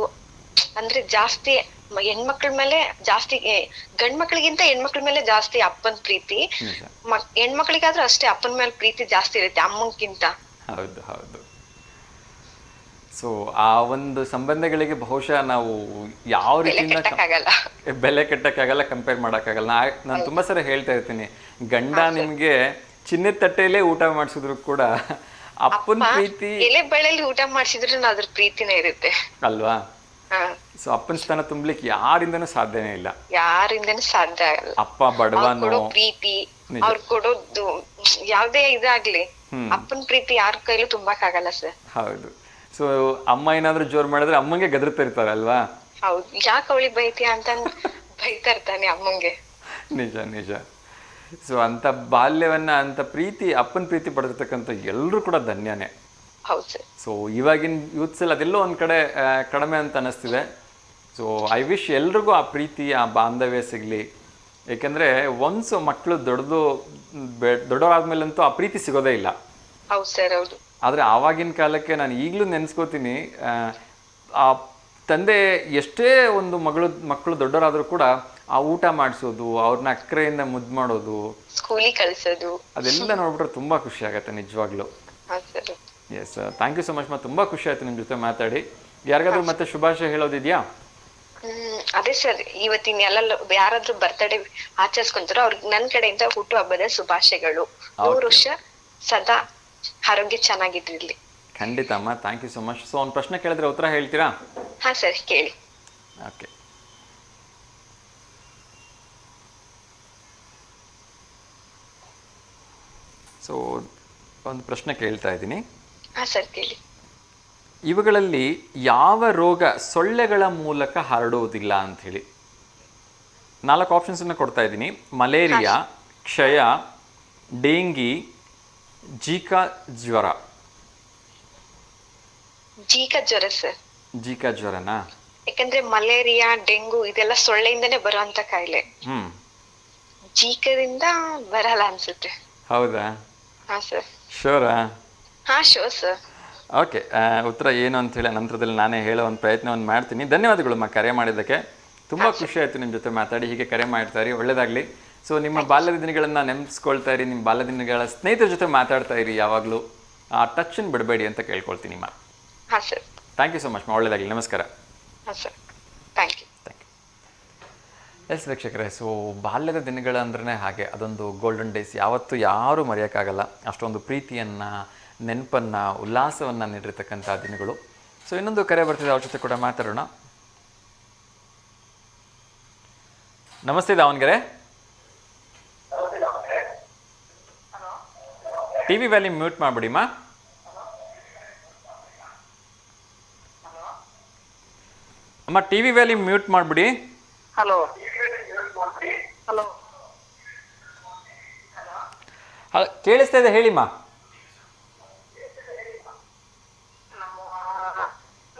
Speaker 2: ಅಂದ್ರೆ ಜಾಸ್ತಿ ಹೆಣ್ಮಕ್ಳ ಮೇಲೆ ಜಾಸ್ತಿ, ಗಂಡ್ ಮಕ್ಳಿಗಿಂತ ಹೆಣ್ಮಕ್ಳ ಮೇಲೆ ಜಾಸ್ತಿ ಅಪ್ಪನ್ ಪ್ರೀತಿ. ಹೆಣ್ಮಕ್ಳಿಗಾದ್ರೂ ಅಷ್ಟೇ ಅಪ್ಪನ ಮೇಲೆ ಪ್ರೀತಿ ಜಾಸ್ತಿ ಇರುತ್ತೆ ಅಮ್ಮನ್ಕಿಂತ.
Speaker 1: ಹೌದು ಹೌದು. ಸೊ ಆ ಒಂದು ಸಂಬಂಧಗಳಿಗೆ ಬಹುಶಃ ನಾವು ಯಾವ ರೀತಿಯಿಂದ ಬೆಲೆ ಕಟ್ಟಕ್ಕಾಗಲ್ಲ, ಕಂಪೇರ್ ಮಾಡೋಕ್ಕಾಗಲ್ಲ. ನಾನು ತುಂಬಾ ಸರಿ ಹೇಳ್ತಾ ಇರ್ತೀನಿ, ಗಂಡ ನಿಮ್ಗೆ ಚಿನ್ನದ ತಟ್ಟೆಯಲ್ಲೇ ಊಟ ಮಾಡಿಸಿದ್ರು ಕೂಡ ಅಪ್ಪನ ಪ್ರೀತಿ
Speaker 2: ಎಲೆ ಬೆಳೆಯಲ್ಲಿ ಊಟ ಮಾಡಿಸಿದ್ರು ಅದ್ರ ಪ್ರೀತಿನೇ ಇರುತ್ತೆ
Speaker 1: ಅಲ್ವಾ. ಸೊ ಅಪ್ಪನ ಸ್ಥಾನ ತುಂಬಲಿಕ್ಕೆ ಯಾರಿಂದನೂ ಸಾಧ್ಯನೇ ಇಲ್ಲ,
Speaker 2: ಯಾರಿಂದನೂ ಸಾಧ್ಯ ಆಗಲ್ಲ.
Speaker 1: ಅಪ್ಪ ಬಡವನು
Speaker 2: ಪ್ರೀತಿ ಅವ್ರು ಕೊಡೋದು ಯಾವ್ದೇ ಇದಾಗ್ಲಿ ಅಪ್ಪನ ಪ್ರೀತಿ ಯಾರ ಕೈಲೂ ತುಂಬಕ್ ಆಗಲ್ಲ ಸರ್.
Speaker 1: ಹೌದು. ಸೊ ಅಮ್ಮ ಏನಾದ್ರೂ ಜೋರ್ ಮಾಡಿದ್ರೆ ಅಮ್ಮಂಗೆ ಗದರ್ತಾ ಇರ್ತಾರಲ್ವಾ.
Speaker 2: ಹೌದು, ಯಾಕೆ ಅವಳಿಗೆ ಬೈತೀಯ ಅಂತ ಬೈತಾ ಇರ್ತಾನೆ ಅಮ್ಮಂಗೆ.
Speaker 1: ನಿಜ ನಿಜ. ಸೊ ಅಂತ ಬಾಲ್ಯವನ್ನ, ಅಂತ ಪ್ರೀತಿ, ಅಪ್ಪನ ಪ್ರೀತಿ ಪಡೆದಿರ್ತಕ್ಕಂಥ ಎಲ್ಲರೂ ಕೂಡ ಧನ್ಯನೇ.
Speaker 2: ಹೌದು ಸರ್.
Speaker 1: ಸೊ ಇವಾಗಿನ ಯೂತ್ಸ್ ಎಲ್ಲ ಅದೆಲ್ಲೋ ಒಂದ್ ಕಡೆ ಕಡಿಮೆ ಅಂತ ಅನಿಸ್ತಿದೆ. ಸೊ ಐ ವಿಶ್ ಎಲ್ರಿಗೂ ಆ ಪ್ರೀತಿ, ಆ ಬಾಂಧವ್ಯ ಸಿಗಲಿ. ಏಕೆಂದರೆ ಒನ್ಸ್ ಮಕ್ಕಳು ದೊಡ್ಡವರಾದ್ಮೇಲಂತೂ ಆ ಪ್ರೀತಿ ಸಿಗೋದೇ ಇಲ್ಲ.
Speaker 2: ಹೌದು ಸರ್. ಹೌದು. ಆದರೆ
Speaker 1: ಆವಾಗಿನ ಕಾಲಕ್ಕೆ ನಾನು ಈಗಲೂ ನೆನೆಸ್ಕೋತೀನಿ, ಆ ತಂದೆ ಎಷ್ಟೇ ಒಂದು ಮಕ್ಕಳು ದೊಡ್ಡವರಾದರೂ ಕೂಡ ಆ ಊಟ ಮಾಡಿಸೋದು, ಅವ್ರನ್ನ ಅಕ್ಕರೆಯಿಂದ ಮುದ್ದು ಮಾಡೋದು,
Speaker 2: ಸ್ಕೂಲಿಗೆ ಕಳಿಸೋದು, ಅದೆಲ್ಲ
Speaker 1: ನೋಡ್ಬಿಟ್ರೆ ತುಂಬ ಖುಷಿ ಆಗುತ್ತೆ ನಿಜವಾಗ್ಲೂ. Yes, thank you so much. ತುಂಬ ಖುಷಿ ಆಯ್ತು ನಿಮ್ಮ ಜೊತೆ ಮಾತಾಡಿ. ಯಾರಿಗಾದ್ರೂ ಮತ್ತೆ ಶುಭಾಶಯ ಹೇಳೋದಿದ್ಯಾ?
Speaker 2: ಅದೇ ಸರ್, ಇವತ್ತಿನ ಎಲ್ಲ ಯಾರಾದ್ರೂ ಬರ್ತಡೇ ಆಚರಿಸ್ಕೊಂತಾರೋ ಅವ್ರಿಗೆ ನನ್ನ ಕಡೆಯಿಂದ ಹುಟ್ಟು ಹಬ್ಬದ ಶುಭಾಶಯಗಳು. 100 ವರ್ಷ ಸದಾ ಆರೋಗ್ಯ ಚೆನ್ನಾಗಿರ್ಲಿ.
Speaker 1: ಖಂಡಿತ ಅಮ್ಮ, thank you so much. So ಒಂದು ಪ್ರಶ್ನೆ ಕೇಳಿದ್ರೆ ಉತ್ತರ ಹೇಳ್ತೀರಾ?
Speaker 2: ಹಾ ಸರ್, ಕೇಳಿ.
Speaker 1: ಓಕೆ. ಸೊ ಒಂದು ಪ್ರಶ್ನೆ ಕೇಳ್ತಾ ಇದ್ದೀನಿ.
Speaker 2: ಹಾ ಸರ್, ಕೇಳಿ.
Speaker 1: ಇವುಗಳಲ್ಲಿ ಯಾವ ರೋಗ ಸೊಳ್ಳೆಗಳ ಮೂಲಕ ಹರಡುವುದಿಲ್ಲ ಅಂತ ಹೇಳಿ 4 ಆಪ್ಷನ್ಸನ್ನು ಕೊಡ್ತಾ ಇದ್ದೀನಿ. ಮಲೇರಿಯಾ, ಕ್ಷಯ, ಡೆಂಗಿ, ಜೀಕಾ ಜ್ವರ.
Speaker 2: ಜೀಕಾ ಜ್ವರ ಸರ್.
Speaker 1: ಜೀಕಾ ಜ್ವರನಾ?
Speaker 2: ಯಾಕಂದ್ರೆ ಮಲೇರಿಯಾ, ಡೆಂಗು ಇದೆಲ್ಲ ಸೊಳ್ಳೆಯಿಂದನೇ ಬರುವಂತ ಕಾಯಿಲೆ. ಜೀಕದಿಂದ ಬರಲ್ಲ ಅನ್ಸುತ್ತೆ.
Speaker 1: ಹೌದಾ?
Speaker 2: ಹಾ ಸರ್.
Speaker 1: ಶೋರಾ?
Speaker 2: ಹಾ ಶೋರ್ ಸರ್.
Speaker 1: ಓಕೆ, ಉತ್ತರ ಏನು ಅಂತ ಹೇಳಿ ನಂತರದಲ್ಲಿ ನಾನೇ ಹೇಳೋ ಒಂದು ಪ್ರಯತ್ನವನ್ನು ಮಾಡ್ತೀನಿ. ಧನ್ಯವಾದಗಳು ಕರೆ ಮಾಡಿದ್ದಕ್ಕೆ. ತುಂಬ ಖುಷಿ ಆಯಿತು ನಿಮ್ಮ ಜೊತೆ ಮಾತಾಡಿ. ಹೀಗೆ ಕರೆ ಮಾಡ್ತಾ ಇರಿ, ಒಳ್ಳೆಯದಾಗಲಿ. ಸೊ ನಿಮ್ಮ ಬಾಲ್ಯದ ದಿನಗಳನ್ನು ನೆನೆಸ್ಕೊಳ್ತಾ ಇರಿ, ನಿಮ್ಮ ಬಾಲ್ಯದ ದಿನಗಳ ಸ್ನೇಹಿತರ ಜೊತೆ ಮಾತಾಡ್ತಾ ಇರಿ, ಯಾವಾಗಲೂ ಆ ಟಚ್ಚನ್ನು ಬಿಡಬೇಡಿ ಅಂತ ಕೇಳ್ಕೊಳ್ತೀನಿ.
Speaker 2: ಹಾಂ sir.
Speaker 1: Thank you so much. ಒಳ್ಳೆಯದಾಗಲಿ. ನಮಸ್ಕಾರ.
Speaker 2: ಹಾಂ ಸರ್, ಥ್ಯಾಂಕ್ ಯು.
Speaker 1: ಎಸ್ ವೀಕ್ಷಕರೇ, ಸೊ ಬಾಲ್ಯದ ದಿನಗಳಂದ್ರೆ ಹಾಗೆ ಅದೊಂದು ಗೋಲ್ಡನ್ ಡೇಸ್, ಯಾವತ್ತೂ ಯಾರೂ ಮರೆಯೋಕ್ಕಾಗಲ್ಲ. ಅಷ್ಟೊಂದು ಪ್ರೀತಿಯನ್ನು, ನೆನಪನ್ನು, ಉಲ್ಲಾಸವನ್ನು ನೀಡಿರ್ತಕ್ಕಂಥ ದಿನಗಳು. ಸೊ ಇನ್ನೊಂದು ಕರೆ ಬರ್ತಿದೆ, ಅವ್ರ ಜೊತೆ ಕೂಡ ಮಾತಾಡೋಣ. ನಮಸ್ತೆ ದಾವಣಗೆರೆ. ಟಿವಿ ವ್ಯಾಲ್ಯೂಮ್ ಮ್ಯೂಟ್ ಮಾಡಿಬಿಡಿಮ್ಮ. ಅಮ್ಮ ಟಿವಿ ವ್ಯಾಲ್ಯೂಮ್ ಮ್ಯೂಟ್ ಮಾಡಿಬಿಡಿ.
Speaker 7: ಹಲೋ ಹಲೋ
Speaker 1: ಕೇಳಿಸ್ತಾ ಇದೆ, ಹೇಳಿಮ್ಮ.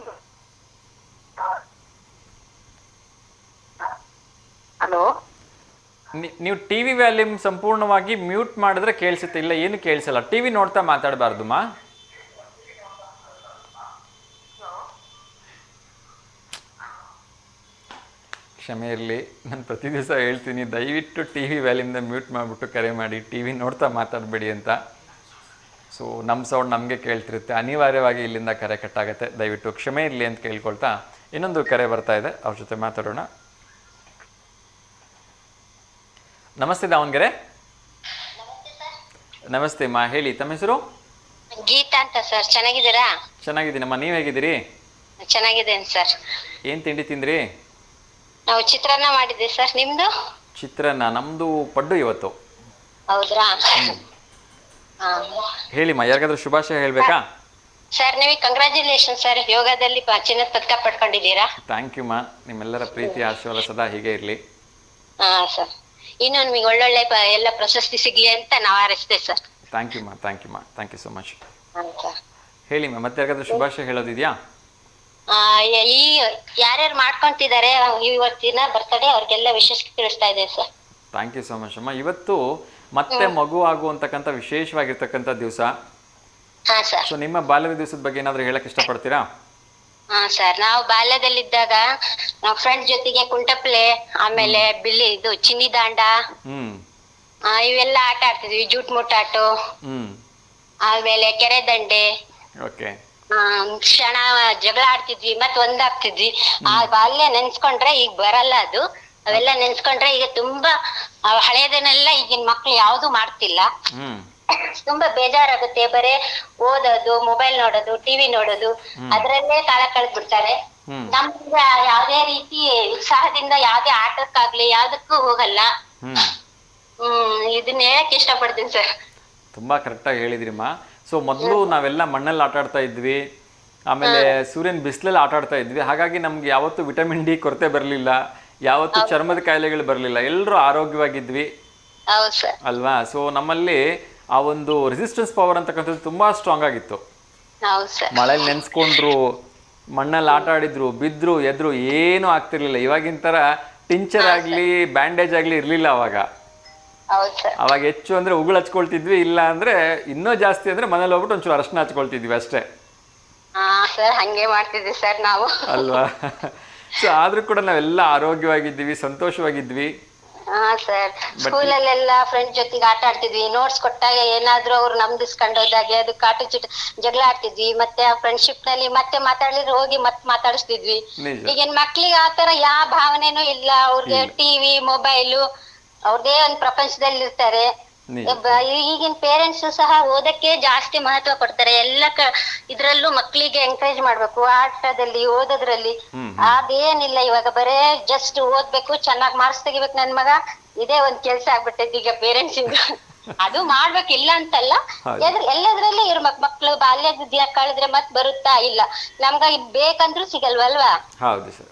Speaker 7: ಹಲೋ,
Speaker 1: ನೀವು ಟಿವಿ ವ್ಯಾಲ್ಯೂಮ್ ಸಂಪೂರ್ಣವಾಗಿ ಮ್ಯೂಟ್ ಮಾಡಿದ್ರೆ ಕೇಳಿಸುತ್ತೆ, ಇಲ್ಲ ಏನು ಕೇಳಿಸಲ್ಲ. ಟಿವಿ ನೋಡ್ತಾ ಮಾತಾಡಬಾರ್ದುಮ್ಮ. ಕ್ಷಮೆ ಇರಲಿ. ನಾನು ಪ್ರತಿ ದಿವಸ ಹೇಳ್ತೀನಿ, ದಯವಿಟ್ಟು ಟಿ ವಿ ವ್ಯಾಲ್ಯೂಮ್ನ ಮ್ಯೂಟ್ ಮಾಡಿಬಿಟ್ಟು ಕರೆ ಮಾಡಿ, ಟಿ ವಿ ನೋಡ್ತಾ ಮಾತಾಡಬೇಡಿ ಅಂತ. ಸೊ ನಮ್ಮ ಸೌಂಡ್ ನಮಗೆ ಕೇಳ್ತಿರುತ್ತೆ, ಅನಿವಾರ್ಯವಾಗಿ ಇಲ್ಲಿಂದ ಕರೆ ಕಟ್ಟಾಗುತ್ತೆ. ದಯವಿಟ್ಟು ಕ್ಷಮೆ ಇರಲಿ ಅಂತ ಕೇಳ್ಕೊಳ್ತಾ ಇನ್ನೊಂದು ಕರೆ ಬರ್ತಾ ಇದೆ, ಅವ್ರ ಜೊತೆ ಮಾತಾಡೋಣ. ನಮಸ್ತೆ ದಾವಣಗೆರೆ. ನಮಸ್ತೆ ಅಮ್ಮ, ಹೇಳಿ ತಮ್ಮ ಹೆಸರು?
Speaker 6: ಗೀತಾ ಅಂತ ಸರ್. ಚೆನ್ನಾಗಿದ್ದೀರಾ?
Speaker 1: ಚೆನ್ನಾಗಿದ್ದೀನಮ್ಮ, ನೀವು ಹೇಗಿದ್ದೀರಿ?
Speaker 6: ಚೆನ್ನಾಗಿದ್ದೇನೆ ಸರ್.
Speaker 1: ಏನು ತಿಂಡಿ ತಿಂದ್ರಿ?
Speaker 6: ನಾವು ಚಿತ್ರಾನ್ನ ಮಾಡಿದ್ವಿ ಸರ್. ನಿಮ್ದು?
Speaker 1: ಚಿತ್ರಾನ್ನ. ನಮ್ಮದು ಪಡ್ಡು ಇವತ್ತು.
Speaker 6: ಹೌದ್ರಾ?
Speaker 1: ಹೇಳಿಮ್ಮ, ಯಾರಿಗಾದ್ರೂ ಶುಭಾಶಯ ಹೇಳಬೇಕಾ?
Speaker 6: ಸರ್ ನಿಮಗೆ ಕಂಗ್ರ್ಯಾಚುಲೇಷನ್ ಸರ್, ಯೋಗದಲ್ಲಿ ಚಿನ್ನದ ಪದಕ ಪಡ್ಕೊಂಡಿದ್ದೀರಾ.
Speaker 1: ಥ್ಯಾಂಕ್ ಯು ಮಾ, ನಿಮ್ಮೆಲ್ಲರ ಪ್ರೀತಿ ಆಶೀರ್ವಾದ ಸದಾ ಹೀಗೆ ಇರಲಿ.
Speaker 6: ಹಾ ಸರ್, ಇನ್ನು ನಿಮಗೆ ಒಳ್ಳೊಳ್ಳೆ ಎಲ್ಲ ಪ್ರಶಸ್ತಿ ಸಿಗ್ಲಿ ಅಂತ ನಾವು ಹಾರೈಸ್ತೇವೆ ಸರ್.
Speaker 1: ಥ್ಯಾಂಕ್ ಯು ಮಾ, ಥ್ಯಾಂಕ್ ಯು ಮಾ, thank you so much.
Speaker 6: Sir
Speaker 1: ಹೇಳಿಮ್ಮ, ಮತ್ತೆ ಯಾರಿಗಾದ್ರೂ ಶುಭಾಶಯ ಹೇಳೋದಿದೆಯಾ?
Speaker 6: ಈ ಯಾರ್ಯಾರು ಮಾಡ್ಕೊಂತಿದ್ದಾರೆ ಇವತ್ತಿನ ಬರ್ತಡೇ ಅವ್ರಿಗೆಲ್ಲ ವಿಶೇಷ ತಿಳಿಸ್ತಾ ಇದೆ sir.
Speaker 1: Thank you so much ಅಮ್ಮ. ಇವತ್ತು ಮತ್ತೆ ಮಗು ಆಗುವಂತಕ್ಕಂಥ ವಿಶೇಷವಾಗಿರ್ತಕ್ಕಂಥ ದಿವಸ.
Speaker 6: ಹಾ ಸರ್.
Speaker 1: ಸೊ ನಿಮ್ಮ ಬಾಲ್ಯದ ದಿವಸದ ಬಗ್ಗೆ ಏನಾದರೂ ಹೇಳಕ್ ಇಷ್ಟಪಡ್ತೀರಾ?
Speaker 6: ಹಾ ಸರ್, ನಾವು ಬಾಲ್ಯದಲ್ಲಿದ್ದಾಗ ನಾವು ಫ್ರೆಂಡ್ ಜೊತೆಗೆ ಕುಂಟಪ್ಲೆ, ಆಮೇಲೆ ಬಿಲ್ಲಿ ಇದು ಚಿನ್ನಿ ದಾಂಡ, ಇವೆಲ್ಲ ಆಟ ಆಡ್ತಿದ್ವಿ. ಜೂಟ್ ಮುಟ್ಟಾಟು, ಆಮೇಲೆ ಕೆರೆ ದಂಡೆ,
Speaker 1: ಓಕೆ,
Speaker 6: ಕ್ಷಣ ಜಗಳ ಆಡ್ತಿದ್ವಿ, ಮತ್ ಒಂದಾಗ್ತಿದ್ವಿ. ಆ ಬಾಲ್ಯ ನೆನ್ಸ್ಕೊಂಡ್ರೆ ಈಗ ಬರಲ್ಲ ಅದು. ಅವೆಲ್ಲ ನೆನ್ಸ್ಕೊಂಡ್ರೆ ಈಗ ತುಂಬಾ ಹಳೇದನ್ನೆಲ್ಲ ಈಗಿನ ಮಕ್ಳು ಯಾವ್ದು ಮಾಡ್ತಿಲ್ಲ. ತುಂಬಾ ಬೇಜಾರಾಗುತ್ತೆ. ಬರೇ ಓದೋದು, ಮೊಬೈಲ್ ನೋಡೋದು, ಟಿವಿ ನೋಡೋದು, ಅದ್ರಲ್ಲೇ ಕಾಲ ಕಳೆದ್ ಬಿಡ್ತಾರೆ. ನಮ್ಗ ಯಾವ್ದೇ ರೀತಿ ಉತ್ಸಾಹದಿಂದ ಯಾವ್ದೇ ಆಟಕ್ಕಾಗ್ಲಿ ಯಾವ್ದಕ್ಕೂ ಹೋಗಲ್ಲ. ಇದನ್ನ ಹೇಳಕ್ ಇಷ್ಟಪಡ್ತೀನಿ ಸರ್.
Speaker 1: ತುಂಬಾ ಕರೆಕ್ಟಾಗಿ ಹೇಳಿದ್ರಿಮ್ಮ. ಸೊ ಮೊದಲು ನಾವೆಲ್ಲ ಮಣ್ಣಲ್ಲಿ ಆಟ ಆಡ್ತಾ ಇದ್ವಿ, ಆಮೇಲೆ ಸೂರ್ಯನ ಬಿಸಿಲಲ್ಲಿ ಆಟ ಆಡ್ತಾ ಇದ್ವಿ. ಹಾಗಾಗಿ ನಮ್ಗೆ ಯಾವತ್ತು ವಿಟಮಿನ್ ಡಿ ಕೊರತೆ ಬರಲಿಲ್ಲ, ಯಾವತ್ತು ಚರ್ಮದ ಕಾಯಿಲೆಗಳು ಬರಲಿಲ್ಲ, ಎಲ್ಲರೂ ಆರೋಗ್ಯವಾಗಿದ್ವಿ ಅಲ್ವಾ? ಸೊ ನಮ್ಮಲ್ಲಿ ಆ ಒಂದು ರೆಸಿಸ್ಟೆನ್ಸ್ ಪವರ್ ಅಂತಕ್ಕಂಥದ್ದು ತುಂಬಾ ಸ್ಟ್ರಾಂಗ್ ಆಗಿತ್ತು. ಮಳೆಯಲ್ಲಿ ನೆನ್ಸ್ಕೊಂಡ್ರು, ಮಣ್ಣಲ್ಲಿ ಆಟ ಆಡಿದ್ರು, ಬಿದ್ರು ಎದ್ರು ಏನು ಆಗ್ತಿರ್ಲಿಲ್ಲ. ಇವಾಗಿನ ತರ ಟಿಂಚರ್ ಆಗ್ಲಿ ಬ್ಯಾಂಡೇಜ್ ಆಗ್ಲಿ ಇರ್ಲಿಲ್ಲ ಅವಾಗ. ಅವಾಗ ಹೆಚ್ಚು ಅಂದ್ರೆ ಉಗುಳು ಹಚ್ಕೊಳ್ತಿದ್ವಿ, ಇಲ್ಲ ಅಂದ್ರೆ ಇನ್ನೂ ಜಾಸ್ತಿ ಅಂದ್ರೆ ಮನೇಲಿ ಹೋಗ್ಬಿಟ್ಟು ಒಂಚೂರು ಅರಶಿನ ಹಚ್ಕೊಳ್ತಿದ್ವಿ ಅಷ್ಟೇ.
Speaker 6: ಹಂಗೆ ಮಾಡ್ತಿದ್ವಿ ಸರ್ ನಾವು
Speaker 1: ಅಲ್ವಾ? ಸೊ ಆದ್ರೂ ಕೂಡ ನಾವೆಲ್ಲ ಆರೋಗ್ಯವಾಗಿದ್ವಿ, ಸಂತೋಷವಾಗಿದ್ವಿ.
Speaker 6: ಹಾ ಸರ್, ಸ್ಕೂಲಲ್ಲೆಲ್ಲ ಫ್ರೆಂಡ್ ಜೊತೆಗೆ ಆಟ ಆಡ್ತಿದ್ವಿ. ನೋಟ್ಸ್ ಕೊಟ್ಟಾಗ ಏನಾದ್ರು ಅವ್ರು ನಮ್ದಿಸ್ಕೊಂಡು ಹೋದಾಗೆ ಅದು ಕಾಟು ಚಿಟ ಜಗಳ ಆಡ್ತಿದ್ವಿ. ಮತ್ತೆ ಆ ಫ್ರೆಂಡ್ಶಿಪ್ ನಲ್ಲಿ ಮತ್ತೆ ಮಾತಾಡಿದ್ರೆ ಹೋಗಿ ಮತ್ತೆ ಮಾತಾಡಿಸ್ತಿದ್ವಿ. ಈಗಿನ ಮಕ್ಳಿಗೆ ಆತರ ಯಾವ ಭಾವನೆನೂ ಇಲ್ಲ. ಅವ್ರಿಗೆ ಟಿವಿ, ಮೊಬೈಲು, ಅವ್ರದೇ ಒಂದ್ ಪ್ರಪಂಚದಲ್ಲಿ ಇರ್ತಾರೆ. ಈಗಿನ ಪೇರೆಂಟ್ಸ್ ಸಹ ಓದಕ್ಕೆ ಜಾಸ್ತಿ ಮಹತ್ವ ಕೊಡ್ತಾರೆ. ಎಲ್ಲ ಇದ್ರಲ್ಲೂ ಮಕ್ಳಿಗೆ ಎಂಕರೇಜ್ ಮಾಡ್ಬೇಕು, ಆಟದಲ್ಲಿ, ಓದೋದ್ರಲ್ಲಿ. ಅದೇನಿಲ್ಲ ಇವಾಗ. ಬರೇ ಜಸ್ಟ್ ಓದ್ಬೇಕು, ಚೆನ್ನಾಗ್ ಮಾರ್ಕ್ಸ್ ತೆಗಿಬೇಕು ನನ್ ಮಗ, ಇದೇ ಒಂದ್ ಕೆಲ್ಸ ಆಗ್ಬಿಟ್ಟೈತಿ ಈಗ ಪೇರೆಂಟ್ಸ್ ಇಂದ. ಅದು ಮಾಡ್ಬೇಕಿಲ್ಲ ಅಂತಲ್ಲ, ಎಲ್ಲದ್ರಲ್ಲೂ ಇರ್ಬೇಕು. ಮಕ್ಳು ಬಾಲ್ಯದ ದಿನ ಕಳೆದ್ರೆ ಮತ್ ಬರುತ್ತಾ? ಇಲ್ಲ, ನಮ್ಗ ಬೇಕಂದ್ರೂ ಸಿಗಲ್ವಲ್ವಾ?
Speaker 1: ಹೌದು sir,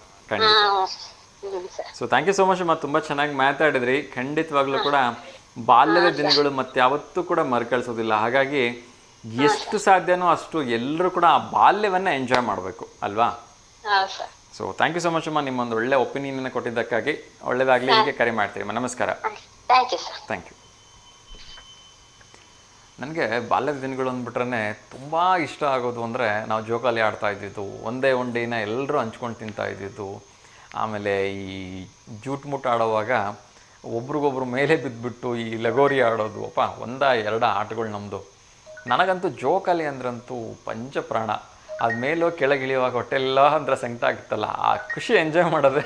Speaker 1: so thank you so much ಅಮ್ಮ, ತುಂಬಾ ಚೆನ್ನಾಗಿ ಮಾತಾಡಿದ್ರಿ. ಖಂಡಿತವಾಗ್ಲೂ ಕೂಡ ಬಾಲ್ಯದ ದಿನಗಳು ಮತ್ತೆ ಯಾವತ್ತೂ ಕೂಡ ಮರುಕಳಿಸೋದಿಲ್ಲ. ಹಾಗಾಗಿ ಎಷ್ಟು ಸಾಧ್ಯನೋ ಅಷ್ಟು ಎಲ್ಲರೂ ಕೂಡ ಆ ಬಾಲ್ಯವನ್ನ ಎಂಜಾಯ್ ಮಾಡಬೇಕು ಅಲ್ವಾ? So thank you so much ಅಮ್ಮ, ನಿಮ್ಮೊಂದು ಒಳ್ಳೆ ಒಪಿನಿಯನ್ ಕೊಟ್ಟಿದ್ದಕ್ಕಾಗಿ. ಒಳ್ಳೇದಾಗ್ಲಿ, ಹೀಗೆ ಕರೆ ಮಾಡ್ತೀವಿ ಅಮ್ಮ. ನಮಸ್ಕಾರ. Thank you. ನನಗೆ ಬಾಲ್ಯದ ದಿನಗಳು ಅಂದ್ಬಿಟ್ರೆ ತುಂಬ ಇಷ್ಟ ಆಗೋದು ಅಂದರೆ, ನಾವು ಜೋಕಾಲಿ ಆಡ್ತಾ ಇದ್ದಿದ್ದು, ಒಂದೇ ಒಂಡಿನ ಎಲ್ಲರೂ ಹಂಚ್ಕೊಂಡು ತಿಂತಾ ಇದ್ದಿದ್ದು. ಆಮೇಲೆ ಈ ಜೂಟ್ ಮುಟ್ಟು ಆಡೋವಾಗ ಒಬ್ರಿಗೊಬ್ರು ಮೇಲೆ ಬಿದ್ದುಬಿಟ್ಟು ಈ ಲಗೋರಿ ಆಡೋದು. ಒಂದ ಎರಡ ಆಟಗಳು ನಮ್ಮದು. ನನಗಂತೂ ಜೋಕಾಲಿ ಅಂದ್ರಂತೂ ಪಂಚಪ್ರಾಣ. ಅದು ಮೇಲೋ ಕೆಳಗಿಳಿಯುವಾಗ ಹೊಟ್ಟೆಲ್ಲ ಅಂದ್ರೆ ಸಂಕಟ ಆಗ್ತಿತ್ತಲ್ಲ, ಆ ಖುಷಿ ಎಂಜಾಯ್ ಮಾಡೋದೇ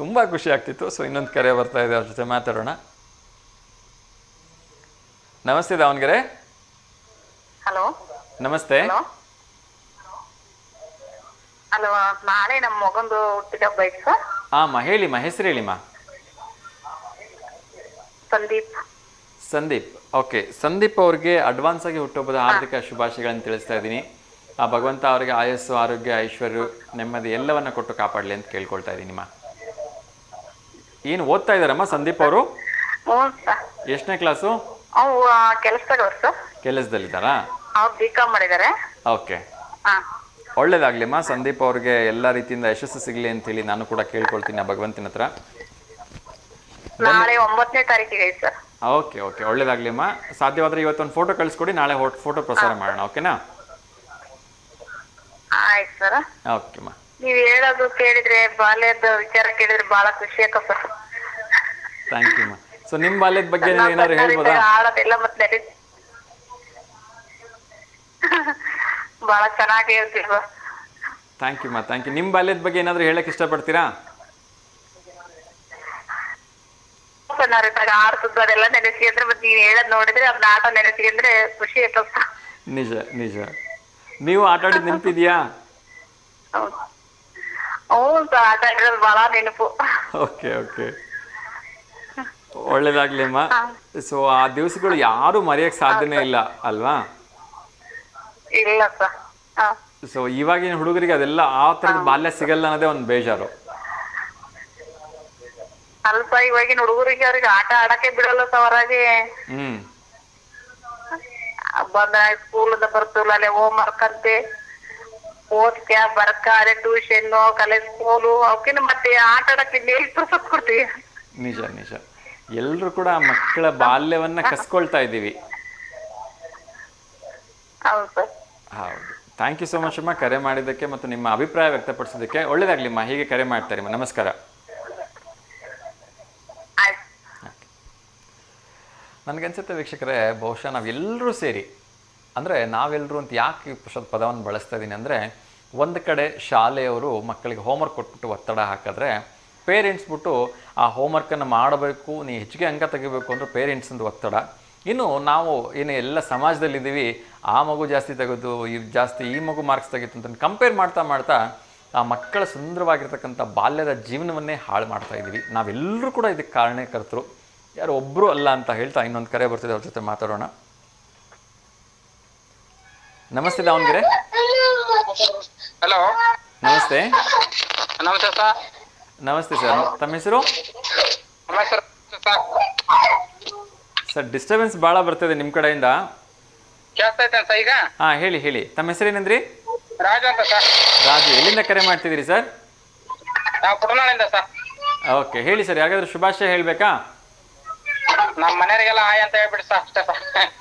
Speaker 1: ತುಂಬ ಖುಷಿ ಆಗ್ತಿತ್ತು. ಸೊ ಇನ್ನೊಂದು ಕರೆ ಬರ್ತಾ ಇದೆ, ಅವ್ರ ಜೊತೆ ಮಾತಾಡೋಣ. ನಮಸ್ತೆ ದಾವಣಗೆರೆ.
Speaker 7: ಹಲೋ,
Speaker 1: ನಮಸ್ತೆ.
Speaker 7: ಹಲೋ, ನಾಳೆ ನಮ್ಮ ಮಗಂದು ಹುಟ್ಟಿದಬ್ಬ ಐತೆ ಸರ್.
Speaker 1: ಹಾಂ ಹೇಳಿಮ್ಮ, ಹೆಸರು ಹೇಳಿಮ್ಮ. ಸಂದೀಪ್. ಓಕೆ, ಸಂದೀಪ್ ಅವ್ರಿಗೆ ಅಡ್ವಾನ್ಸ್ ಆಗಿ ಹುಟ್ಟುಹಬ್ಬದ ಹಾರ್ದಿಕ ಶುಭಾಶಯಗಳನ್ನು ತಿಳಿಸ್ತಾ ಇದ್ದೀನಿ. ಆ ಭಗವಂತ ಅವರಿಗೆ ಆಯಸ್ಸು, ಆರೋಗ್ಯ, ಐಶ್ವರ್ಯ, ನೆಮ್ಮದಿ ಎಲ್ಲವನ್ನ ಕೊಟ್ಟು ಕಾಪಾಡಲಿ ಅಂತ ಕೇಳ್ಕೊಳ್ತಾ ಇದ್ದೀನಿಮ್ಮ. ಏನು ಓದ್ತಾ ಇದ್ದಾರಮ್ಮ ಸಂದೀಪ್ ಅವರು? ಎಷ್ಟನೇ ಕ್ಲಾಸು? ಕೆಲಸದಲ್ಲಿದ್ದಾರಾ?
Speaker 7: ಬಿಕಾಂ ಮಾಡಿದ್ದಾರೆ.
Speaker 1: ಓಕೆ, ಒಳ್ಳೇದಾಗ್ಲಿಮ್ಮ. ಸಂದೀಪ್ ಅವ್ರಿಗೆ ಎಲ್ಲ ರೀತಿಯಿಂದ ಯಶಸ್ಸು ಸಿಗಲಿ ಅಂತ ಹೇಳಿ ನಾನು ಕೂಡ ಕೇಳ್ಕೊಳ್ತೀನಿ ಆ ಭಗವಂತನ ಹತ್ರ.
Speaker 7: ನಾಳೆ 9ನೇ ತಾರೀಕಿಗೆ ಸರ್.
Speaker 1: ಓಕೆ, ಒಳ್ಳೇದಾಗ್ಲಿಮ್ಮ. ಸಾಧ್ಯವಾದ್ರೆ ಇವತ್ತೊಂದು ಫೋಟೋ ಕಳಿಸ್ಕೊಡಿ, ನಾಳೆ ಫೋಟೋ ಪ್ರಸಾರ ಮಾಡೋಣ. ಓಕೆನಾ?
Speaker 7: ಆಯ್ತು ಸರ್.
Speaker 1: ಓಕೆಮ್ಮ,
Speaker 7: ನೀವ್ ಹೇಳೋದು ಕೇಳಿದ್ರೆ ಬಾಲ್ಯದ ವಿಚಾರ ಕೇಳಿದ್ರೆ ಬಹಳ ಖುಷಿ ಆಗ ಸರ್.
Speaker 1: ಥ್ಯಾಂಕ್ ಯು ಅಮ್ಮ. ಸೊ ನಿಮ್ಮ ಬಾಲ್ಯದ ಬಗ್ಗೆ ಏನಾದ್ರು ಹೇಳ್ಬೋದಾ?
Speaker 7: ಆಡೋದೆಲ್ಲ ಮತ್ತೆ ಬಹಳ ಚೆನ್ನಾಗಿ ಹೇಳ್ತೀವಿ.
Speaker 1: ಥ್ಯಾಂಕ್ ಯು ಅಮ್ಮ, ಥ್ಯಾಂಕ್ ಯು. ನಿಮ್ಮ ಬಾಲ್ಯದ ಬಗ್ಗೆ ಏನಾದರೂ ಹೇಳಕ್ಕೆ ಇಷ್ಟಪಡ್ತೀರಾ?
Speaker 7: ಆಡ್ತಿದ್ದು ಅದೆಲ್ಲ ನೆನೆಸ್ಕೊಂಡ್ರೆ ಮತ್ತೆ ನೀವ್ ಹೇಳೋದ್ ನೋಡಿದ್ರೆ ಅದನ್ನ ಆಟ ನೆನೆಸ್ಕೊಂಡ್ರೆ ಖುಷಿ ಆಯ್ತಪ್ಪ.
Speaker 1: ನಿಜ ನಿಜ. ನೀವು ಆಟ ಆಡಿದ ನೆನಪಿದೆಯಾ?
Speaker 7: ಹ್ಞೂ ಸರ್, ಆಟ ಆಡಿರೋದು ಬಹಳ ನೆನಪು.
Speaker 1: ಓಕೆ ಓಕೆ, ಒಳ್ಳೇದಾಗ್ಲಿ ಅಮ್ಮ. ಸೊ ಆ ದಿವಸಗಳು ಯಾರು ಮರೆಯಕ್ಕೆ ಸಾಧ್ಯನೇ ಇಲ್ಲ ಅಲ್ವಾ?
Speaker 7: ಇಲ್ಲ ಸರ್.
Speaker 1: ಸೊ ಇವಾಗಿನ ಹುಡುಗರಿಗೆ ಅದೆಲ್ಲ ಆ ಥರದ ಬಾಲ್ಯ ಸಿಗಲ್ಲ ಅನ್ನೋದೇ ಒಂದು ಬೇಜಾರು.
Speaker 7: ಅಲ್ಪ ಇವಾಗಿನ ಹುಡುಗರಿಗೆ ಅವ್ರಿಗೆ ಆಟ ಆಡಕ್ಕೆ ಬಿಡಲ್ಲ ಸರ್ ಹೊರಗೆ. ಬಂದ ಸ್ಕೂಲಿಂದ ಬರ್ತಿಲ್ಲ, ಅಲ್ಲೇ ಹೋಮ್ ವರ್ಕ್ ಅಂತೆ, ಓದ್ಕ್ಯಾ ಬರ್ಕ, ಅದೇ ಟ್ಯೂಷನ್, ಕಾಲೇಜ್, ಸ್ಕೂಲು, ಅವಕ್ಕಿನ್ನ ಮತ್ತೆ ಆಟ ಆಡಕ್ಕೆ ಪುರ್ಸೊತ್ ಕೊಡ್ತೀವಿ.
Speaker 1: ನಿಜ ನಿಜ. ಎಲ್ಲರೂ ಕೂಡ ಮಕ್ಕಳ ಬಾಲ್ಯವನ್ನ ಕಸ್ಕೊಳ್ತಾ ಇದ್ದೀವಿ.
Speaker 7: ಹೌದು ಸರ್.
Speaker 1: ಹೌದು. ಥ್ಯಾಂಕ್ ಯು ಸೋ ಮಚ್ ಅಮ್ಮ, ಕರೆ ಮಾಡಿದ್ದಕ್ಕೆ ಮತ್ತು ನಿಮ್ಮ ಅಭಿಪ್ರಾಯ ವ್ಯಕ್ತಪಡಿಸೋದಕ್ಕೆ. ಒಳ್ಳೇದಾಗ್ಲಿಮ್ಮ, ಹೀಗೆ ಕರೆ ಮಾಡ್ತಾರಿಮ್ಮ. ನಮಸ್ಕಾರ. ನನಗನ್ಸುತ್ತೆ ವೀಕ್ಷಕರೇ, ಬಹುಶಃ ನಾವೆಲ್ಲರೂ ಸೇರಿ, ಅಂದರೆ ನಾವೆಲ್ಲರೂ ಅಂತ ಯಾಕೆ ಪದವನ್ನು ಬಳಸ್ತಾ ಇದ್ದೀನಿ ಅಂದರೆ, ಒಂದು ಕಡೆ ಶಾಲೆಯವರು ಮಕ್ಕಳಿಗೆ ಹೋಮ್ವರ್ಕ್ ಕೊಟ್ಬಿಟ್ಟು ಒತ್ತಡ ಹಾಕಿದ್ರೆ ಪೇರೆಂಟ್ಸ್ ಬಿಟ್ಟು ಆ ಹೋಮ್ವರ್ಕನ್ನು ಮಾಡಬೇಕು, ನೀ ಹೆಚ್ಚಿಗೆ ಅಂಕ ತೆಗಿಬೇಕು ಅಂದರೆ ಪೇರೆಂಟ್ಸಿಂದು ಒತ್ತಡ. ಇನ್ನು ನಾವು ಏನು ಎಲ್ಲ ಸಮಾಜದಲ್ಲಿದ್ದೀವಿ, ಆ ಮಗು ಜಾಸ್ತಿ ತೆಗೆದು ಈ ಮಗು ಮಾರ್ಕ್ಸ್ ತೆಗಿತು ಅಂತ ಕಂಪೇರ್ ಮಾಡ್ತಾ ಆ ಮಕ್ಕಳ ಸುಂದರವಾಗಿರ್ತಕ್ಕಂಥ ಬಾಲ್ಯದ ಜೀವನವನ್ನೇ ಹಾಳು ಮಾಡ್ತಾ ಇದ್ದೀವಿ. ನಾವೆಲ್ಲರೂ ಕೂಡ ಇದಕ್ಕೆ ಕಾರಣಕರ್ತರು, ಯಾರು ಒಬ್ಬರು ಅಲ್ಲ ಅಂತ ಹೇಳ್ತಾ ಇನ್ನೊಂದು ಕರೆ ಬರ್ತಿದೆ, ಅವ್ರ ಜೊತೆ ಮಾತಾಡೋಣ. ನಮಸ್ತೆ ದಾವಣಗೆರೆ.
Speaker 5: ಹಲೋ,
Speaker 1: ನಮಸ್ತೆ.
Speaker 5: ನಮಸ್ತೆ ಸರ್.
Speaker 1: ನಮಸ್ತೆ ಸರ್, ತಮ್ಮ ಹೆಸರು? ಸರ್ ಡಿಸ್ಟರ್ಬೆನ್ಸ್ ಭಾಳ ಬರ್ತಿದೆ ನಿಮ್ಮ ಕಡೆಯಿಂದ.
Speaker 5: ಕೇಳ್ತಾ ಐತೆ ಸರ್ ಈಗ?
Speaker 1: ಹಾಂ ಹೇಳಿ ಹೇಳಿ, ತಮ್ಮ ಹೆಸರೇನಂದ್ರಿ?
Speaker 5: ರಾಜು ಅಂತ ಸರ್.
Speaker 1: ರಾಜು, ಎಲ್ಲಿಂದ ಕರೆ ಮಾಡ್ತಿದ್ದೀರಿ ಸರ್?
Speaker 5: ನಾವು ಕುಟನಾಳಿಂದ ಸರ್.
Speaker 1: ಓಕೆ, ಹೇಳಿ ಸರ್. ಯಾಕಾದ್ರೂ ಶುಭಾಶಯ ಹೇಳಬೇಕಾ?
Speaker 5: ನಮ್ಮ ಮನೆಯವರಿಗೆಲ್ಲ ಹಾಯ್ ಅಂತ ಹೇಳ್ಬಿಡಿ ಸರ್, ಅಷ್ಟೇ ಸರ್.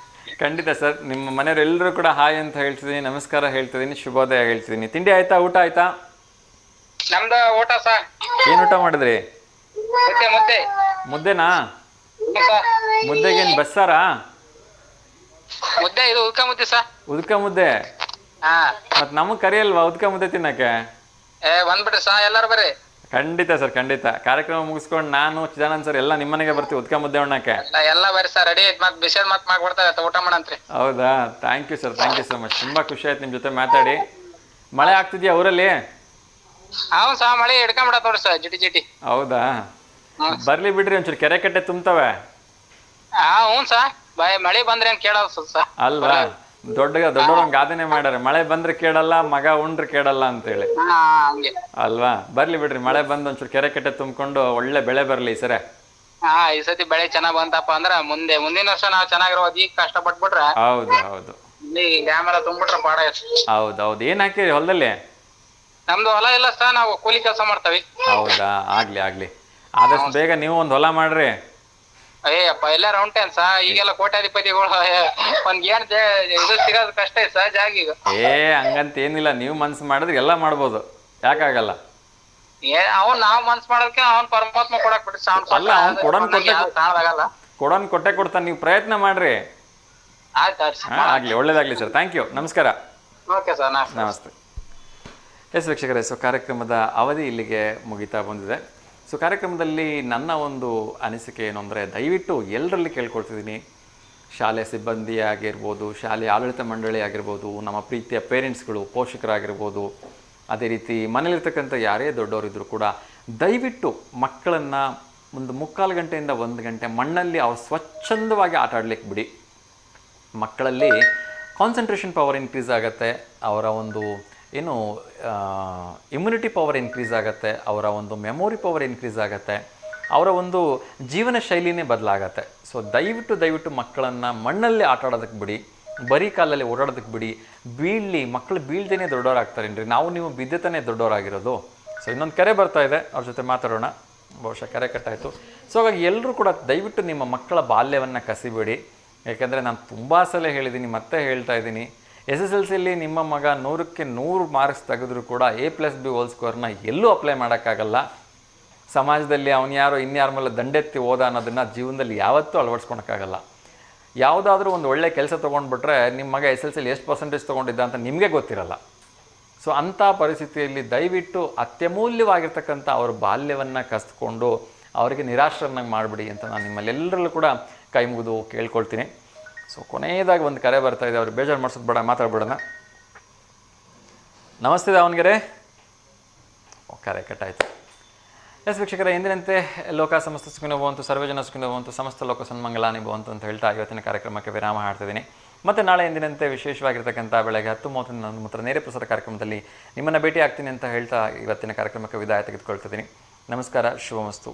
Speaker 1: ಖಂಡಿತ ಸರ್, ನಿಮ್ಮ ಮನೆಯವರೆಲ್ಲರೂ ಕೂಡ ಹಾಯ್ ಅಂತ ಹೇಳ್ತಿದ್ದೀನಿ, ನಮಸ್ಕಾರ ಹೇಳ್ತಿದ್ದೀನಿ, ಶುಭೋದಯ ಹೇಳ್ತಿದ್ದೀನಿ. ತಿಂಡಿ ಆಯ್ತಾ, ಊಟ ಆಯ್ತಾ?
Speaker 5: ನಮ್ದು ಊಟ ಸರ್.
Speaker 1: ಏನು ಊಟ ಮಾಡಿದ್ರಿ?
Speaker 5: ಮುದ್ದೆ.
Speaker 1: ಮುದ್ದೆನಾ? ಮುದ್ದೆಗೇನು ಬಸ್ಸಾರಾ?
Speaker 5: ಮುದ್ದೆ, ಇದು ಉದ್ಕ ಮುದ್ದೆ ಸರ್.
Speaker 1: ಉದ್ಕ ಮುದ್ದೆ? ಮತ್ತು ನಮಗೆ ಕರಿಯಲ್ವಾ ಉದ್ಕ ಮುದ್ದೆ ತಿನ್ನಕ್ಕೆ?
Speaker 5: ಬಂದ್ಬಿಡ್ರಿ ಸರ್, ಎಲ್ಲರೂ ಬರ್ರಿ.
Speaker 1: ಖಂಡಿತ ಸರ್, ಖಂಡಿತ. ಕಾರ್ಯಕ್ರಮ ಮುಗಿಸ್ಕೊಂಡು ನಾನು ಚಿದಾನಂದ್ ಸರ್ ಎಲ್ಲ ನಿಮ್ಮನೆಗೆ ಬರ್ತೀವಿ ಉದ್ಕ ಮುದ್ದೆ ಉಣ್ಣಕ್ಕೆ.
Speaker 5: ಎಲ್ಲ ಬರ್ರಿ ಸರ್, ರೆಡಿ ಐತೆ. ಮತ್ತೆ ಬಿಸಿದ್ ಮತ್ತೆ ಮಾಡ್ಕೊಡ್ತಾರೆ, ಊಟ ಮಾಡಂತ್ರಿ.
Speaker 1: ಹೌದಾ? Thank you sir, thank you so much. ತುಂಬ ಖುಷಿ ಆಯ್ತು ನಿಮ್ಮ ಜೊತೆ ಮಾತಾಡಿ. ಮಳೆ ಆಗ್ತಿದ್ಯಾ ಊರಲ್ಲಿ?
Speaker 5: ಹೌದು ಸರ್, ಮಳೆ ಹಿಡ್ಕೊಂಬಿಡತ್ ನೋಡ್ರಿ ಸರ್, ಜಿಟಿ.
Speaker 1: ಹೌದಾ? ಬರ್ಲಿ ಬಿಡ್ರಿ, ಒಂಚೂರು ಕೆರೆ ಕಟ್ಟೆ ತುಂಬ್ತವೆ.
Speaker 5: ಹ್ಞೂ ಸರ್, ಮಳೆ ಬಂದ್ರೆ ಅಂತ ಕೇಳೋದು ಸರ್.
Speaker 1: ಅಲ್ವಾ? ದೊಡ್ಡವ್ರ ಗಾದೆನೆ ಮಾಡ್ಯಾರ, ಮಳೆ ಬಂದ್ರೆ ಕೇಳಲ್ಲ, ಮಗ ಉಂಡ್ರೆ ಕೇಳಲ್ಲ ಅಂತೇಳಿ.
Speaker 5: ಹಂಗೆ
Speaker 1: ಅಲ್ವಾ? ಬರ್ಲಿ ಬಿಡ್ರಿ, ಮಳೆ ಬಂದು ಒಂಚೂರು ಕೆರೆ ಕಟ್ಟೆ ತುಂಬಿಕೊಂಡು ಒಳ್ಳೆ ಬೆಳೆ ಬರ್ಲಿ ಈ ಸರಿ.
Speaker 5: ಈ ಸತಿ ಬೆಳೆ ಚೆನ್ನಾಗ್ ಬಂತಪ್ಪ ಅಂದ್ರ ಮುಂದಿನ ವರ್ಷ ನಾವ್ ಚೆನ್ನಾಗಿರೋದು. ಈಗ ಕಷ್ಟ ಪಟ್ಬಿಟ್ರ
Speaker 1: ಹೌದು ಹೌದು,
Speaker 5: ಡ್ಯಾಮ್ ಎಲ್ಲ ತುಂಬಿಟ್ರ ಪಾಡ.
Speaker 1: ಹೌದೌದು. ಏನ್ ಹಾಕಿರಿ ಹೊಲದಲ್ಲಿ?
Speaker 5: ನಮ್ದು ಹೊಲ ಇಲ್ಲ ಸರ್, ನಾವು ಕೂಲಿ ಕೆಲಸ ಮಾಡ್ತೇವಿ.
Speaker 1: ಹೌದಾ? ಆಗ್ಲಿ ಆಗ್ಲಿ, ಆದಷ್ಟು ಬೇಗ ನೀವು ಒಂದು ಹೊಲ ಮಾಡ್ರಿ.
Speaker 5: ಅಯ್ಯಪ್ಪ, ಎಲ್ಲ ರೌಂಡ್ ಟೆನ್ ಸಾ, ಈಗೆಲ್ಲ ಕೋಟ್ಯಾಧಿಪತಿಗಳು ಒಂದ್ ಏನ್ ಇದು ಸಿಗೋದು ಕಷ್ಟ ಐತೆ ಸರ್ ಜಾಗ ಈಗ.
Speaker 1: ಹಂಗಂತ ಏನಿಲ್ಲ, ನೀವು ಮನ್ಸು ಮಾಡಿದ್ರೆ ಎಲ್ಲ ಮಾಡ್ಬೋದು, ಯಾಕಾಗಲ್ಲ?
Speaker 5: ನಾವ್ ಮನ್ಸ್ ಮಾಡೋದಕ್ಕೆ ಅವ್ನ್ ಪರಮಾತ್ಮ ಕೊಡಕ್ ಬಿಡ್ರಿ.
Speaker 1: ಅಲ್ಲ, ಅವ್ನು ಕೊಡೋನ್ ಕೊಟ್ಟೆ ಕೊಡ್ತಾನೆ, ನೀವು ಪ್ರಯತ್ನ ಮಾಡ್ರಿ. ಆಗ್ಲಿ, ಒಳ್ಳೇದಾಗ್ಲಿ ಸರ್. ಥ್ಯಾಂಕ್ ಯು, ನಮಸ್ಕಾರ.
Speaker 5: ಓಕೆ ಸರ್,
Speaker 1: ನಮಸ್ತೆ. ಎಸ್ ವೀಕ್ಷಕರೇ, ಸೊ ಕಾರ್ಯಕ್ರಮದ ಅವಧಿ ಇಲ್ಲಿಗೆ ಮುಗಿತಾ ಬಂದಿದೆ. ಸೊ ಕಾರ್ಯಕ್ರಮದಲ್ಲಿ ನನ್ನ ಒಂದು ಅನಿಸಿಕೆ ಏನು ಅಂದರೆ, ದಯವಿಟ್ಟು ಎಲ್ಲರಲ್ಲಿ ಕೇಳ್ಕೊಳ್ತಿದ್ದೀನಿ, ಶಾಲೆ ಸಿಬ್ಬಂದಿ ಆಗಿರ್ಬೋದು, ಶಾಲೆಯ ಆಡಳಿತ ಮಂಡಳಿ ಆಗಿರ್ಬೋದು, ನಮ್ಮ ಪ್ರೀತಿಯ ಪೇರೆಂಟ್ಸ್ಗಳು, ಪೋಷಕರಾಗಿರ್ಬೋದು, ಅದೇ ರೀತಿ ಮನೇಲಿರ್ತಕ್ಕಂಥ ಯಾರೇ ದೊಡ್ಡವರಿದ್ದರೂ ಕೂಡ ದಯವಿಟ್ಟು ಮಕ್ಕಳನ್ನು ಒಂದು 3/4 ಗಂಟೆಯಿಂದ 1 ಗಂಟೆ ಮಣ್ಣಲ್ಲಿ ಅವ್ರು ಸ್ವಚ್ಛಂದವಾಗಿ ಆಟ ಆಡ್ಲಿಕ್ಕೆ ಬಿಡಿ. ಮಕ್ಕಳಲ್ಲಿ ಕಾನ್ಸಂಟ್ರೇಷನ್ ಪವರ್ ಇನ್ಕ್ರೀಸ್ ಆಗುತ್ತೆ, ಅವರ ಒಂದು ಏನು ಇಮ್ಯುನಿಟಿ ಪವರ್ ಇನ್ಕ್ರೀಸ್ ಆಗುತ್ತೆ, ಅವರ ಒಂದು ಮೆಮೊರಿ ಪವರ್ ಇನ್ಕ್ರೀಸ್ ಆಗುತ್ತೆ, ಅವರ ಒಂದು ಜೀವನ ಶೈಲಿನೇ ಬದಲಾಗತ್ತೆ. ಸೊ ದಯವಿಟ್ಟು ಮಕ್ಕಳನ್ನು ಮಣ್ಣಲ್ಲಿ ಆಟ ಆಡೋದಕ್ಕೆ ಬಿಡಿ, ಬರೀ ಕಾಲಲ್ಲಿ ಓಡಾಡೋದಕ್ಕೆ ಬಿಡಿ. ಮಕ್ಕಳು ಬೀಳ್ದೇನೆ ದೊಡ್ಡವರಾಗ್ತಾರೇನ್ರಿ? ನೀವು ಬಿದ್ದತಾನೆ ದೊಡ್ಡವರಾಗಿರೋದು. ಸೊ ಇನ್ನೊಂದು ಕರೆ ಬರ್ತಾ ಇದೆ, ಅವ್ರ ಜೊತೆ ಮಾತಾಡೋಣ. ಬಹುಶಃ ಕರೆ ಕಟ್ಟಾಯಿತು. ಸೊ ಹಾಗಾಗಿ ಎಲ್ಲರೂ ಕೂಡ ದಯವಿಟ್ಟು ನಿಮ್ಮ ಮಕ್ಕಳ ಬಾಲ್ಯವನ್ನು ಕಸಿಬೇಡಿ. ಯಾಕೆಂದರೆ ನಾನು ತುಂಬ ಸಲ ಹೇಳಿದ್ದೀನಿ, ಮತ್ತೆ ಹೇಳ್ತಾ ಇದ್ದೀನಿ, SSLCಯಲ್ಲಿ ನಿಮ್ಮ ಮಗ 100ಕ್ಕೆ 100 ಮಾರ್ಕ್ಸ್ ತೆಗೆದ್ರೂ ಕೂಡ A+B² ಎಲ್ಲೂ ಅಪ್ಲೈ ಮಾಡೋಕ್ಕಾಗಲ್ಲ. ಸಮಾಜದಲ್ಲಿ ಅವನು ಯಾರೋ ಇನ್ಯಾರ ಮೇಲೆ ದಂಡೆತ್ತಿ ಹೋದ ಅನ್ನೋದನ್ನು ಜೀವನದಲ್ಲಿ ಯಾವತ್ತೂ ಅಳವಡಿಸ್ಕೊಳಕ್ಕಾಗಲ್ಲ. ಯಾವುದಾದ್ರೂ ಒಂದು ಒಳ್ಳೆ ಕೆಲಸ ತೊಗೊಂಡ್ಬಿಟ್ರೆ ನಿಮ್ಮ ಮಗ SSLCಯಲ್ಲಿ ಎಷ್ಟು ಪರ್ಸೆಂಟೇಜ್ ತೊಗೊಂಡಿದ್ದ ಅಂತ ನಿಮಗೆ ಗೊತ್ತಿರಲ್ಲ. ಸೊ ಅಂಥ ಪರಿಸ್ಥಿತಿಯಲ್ಲಿ ದಯವಿಟ್ಟು ಅತ್ಯಮೂಲ್ಯವಾಗಿರ್ತಕ್ಕಂಥ ಅವ್ರ ಬಾಲ್ಯವನ್ನು ಕಸ್ಕೊಂಡು ಅವರಿಗೆ ನಿರಾಶ್ರಯನಾಗಿ ಮಾಡಿಬಿಡಿ ಅಂತ ನಾನು ನಿಮ್ಮಲ್ಲೆಲ್ಲರಲ್ಲೂ ಕೂಡ ಕೈ ಮುಗಿದು ಕೇಳ್ಕೊಳ್ತೀನಿ. ಸೊ ಕೊನೆಯದಾಗಿ ಒಂದು ಕರೆ ಬರ್ತಾಯಿದೆ, ಅವ್ರು ಬೇಜಾರು ಮಾಡಿಸೋದು ಬೇಡ, ಮಾತಾಡ್ಬಿಡೋಣ. ನಮಸ್ತೆ ದಾವಣಗೆರೆ. ಕರೆ ಕಟ್ಟಾಯಿತು. ಎಸ್ ವೀಕ್ಷಕರೇ, ಎಂದಿನಂತೆ ಲೋಕ ಸಮಸ್ತ ಸುಖಿನೋ ಭವಂತು, ಸರ್ವಜನ ಸುಖಿನೋ ಭವಂತು, ಸಮಸ್ತ ಲೋಕ ಸನ್ಮಂಗಲಾನಿ ಭವಂತು ಅಂತ ಹೇಳ್ತಾ ಇವತ್ತಿನ ಕಾರ್ಯಕ್ರಮಕ್ಕೆ ವಿರಾಮ ಹಾಡ್ತಿದ್ದೀನಿ. ಮತ್ತು ನಾಳೆ ಎಂದಿನಂತೆ ವಿಶೇಷವಾಗಿರ್ತಕ್ಕಂಥ ಬೆಳಗ್ಗೆ 10:30 ನನ್ನ ಮಾತ್ರ ನೇರ ಪ್ರಸಾರ ಕಾರ್ಯಕ್ರಮದಲ್ಲಿ ನಿಮ್ಮನ್ನು ಭೇಟಿ ಆಗ್ತೀನಿ ಅಂತ ಹೇಳ್ತಾ ಇವತ್ತಿನ ಕಾರ್ಯಕ್ರಮಕ್ಕೆ ವಿದಾಯ ತೆಗೆದುಕೊಳ್ತಿದ್ದೀನಿ. ನಮಸ್ಕಾರ, ಶುಭಮಸ್ತು.